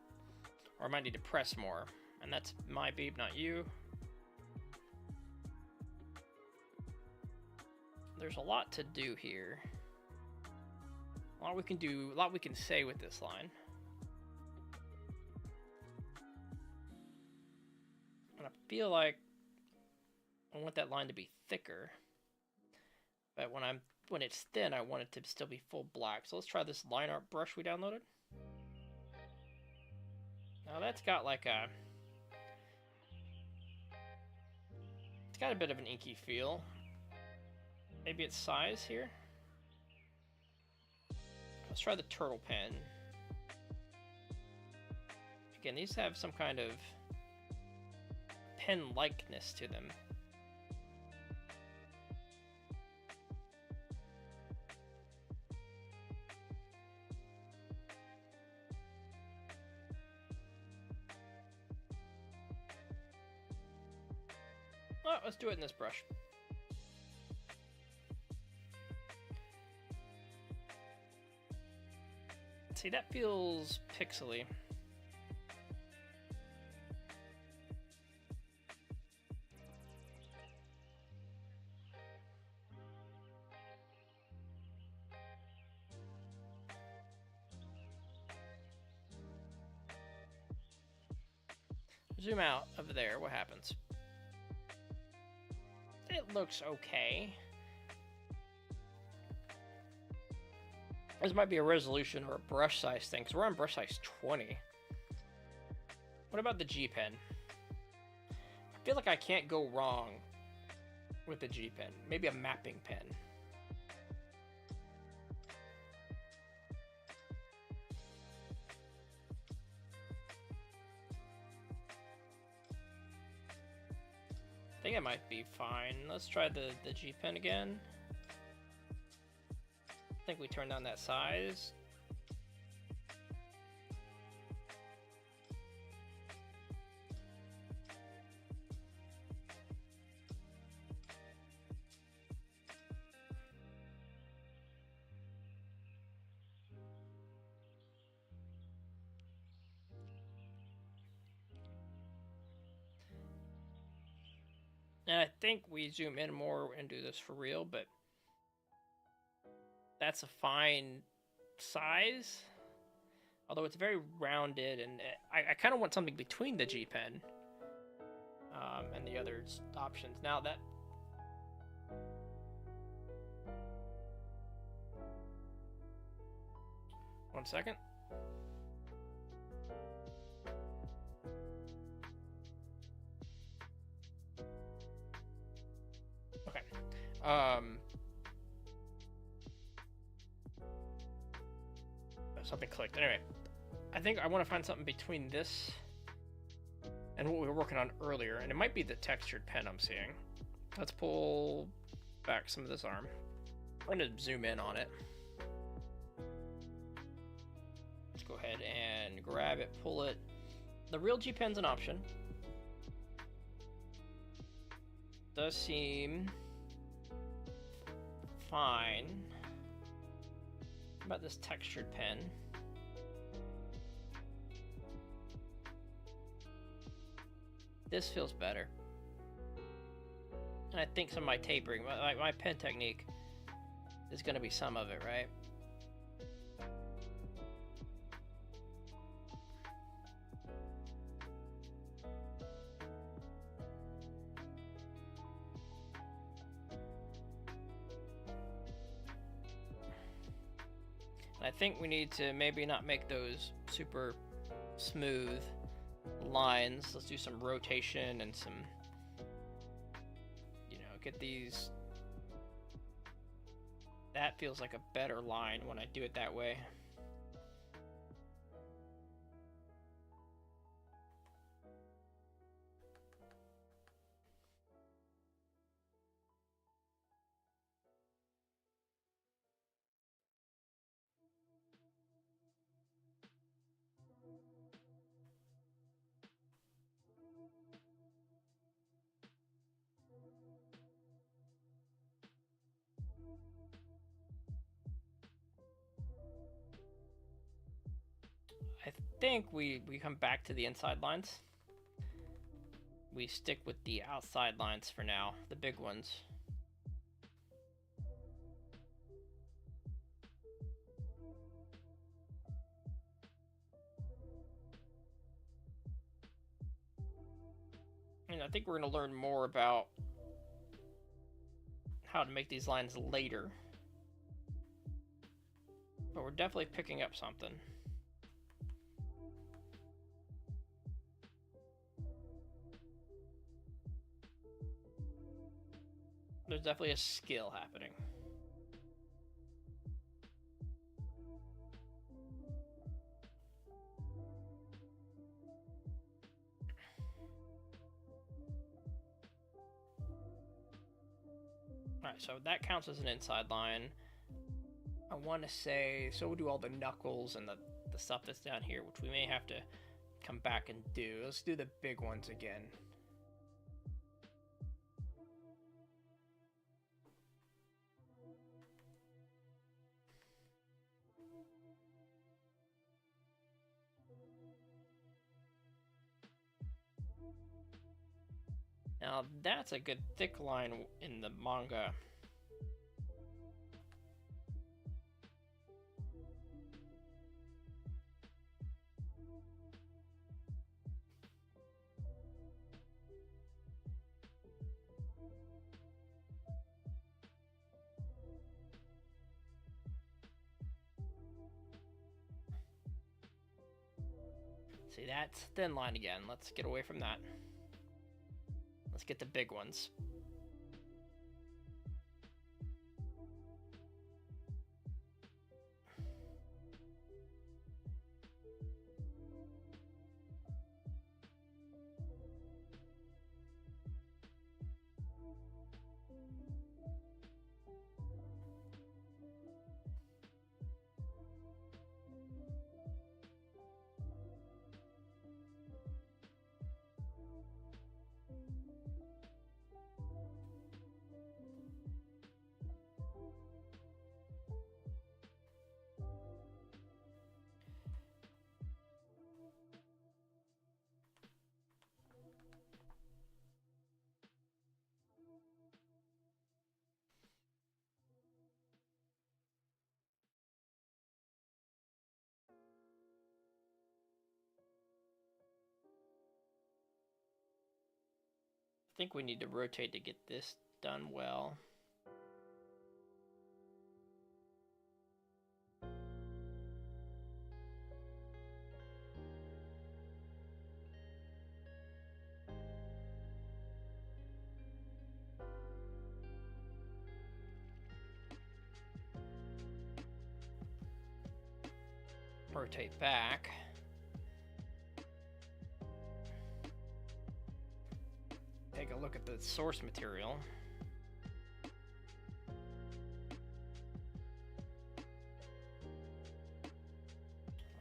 or I might need to press more, and that's my beep, not you. There's a lot to do here. A lot we can do, a lot we can say with this line. And I feel like I want that line to be thicker, but when it's thin, I want it to still be full black. So let's try this line art brush we downloaded. Now that's got like it's got a bit of an inky feel. Maybe it's size here. Let's try the turtle pen. Again, these have some kind of pen-likeness to them. Oh, let's do it in this brush. See, that feels pixely. Zoom out over there, what happens? It looks okay. This might be a resolution or a brush size thing, because we're on brush size 20. What about the G pen? I feel like I can't go wrong with the G pen. Maybe a mapping pen. I think it might be fine. Let's try the G pen again. I think we turned down that size. And I think we zoom in more and do this for real, but that's a fine size. Although it's very rounded, and I kind of want something between the G pen and the other options. Now that... One second. Okay. Something clicked. Anyway, I think I want to find something between this and what we were working on earlier, and it might be the textured pen I'm seeing. Let's pull back some of this arm. I'm going to zoom in on it. Let's go ahead and grab it, pull it. The real G pen's an option. Does seem fine. What about this textured pen? This feels better. And I think some of my tapering, my pen technique is going to be some of it, right? And I think we need to maybe not make those super smooth lines. Let's do some rotation and some, you know, get these. That feels like a better line when I do it that way. I think we come back to the inside lines. We stick with the outside lines for now, the big ones. And I think we're going to learn more about how to make these lines later. But we're definitely picking up something. There's definitely a skill happening. Alright, so that counts as an inside line. I want to say, so we'll do all the knuckles and the stuff that's down here, which we may have to come back and do. Let's do the big ones again. Now that's a good thick line in the manga. See, that's thin line again. Let's get away from that. Let's get the big ones. I think we need to rotate to get this done well. Rotate back. Take a look at the source material.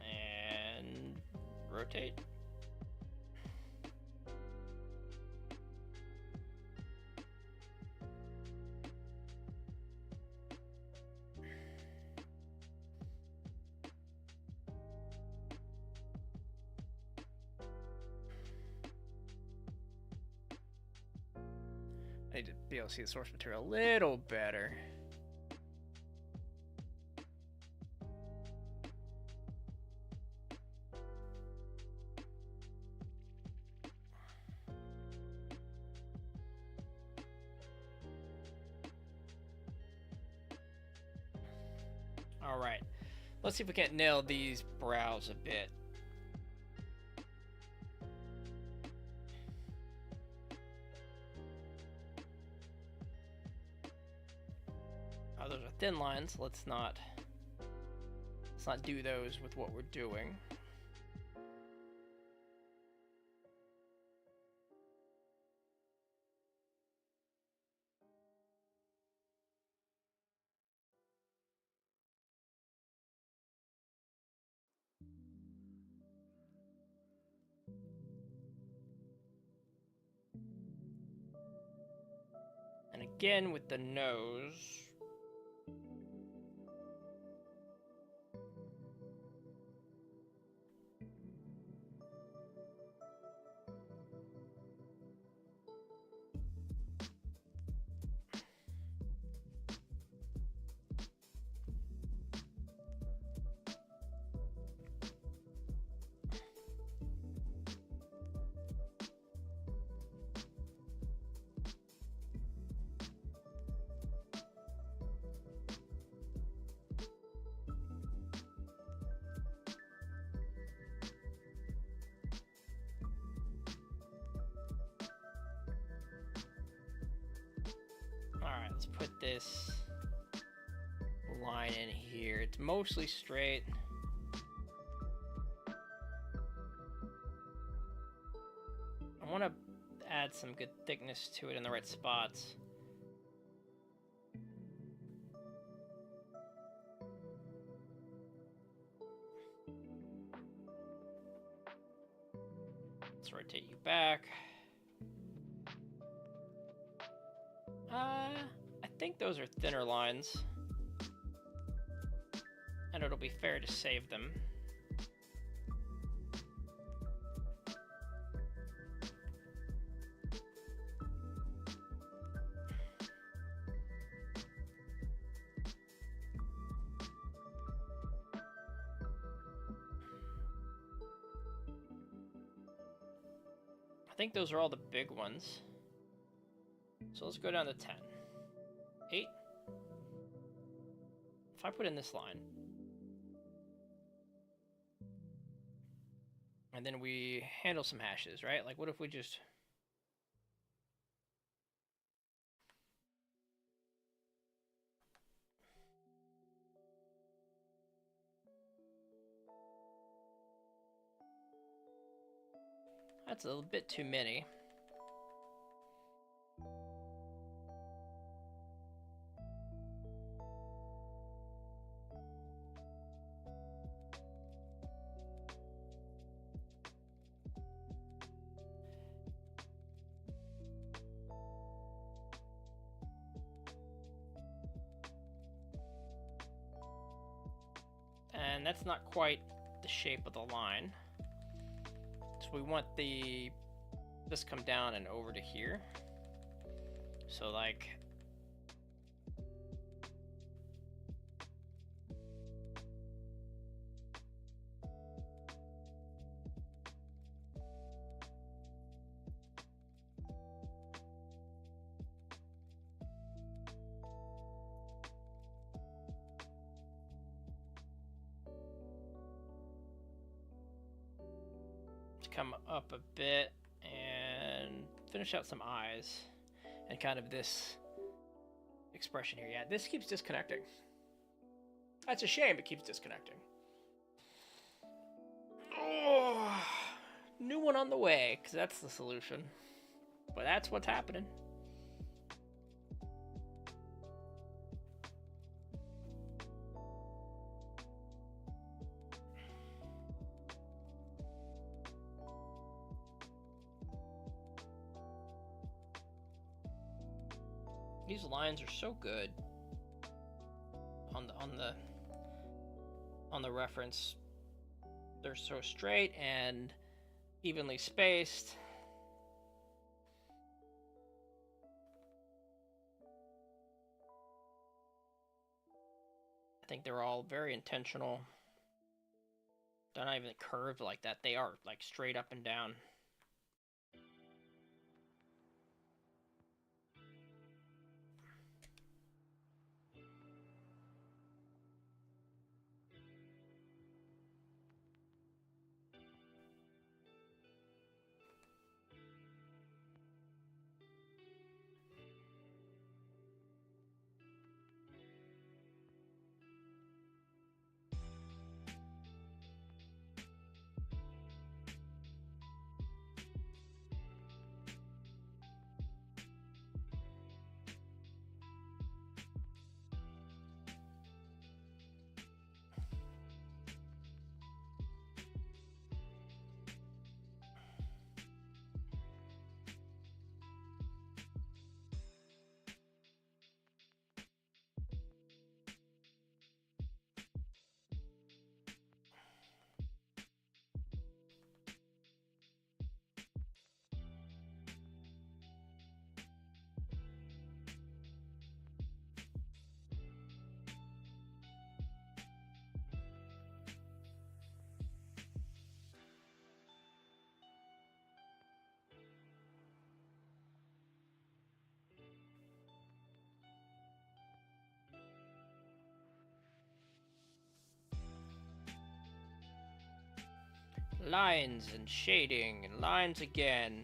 And rotate. I need to be able to see the source material a little better. All right, let's see if we can't nail these brows a bit. Oh, those are thin lines. Let's not do those with what we're doing. And again with the nose. Alright, let's put this line in here. It's mostly straight. I want to add some good thickness to it in the right spots. Let's rotate you back. I think those are thinner lines, and it'll be fair to save them. I think those are all the big ones. So let's go down to 10. 8. If I put in this line, And then we handle some hashes, right? Like, what if we just... That's a little bit too many. And that's not quite the shape of the line. So we want this come down and over to here. So like, come up a bit and finish out some eyes and kind of this expression here. Yeah, this keeps disconnecting. That's a shame, it keeps disconnecting. Oh, new one on the way, because that's the solution. But that's what's happening. These lines are so good on the reference. They're so straight and evenly spaced. I think they're all very intentional. They're not even curved like that. They are like straight up and down. Lines and shading and lines again.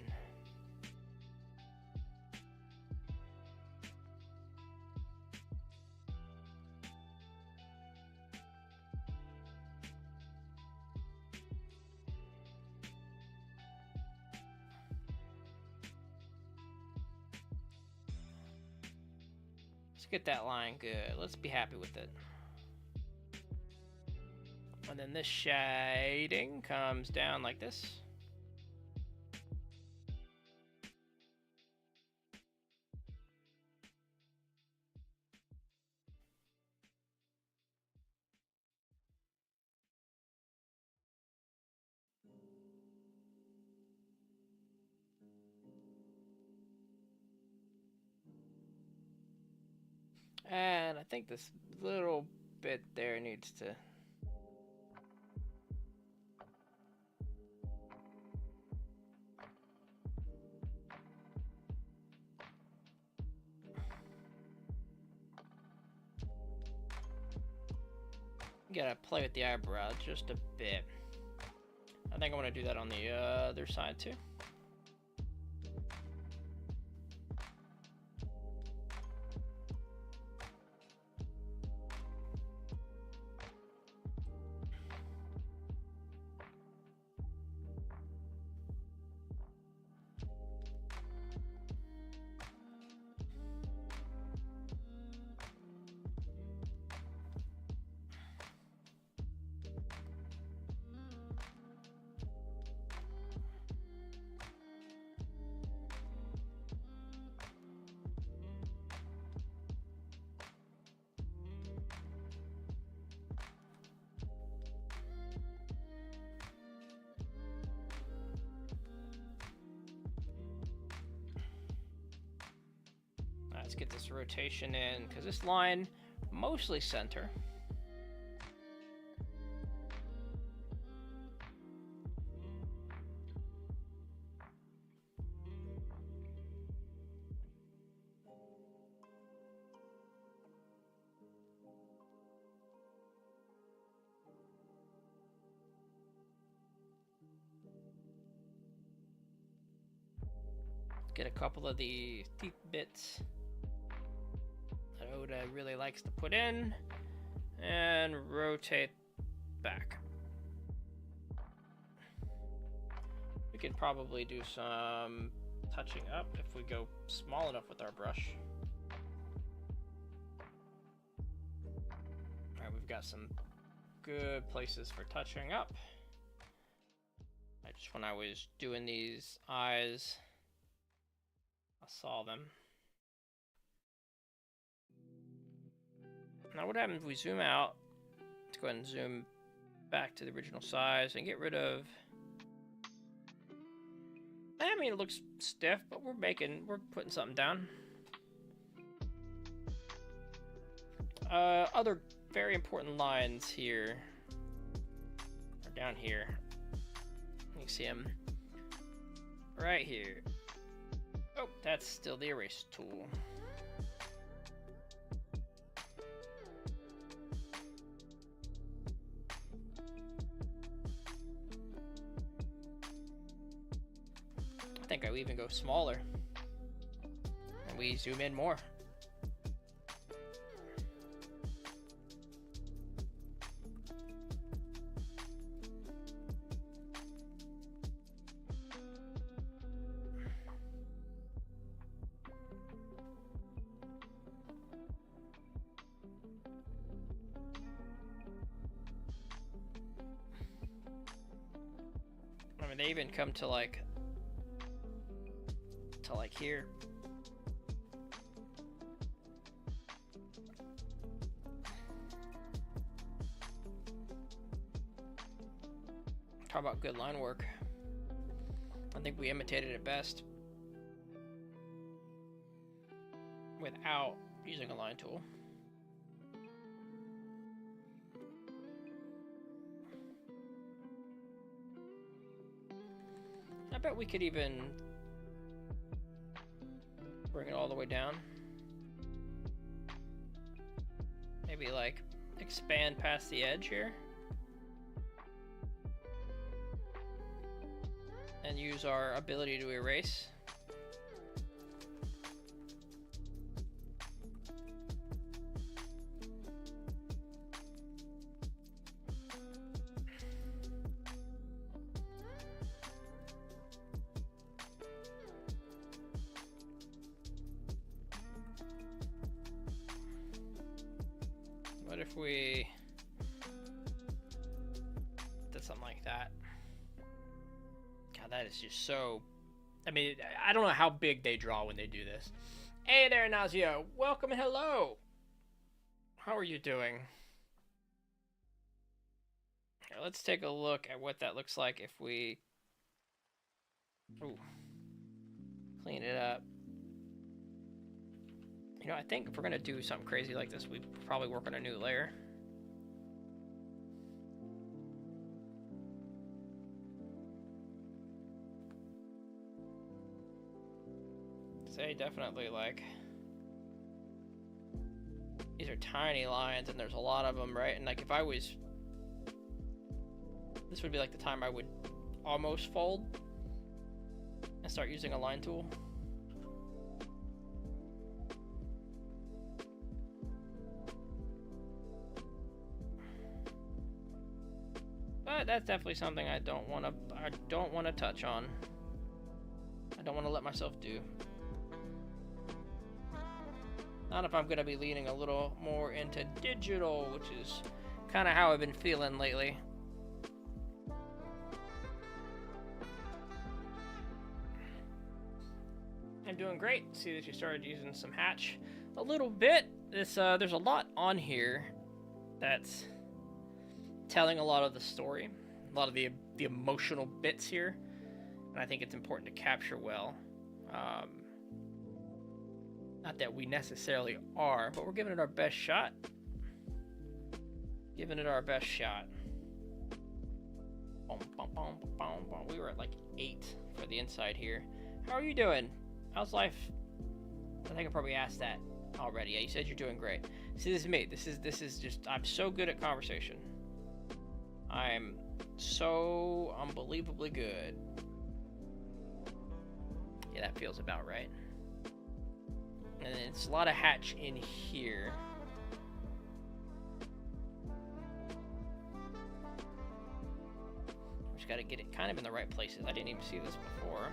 Let's get that line good. Let's be happy with it. And then this shading comes down like this. And I think this little bit there needs to... You gotta play with the eyebrow just a bit. I think I want to do that on the other side too. Let's get this rotation in, because this line mostly center. Get a couple of the deep bits that Oda really likes to put in, and rotate back. We could probably do some touching up if we go small enough with our brush. Alright, we've got some good places for touching up. When I was doing these eyes, I saw them. Now what happens if we zoom out? Let's go ahead and zoom back to the original size and get rid of... I mean, it looks stiff, but we're putting something down. Other very important lines here are down here. You can see them right here. Oh, that's still the erase tool. I think I would even go smaller, and we zoom in more. I mean, they even come to like here. Talk about good line work. I think we imitated it best without using a line tool. I bet we could even bring it all the way down. Maybe like expand past the edge here. And use our ability to erase. What if we did something like that? God, that is just so... I mean, I don't know how big they draw when they do this. Hey there, Nazia. Welcome and hello. How are you doing? Here, let's take a look at what that looks like if we... Ooh. Clean it up. You know, I think if we're gonna do something crazy like this, we probably work on a new layer. Say definitely like these are tiny lines, and there's a lot of them, right? And like if I was, this would be like the time I would almost fold and start using a line tool. But that's definitely something I don't want to touch on. I don't want to let myself do. Not if I'm going to be leaning a little more into digital, which is kind of how I've been feeling lately. I'm doing great. See that you started using some hatch a little bit. There's a lot on here that's telling a lot of the story, a lot of the emotional bits here, and I think it's important to capture well. Not that we necessarily are, but we're giving it our best shot. Giving it our best shot. We were at like 8 for the inside here. How are you doing? How's life? I think I probably asked that already. Yeah, you said you're doing great. See, this is me. This is just, I'm so good at conversation. I'm so unbelievably good. Yeah, that feels about right. And it's a lot of hatch in here. Just got to get it kind of in the right places. I didn't even see this before.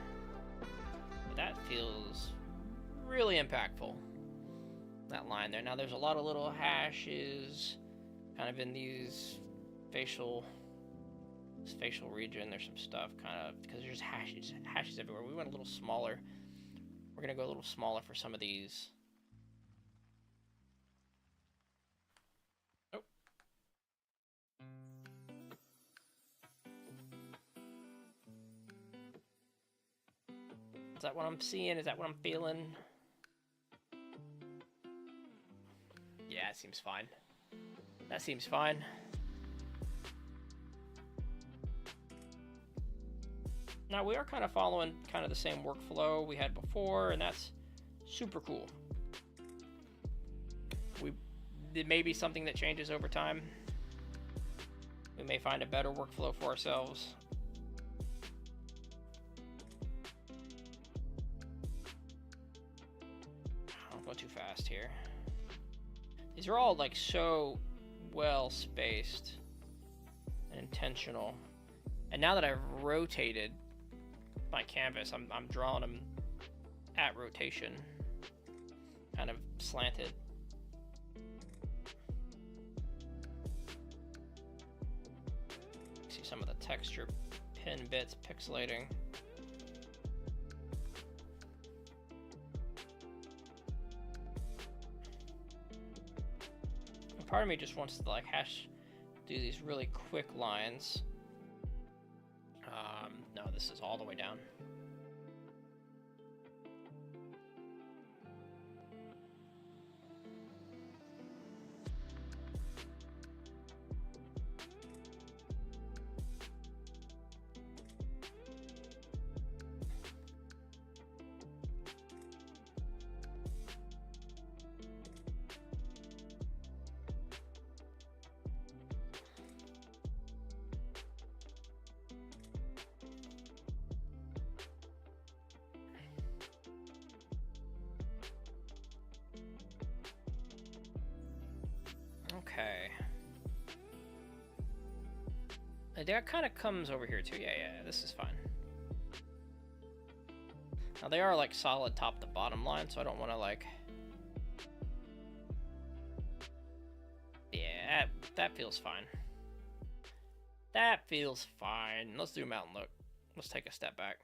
But that feels really impactful. That line there. Now there's a lot of little hashes kind of in these facial region. There's some stuff kind of, because there's hashes everywhere. We went a little smaller. We're gonna go a little smaller for some of these. Oh. Is that what I'm seeing? Is that what I'm feeling? Yeah, it seems fine. That seems fine. Now we are kind of following kind of the same workflow we had before, and that's super cool. It may be something that changes over time. We may find a better workflow for ourselves. Don't go too fast here. These are all like so well spaced and intentional. And now that I've rotated my canvas, I'm drawing them at rotation, kind of slanted. See some of the texture pin bits pixelating. And part of me just wants to like do these really quick lines. No, this is all the way down. Okay. That kind of comes over here too. Yeah, this is fine. Now they are like solid top to bottom line, so I don't want to like... Yeah, that feels fine. That feels fine. Let's do a mountain look. Let's take a step back.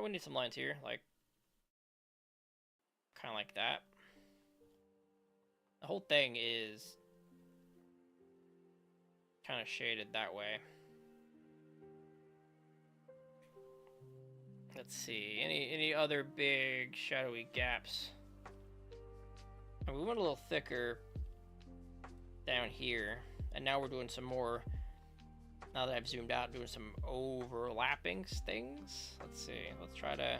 We need some lines here, like kind of like that. The whole thing is kind of shaded that way. Let's see, any other big shadowy gaps? And we went a little thicker down here, and now we're doing some more, now that I've zoomed out, doing some overlapping things. Let's see, let's try to, I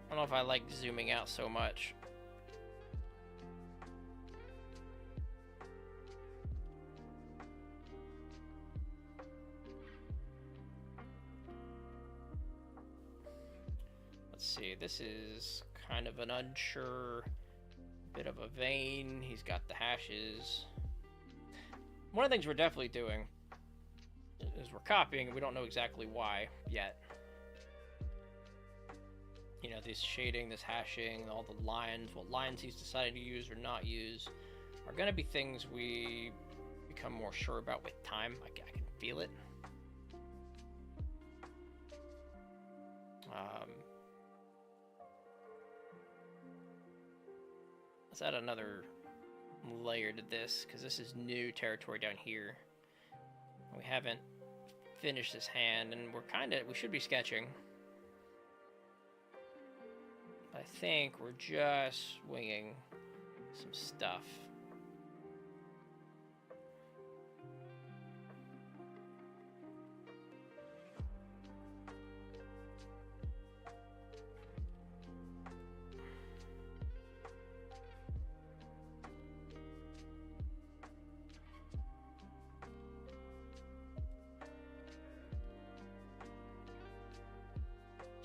don't know if I like zooming out so much. let's see. This is kind of an unsure bit of a vein. He's got the hashes. One of the things we're definitely doing is we're copying, and we don't know exactly why yet. You know, this shading, this hashing, all the lines, what lines he's decided to use or not use, are going to be things we become more sure about with time. I can feel it. Let's add another layer to this, because this is new territory down here. We haven't finished this hand, and we should be sketching. I think we're just winging some stuff.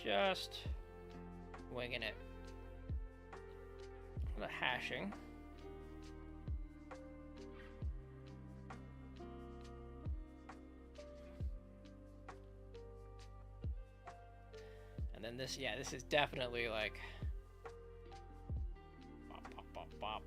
Just winging it. The hashing. And then this, yeah, this is definitely like bop, bop, bop, bop.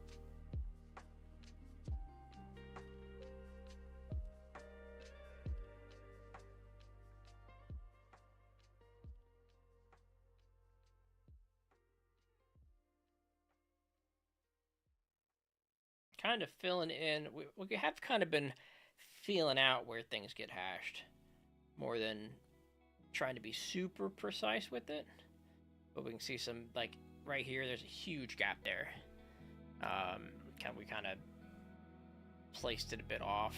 Kind of filling in. We have kind of been feeling out where things get hashed more than trying to be super precise with it. But we can see some, like right here, there's a huge gap there. We kind of placed it a bit off.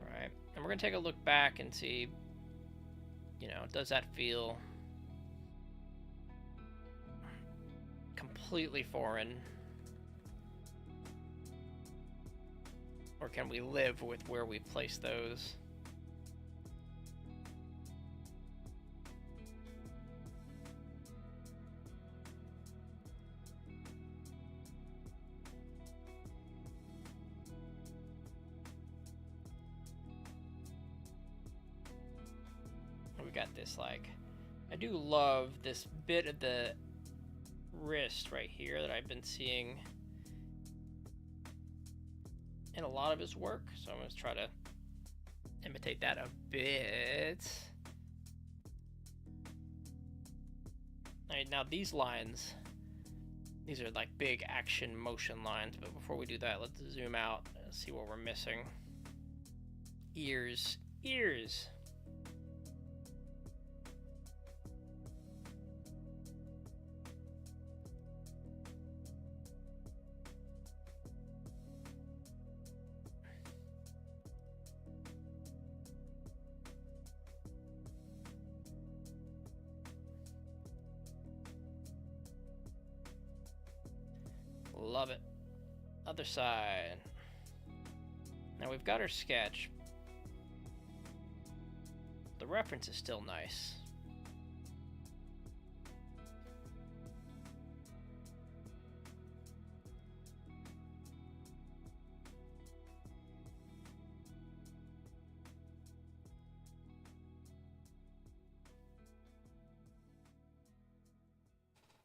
All right, and we're gonna take a look back and see, you know, does that feel completely foreign? Or can we live with where we place those? We got this, like, I do love this bit of the wrist right here that I've been seeing in a lot of his work, so I'm going to try to imitate that a bit. Alright, now these lines, these are like big action motion lines, but before we do that, let's zoom out and see what we're missing. Ears. Love it. Other side. Now we've got our sketch. The reference is still nice.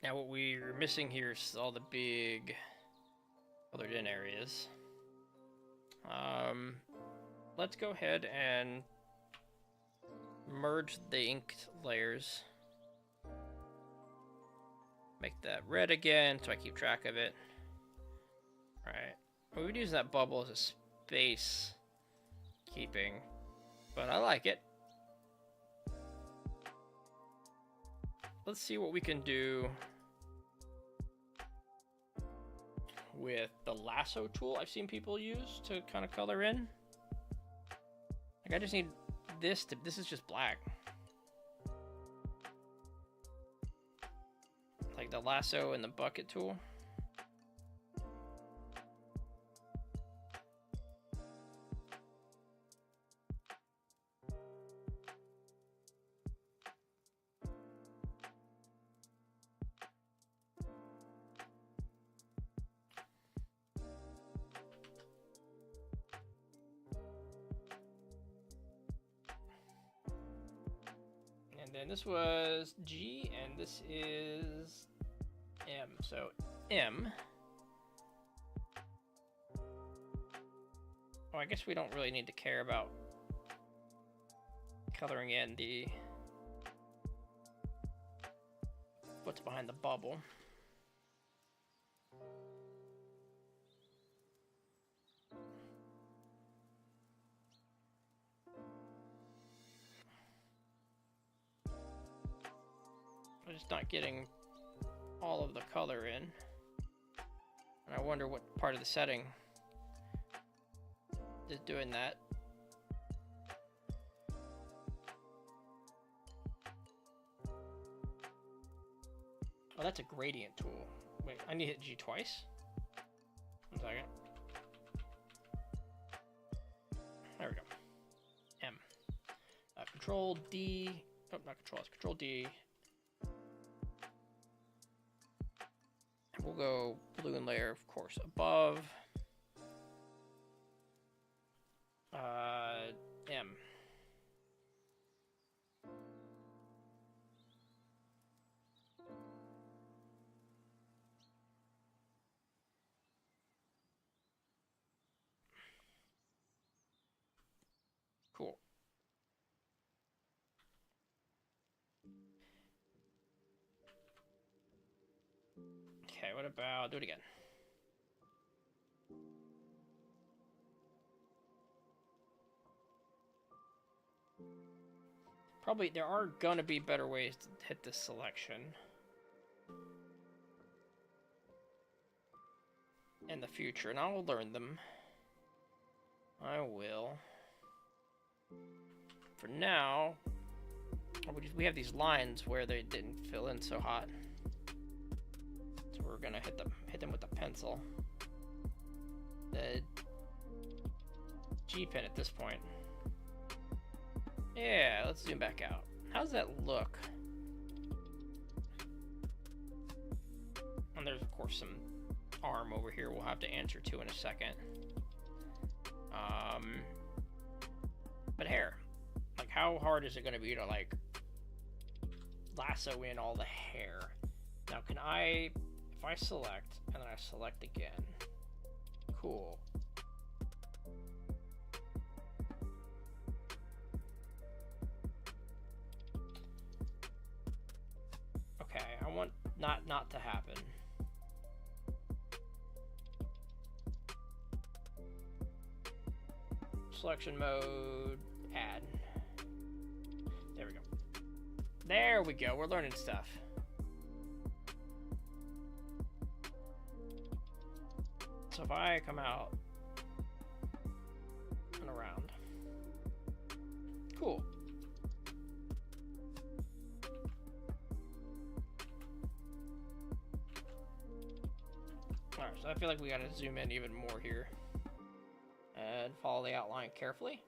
Now what we're missing here is all the big colored in areas. Let's go ahead and merge the inked layers. Make that red again so I keep track of it. Alright. We would use that bubble as a space keeping, but I like it. Let's see what we can do with the lasso tool I've seen people use to kind of color in. Like, I just need this is just black. Like the lasso and the bucket tool. And then this was G, and this is M. So M. Oh, I guess we don't really need to care about coloring in the what's behind the bubble. I'm just not getting all of the color in. And I wonder what part of the setting is doing that. Oh, that's a gradient tool. Wait, I need to hit G twice? 1 second. There we go. M. Control D. Oh, not Control, it's Control D. And we'll go balloon layer, of course, above. M. Cool. Okay, what about, do it again. Probably, there are gonna be better ways to hit this selection in the future, and I will learn them. I will. For now, we have these lines where they didn't fill in so hot, so we're gonna hit them with the pencil. The G pen at this point. Yeah, let's zoom back out. How's that look? And there's of course some arm over here we'll have to answer to in a second. But hair. Like, how hard is it going to be to, like, lasso in all the hair? Now, can I, if I select, and then I select again. Cool. Okay, I want not to happen. Selection mode, add. There we go. There we go, we're learning stuff. So if I come out and around. Cool. Alright, so I feel like we gotta zoom in even more here. And follow the outline carefully.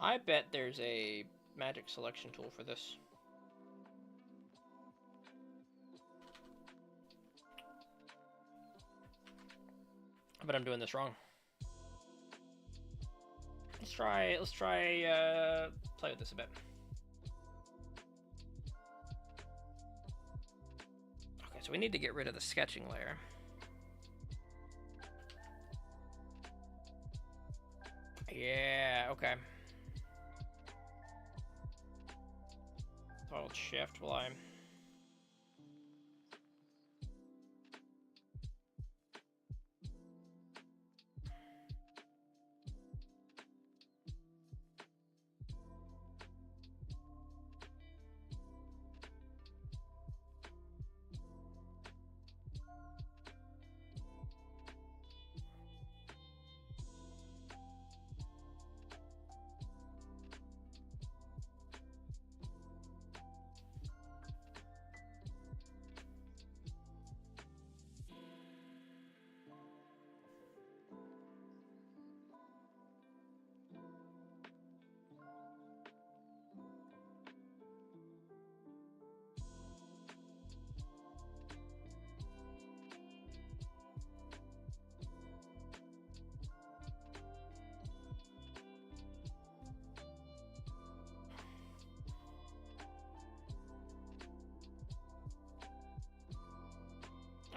I bet there's a magic selection tool for this. I bet I'm doing this wrong. Let's try play with this a bit. Okay, so we need to get rid of the sketching layer. Yeah, okay. So I'll shift while I'm...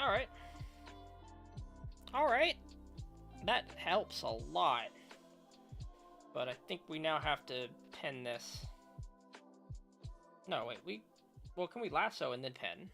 Alright. Alright. That helps a lot. But I think we now have to pin this. No, wait, well, can we lasso and then pin?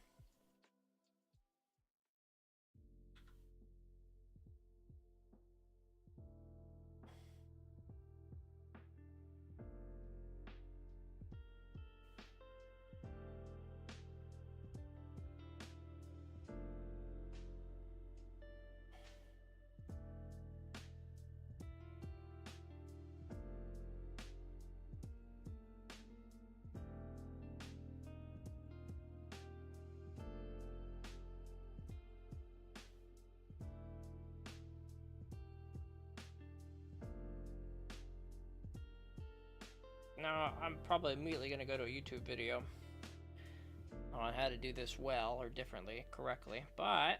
Now, I'm probably immediately going to go to a YouTube video on how to do this well, or differently, correctly, but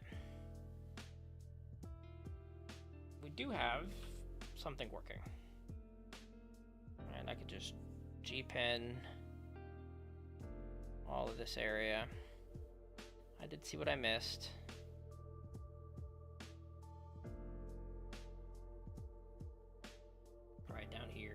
we do have something working. And I could just G-pin all of this area. I did see what I missed. Right down here.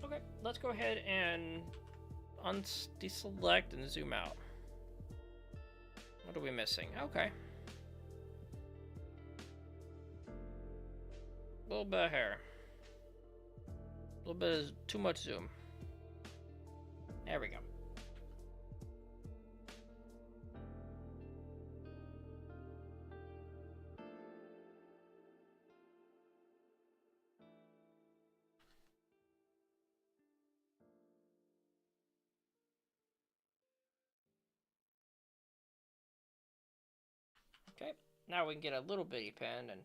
Okay, let's go ahead and deselect and zoom out. What are we missing? Okay. A little bit of hair. A little bit of too much zoom. There we go. Okay, now we can get a little bitty pen and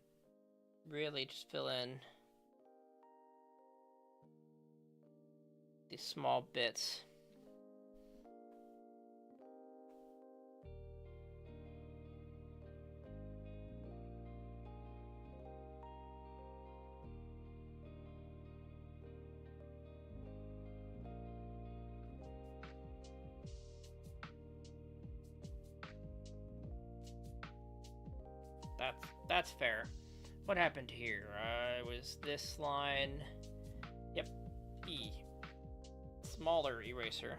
really just fill in these small bits. That's fair. What happened here? It was this line. Yep. E. Smaller eraser.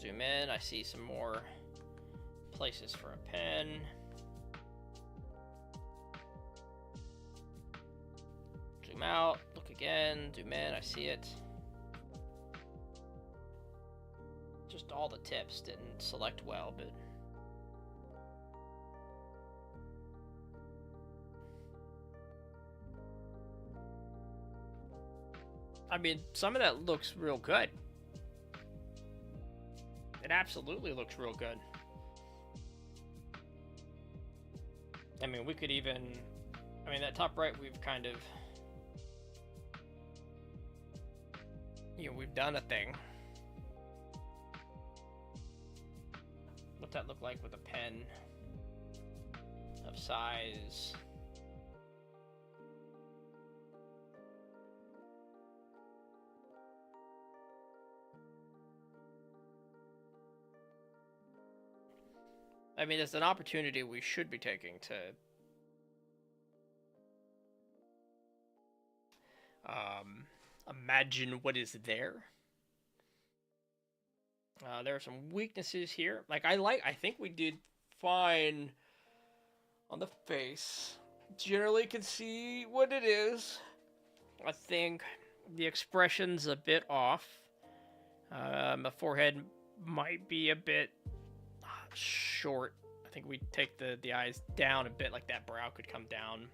Zoom in. I see some more places for a pen. Zoom out, look again, zoom in, I see it. Just all the tips didn't select well, but... I mean, some of that looks real good. It absolutely looks real good. I mean, we could even... I mean, that top right, we've kind of... You know, we've done a thing. What's that look like with a pen of size? I mean, it's an opportunity we should be taking to imagine what is there. There are some weaknesses here. Like, I think we did fine on the face. Generally can see what it is. I think the expression's a bit off. The forehead might be a bit short. I think we take the eyes down a bit, like that brow could come down.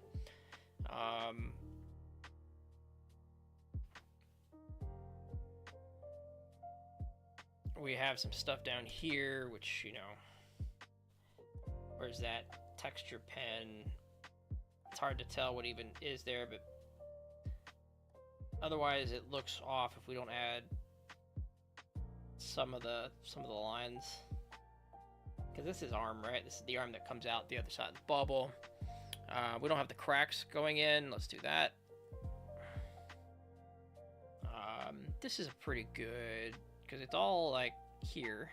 We have some stuff down here, which, you know, where's that? texture pen. It's hard to tell what even is there, but otherwise it looks off if we don't add some of the lines. Because this is arm, right? This is the arm that comes out the other side of the bubble. We don't have the cracks going in. Let's do that. This is pretty good because it's all like here.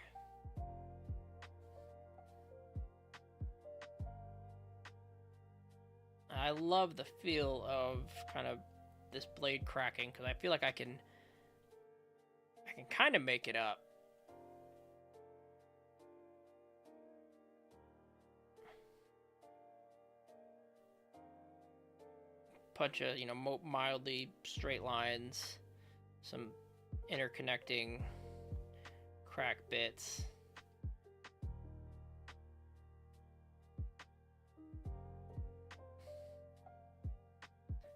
I love the feel of kind of this blade cracking because I feel like I can kind of make it up. Bunch of, you know, mildly straight lines, some interconnecting crack bits.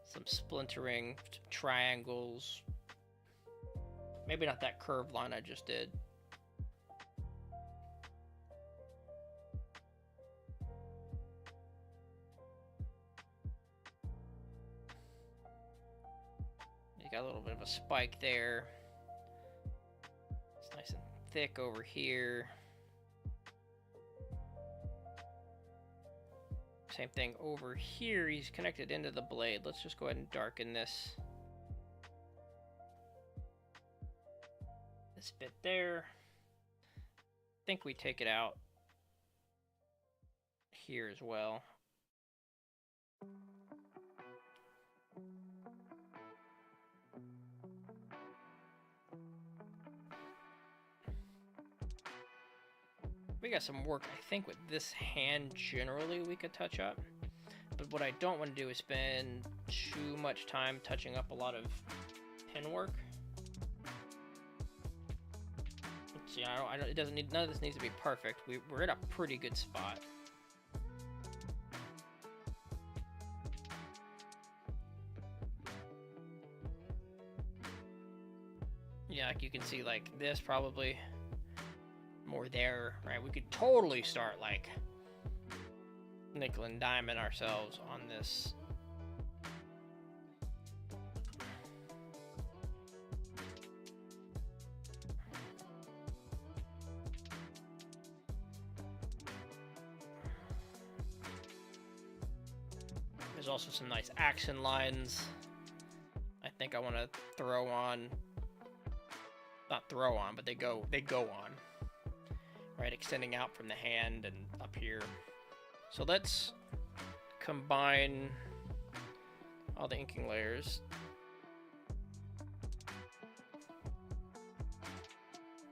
Some splintering triangles. Maybe not that curved line I just did. You got a little bit of a spike there. It's nice and thick over here. Same thing over here. He's connected into the blade. Let's just go ahead and darken this bit there. I think we take it out here as well. We got some work, I think, with this hand generally we could touch up. But what I don't want to do is spend too much time touching up a lot of pen work. See, it doesn't need, none of this needs to be perfect. We're at a pretty good spot. Yeah, like you can see, like this probably more there, right? We could totally start like nickel and diamond ourselves on this. There's also some nice action lines I think I want to throw on. Not throw on, but they go on. Right, extending out from the hand and up here. So let's combine all the inking layers.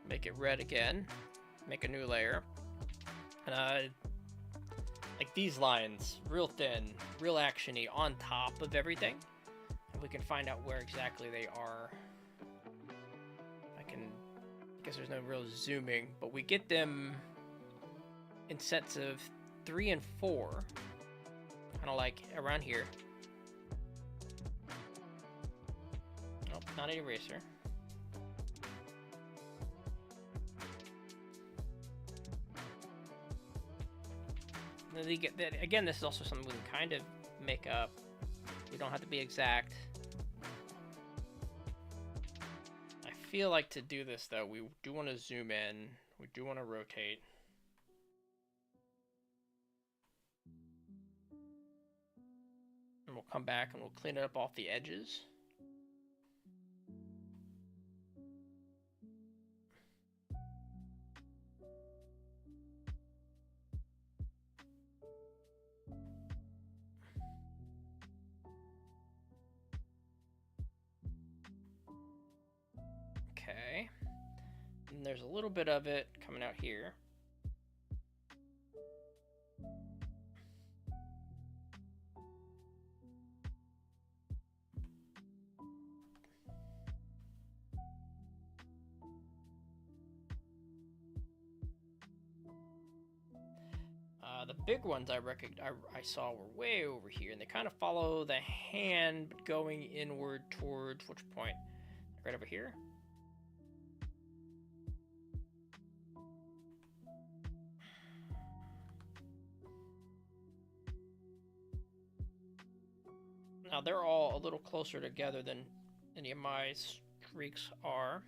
Make it red again. Make a new layer. And like these lines, real thin, real actiony on top of everything. And we can find out where exactly they are. I guess there's no real zooming, but we get them in sets of 3 and 4, kind of like around here. Nope, not an eraser. Again, this is also something we can kind of make up. We don't have to be exact. I feel like to do this though, we do want to zoom in, we do want to rotate. And we'll come back and we'll clean it up off the edges. Okay, and there's a little bit of it coming out here. The big ones I saw were way over here, and they kind of follow the hand, but going inward towards which point? Right over here. Now they're all a little closer together than any of my streaks are.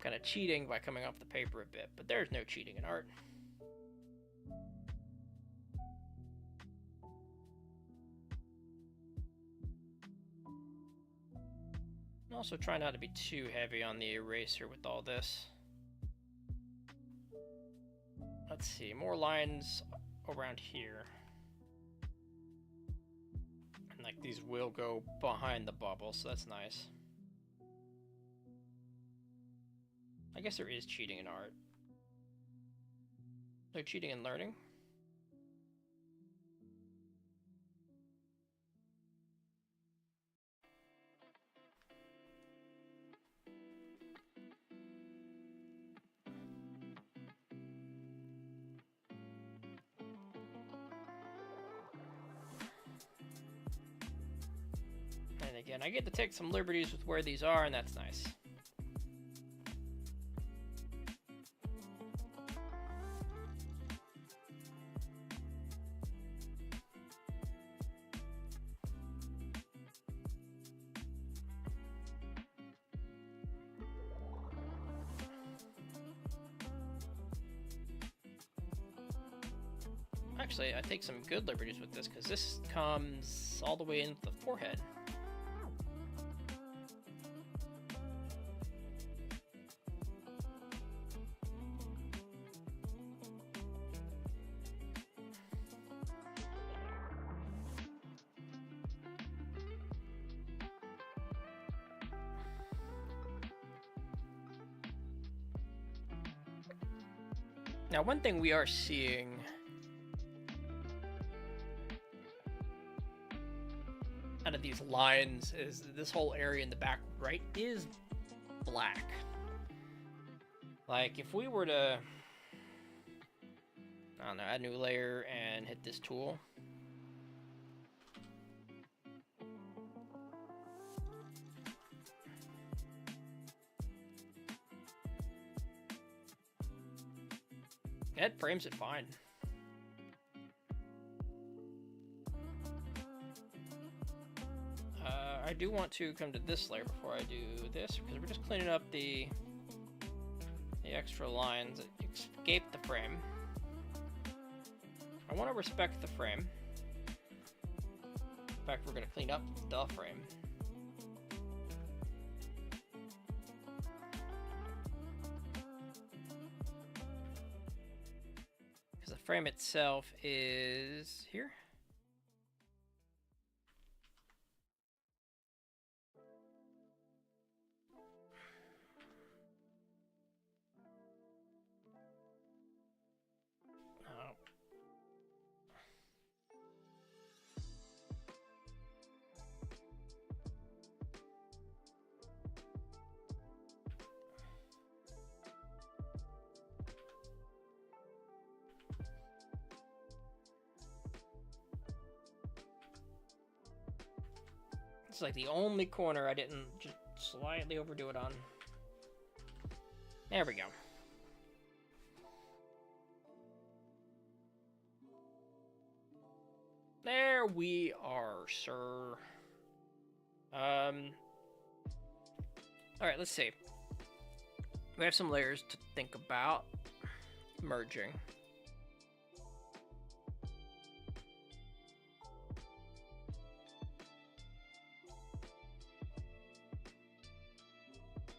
Kind of cheating by coming off the paper a bit, but there's no cheating in art. Also try not to be too heavy on the eraser with all this. Let's see, more lines around here. And like these will go behind the bubble, so that's nice. I guess there is cheating in art. No cheating in learning. And again, I get to take some liberties with where these are, and that's nice. Actually, I take some good liberties with this because this comes all the way into the forehead. Now, one thing we are seeing out of these lines is this whole area in the back right is black. Like if we were to, I don't know, add a new layer and hit this tool. That frames it fine. I do want to come to this layer before I do this, because we're just cleaning up the extra lines that escape the frame. I want to respect the frame. In fact, we're going to clean up the frame. Because the frame itself is here. It's like the only corner I didn't just slightly overdo it on. There we go. There we are, sir. Alright, let's see. We have some layers to think about merging.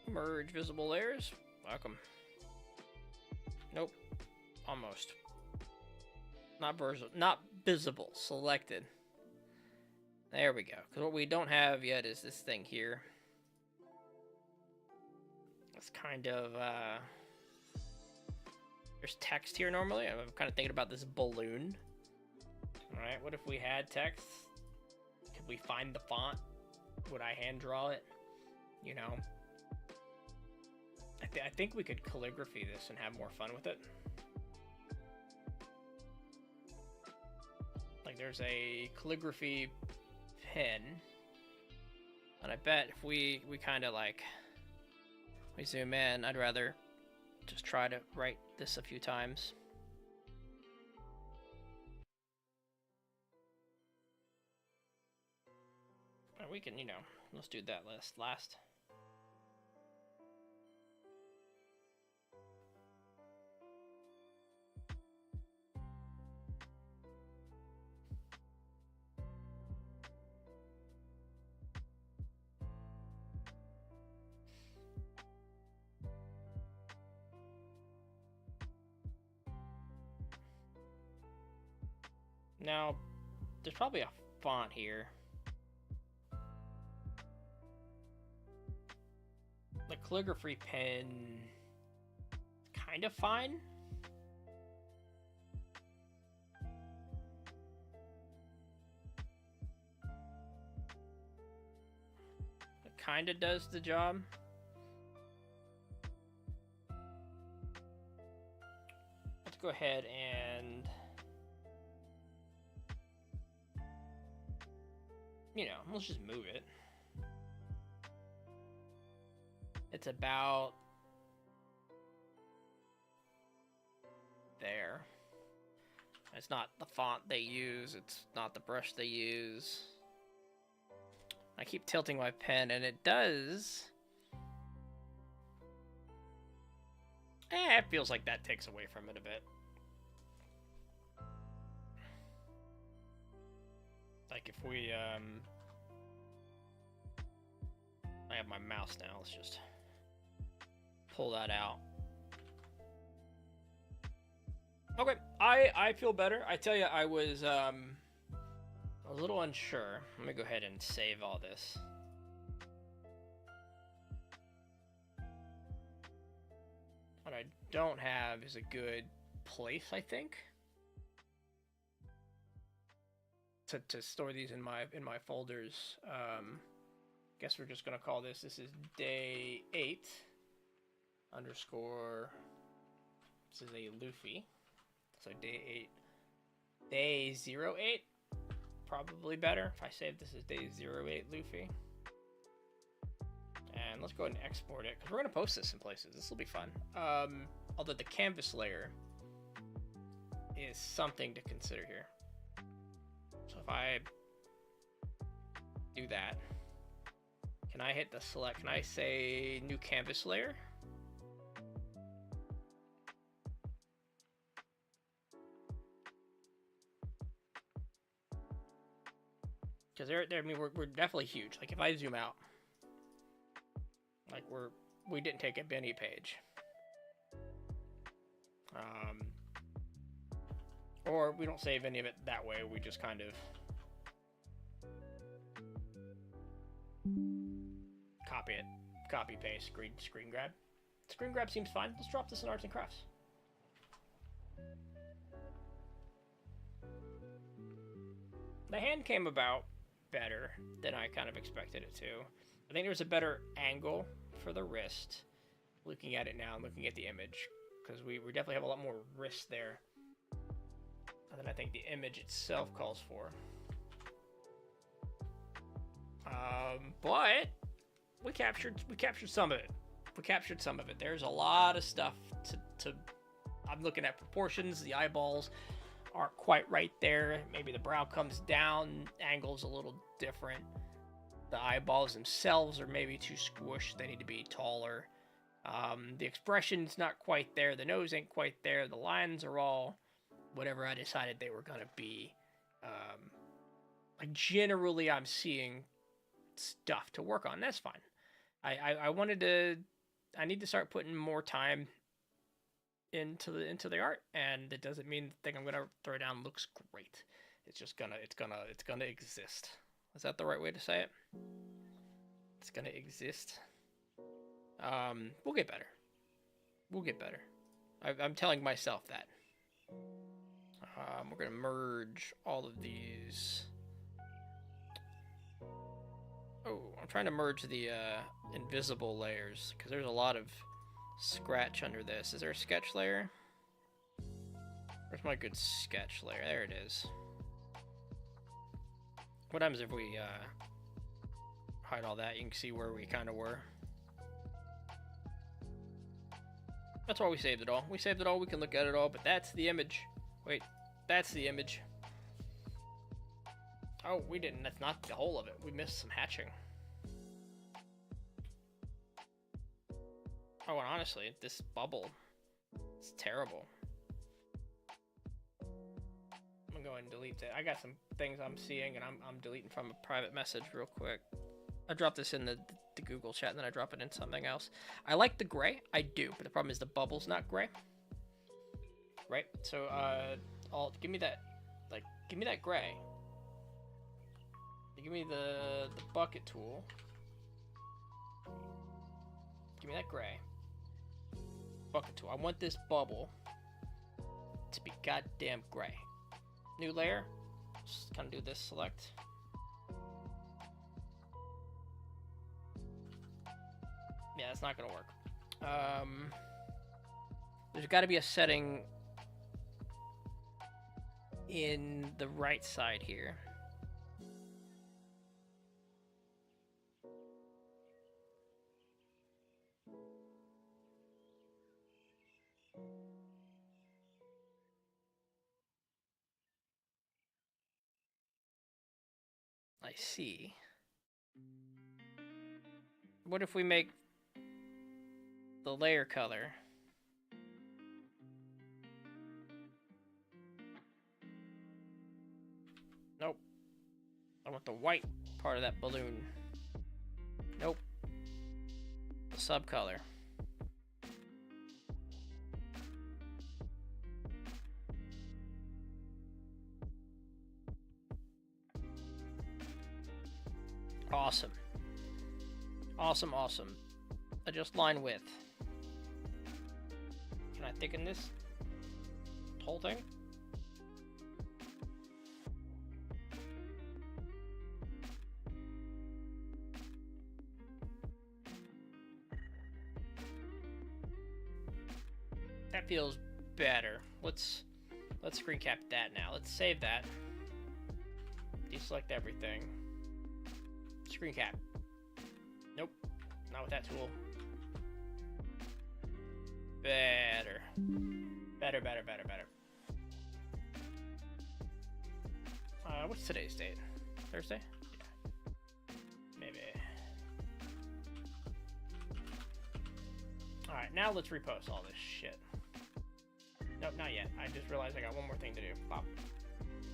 Merge visible layers. Welcome. Nope. Almost. Not visible. Selected. There we go. Because what we don't have yet is this thing here. It's kind of, there's text here normally. I'm kind of thinking about this balloon. Alright, what if we had text? Could we find the font? Would I hand draw it? You know? I think we could calligraphy this and have more fun with it. Like there's a calligraphy pen, and I bet if we kind of like we zoom in, I'd rather just try to write this a few times. We can, let's do that last. Now, there's probably a font here. The calligraphy pen, kind of fine. It kind of does the job. Let's go ahead and, let's just move it. It's about there. It's not the font they use. It's not the brush they use. I keep tilting my pen, and it does. It feels like that takes away from it a bit. Like if we, I have my mouse now. Let's just pull that out. Okay, I feel better. I tell you, I was a little unsure. Let me go ahead and save all this. What I don't have is a good place, I think, to store these in my folders. Guess we're just gonna call this. This is day 8 underscore. This is a Luffy. So day 8, day 08. Probably better if I save this as day 08 Luffy. And let's go ahead and export it because we're gonna post this in places. This will be fun. Although the canvas layer is something to consider here. So if I do that. Can I hit the select? Can I say new canvas layer? Because I mean, we're definitely huge. Like if I zoom out, like we didn't take up any page. Or we don't save any of it that way. We just kind of copy it, copy paste, screen grab. Screen grab seems fine. Let's drop this in arts and crafts. The hand came about better than I kind of expected it to. I think there was a better angle for the wrist. Looking at it now, looking at the image, because we definitely have a lot more wrist there than I think the image itself calls for. But we captured some of it. We captured some of it. There's a lot of stuff to I'm looking at proportions. The eyeballs aren't quite right there. Maybe the brow comes down, angle's a little different. The eyeballs themselves are maybe too squished. They need to be taller. The expression's not quite there. The nose ain't quite there. The lines are all whatever I decided they were gonna be. Like generally, I'm seeing stuff to work on. That's fine. I need to start putting more time into the art, and it doesn't mean the thing I'm gonna throw down looks great. It's just gonna exist. Is that the right way to say it? It's gonna exist. We'll get better. We'll get better. I'm telling myself that. We're gonna merge all of these. Oh, I'm trying to merge the invisible layers because there's a lot of scratch under this. Is there a sketch layer? Where's my good sketch layer? There it is. What happens if we hide all that? You can see where we kind of were. That's why we saved it all. We saved it all, we can look at it all, but that's the image. Wait, that's the image. Oh, we didn't. That's not the whole of it. We missed some hatching. Oh, and honestly, this bubble is terrible. I'm gonna go ahead and delete it. I got some things I'm seeing, and I'm deleting from a private message real quick. I dropped this in the Google chat, and then I drop it in something else. I like the gray. I do, but the problem is the bubble's not gray. Right? So, give me that, give me that gray. Give me the bucket tool. Give me that gray. Bucket tool. I want this bubble to be goddamn gray. New layer. Just kind of do this select. Yeah, it's not gonna work. There's got to be a setting in the right side here. I see. What if we make the layer color nope. I want the white part of that balloon. Nope. The subcolor. Awesome. Awesome, awesome. Adjust line width. Can I thicken this whole thing? That feels better. Let's screen cap that now. Let's save that. Deselect everything. Screen cap. Nope. Not with that tool. Better. Better. What's today's date? Thursday? Yeah. Maybe. Alright, now let's repost all this shit. Nope, not yet. I just realized I got one more thing to do. Bop.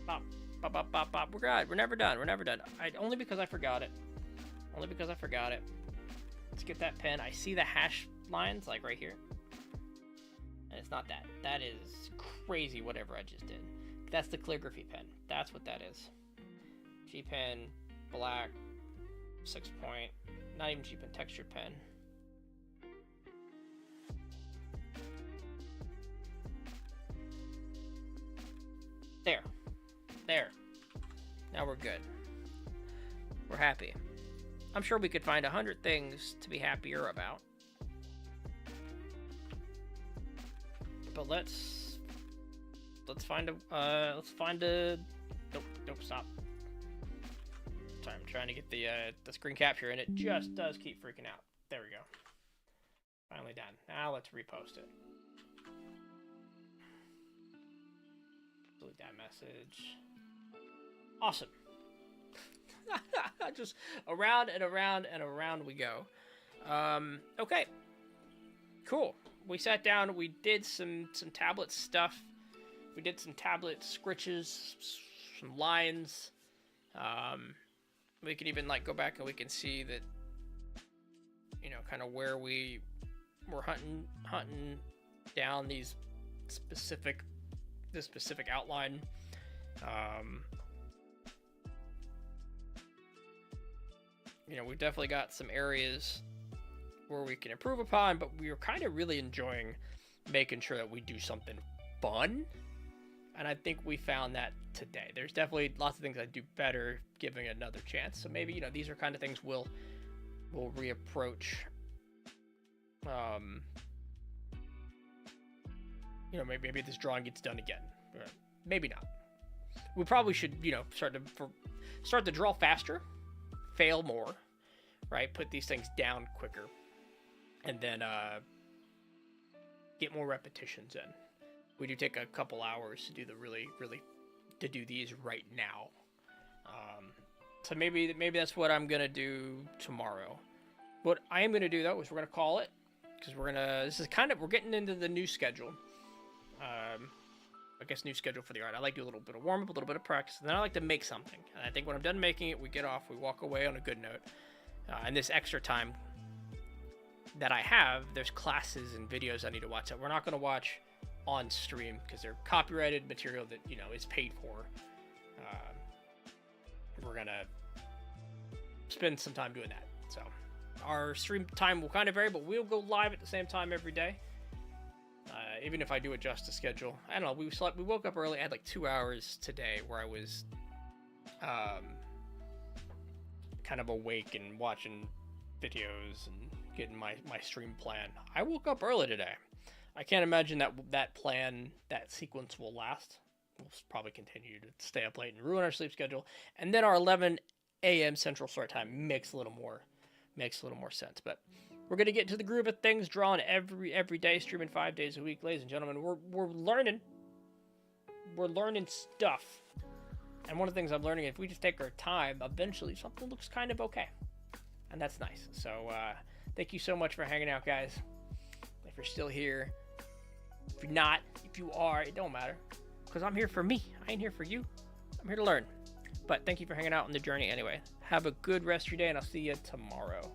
Bop. Bop, bop, bop, bop. We're good. We're never done. We're never done. Only because I forgot it. Only because I forgot it. Let's get that pen. I see the hash lines, like right here. And it's not that. That is crazy, whatever I just did. That's the calligraphy pen. That's what that is. G pen, black, 6 point. Not even G pen, textured pen. There. There. Now we're good. We're happy. I'm sure we could find 100 things to be happier about. But let's find a nope, stop. Sorry, I'm trying to get the screen capture and it just does keep freaking out. There we go. Finally done. Now let's repost it. Delete that message. Awesome. Just around and around and around we go. Okay. Cool. We sat down, we did some tablet stuff. We did some tablet scritches, some lines. We can even like go back and we can see that, you know, kind of where we were hunting down this specific outline. You know, we've definitely got some areas where we can improve upon, but we were kind of really enjoying making sure that we do something fun. And I think we found that today. There's definitely lots of things I do better giving it another chance. So maybe, you know, these are kind of things we'll reapproach. You know, maybe this drawing gets done again. Maybe not. We probably should, you know, start to draw faster, fail more, right? Put these things down quicker, and then get more repetitions in. We do take a couple hours to do to do these right now. So maybe that's what I'm gonna do tomorrow. What I am gonna do though is we're gonna call it, because we're getting into the new schedule. I guess new schedule for the art. I like to do a little bit of warm up, a little bit of practice, and then I like to make something. And I think when I'm done making it, we get off, we walk away on a good note. And this extra time that I have, there's classes and videos I need to watch that we're not going to watch on stream because they're copyrighted material that, you know, is paid for. We're going to spend some time doing that. So our stream time will kind of vary, but we'll go live at the same time every day. Even if I do adjust the schedule. I don't know, we woke up early. I had like 2 hours today where I was kind of awake and watching videos and getting my stream plan. I woke up early today. I can't imagine that sequence will last. We'll probably continue to stay up late and ruin our sleep schedule. And then our 11 a.m. Central Start Time makes a little more sense. But we're gonna get to the groove of things, drawing every day, streaming 5 days a week, ladies and gentlemen. We're learning stuff. And one of the things I'm learning, if we just take our time, eventually something looks kind of okay. And that's nice. So thank you so much for hanging out, guys. If you're still here, if you're not, if you are, it don't matter. Because I'm here for me. I ain't here for you. I'm here to learn. But thank you for hanging out on the journey anyway. Have a good rest of your day, and I'll see you tomorrow.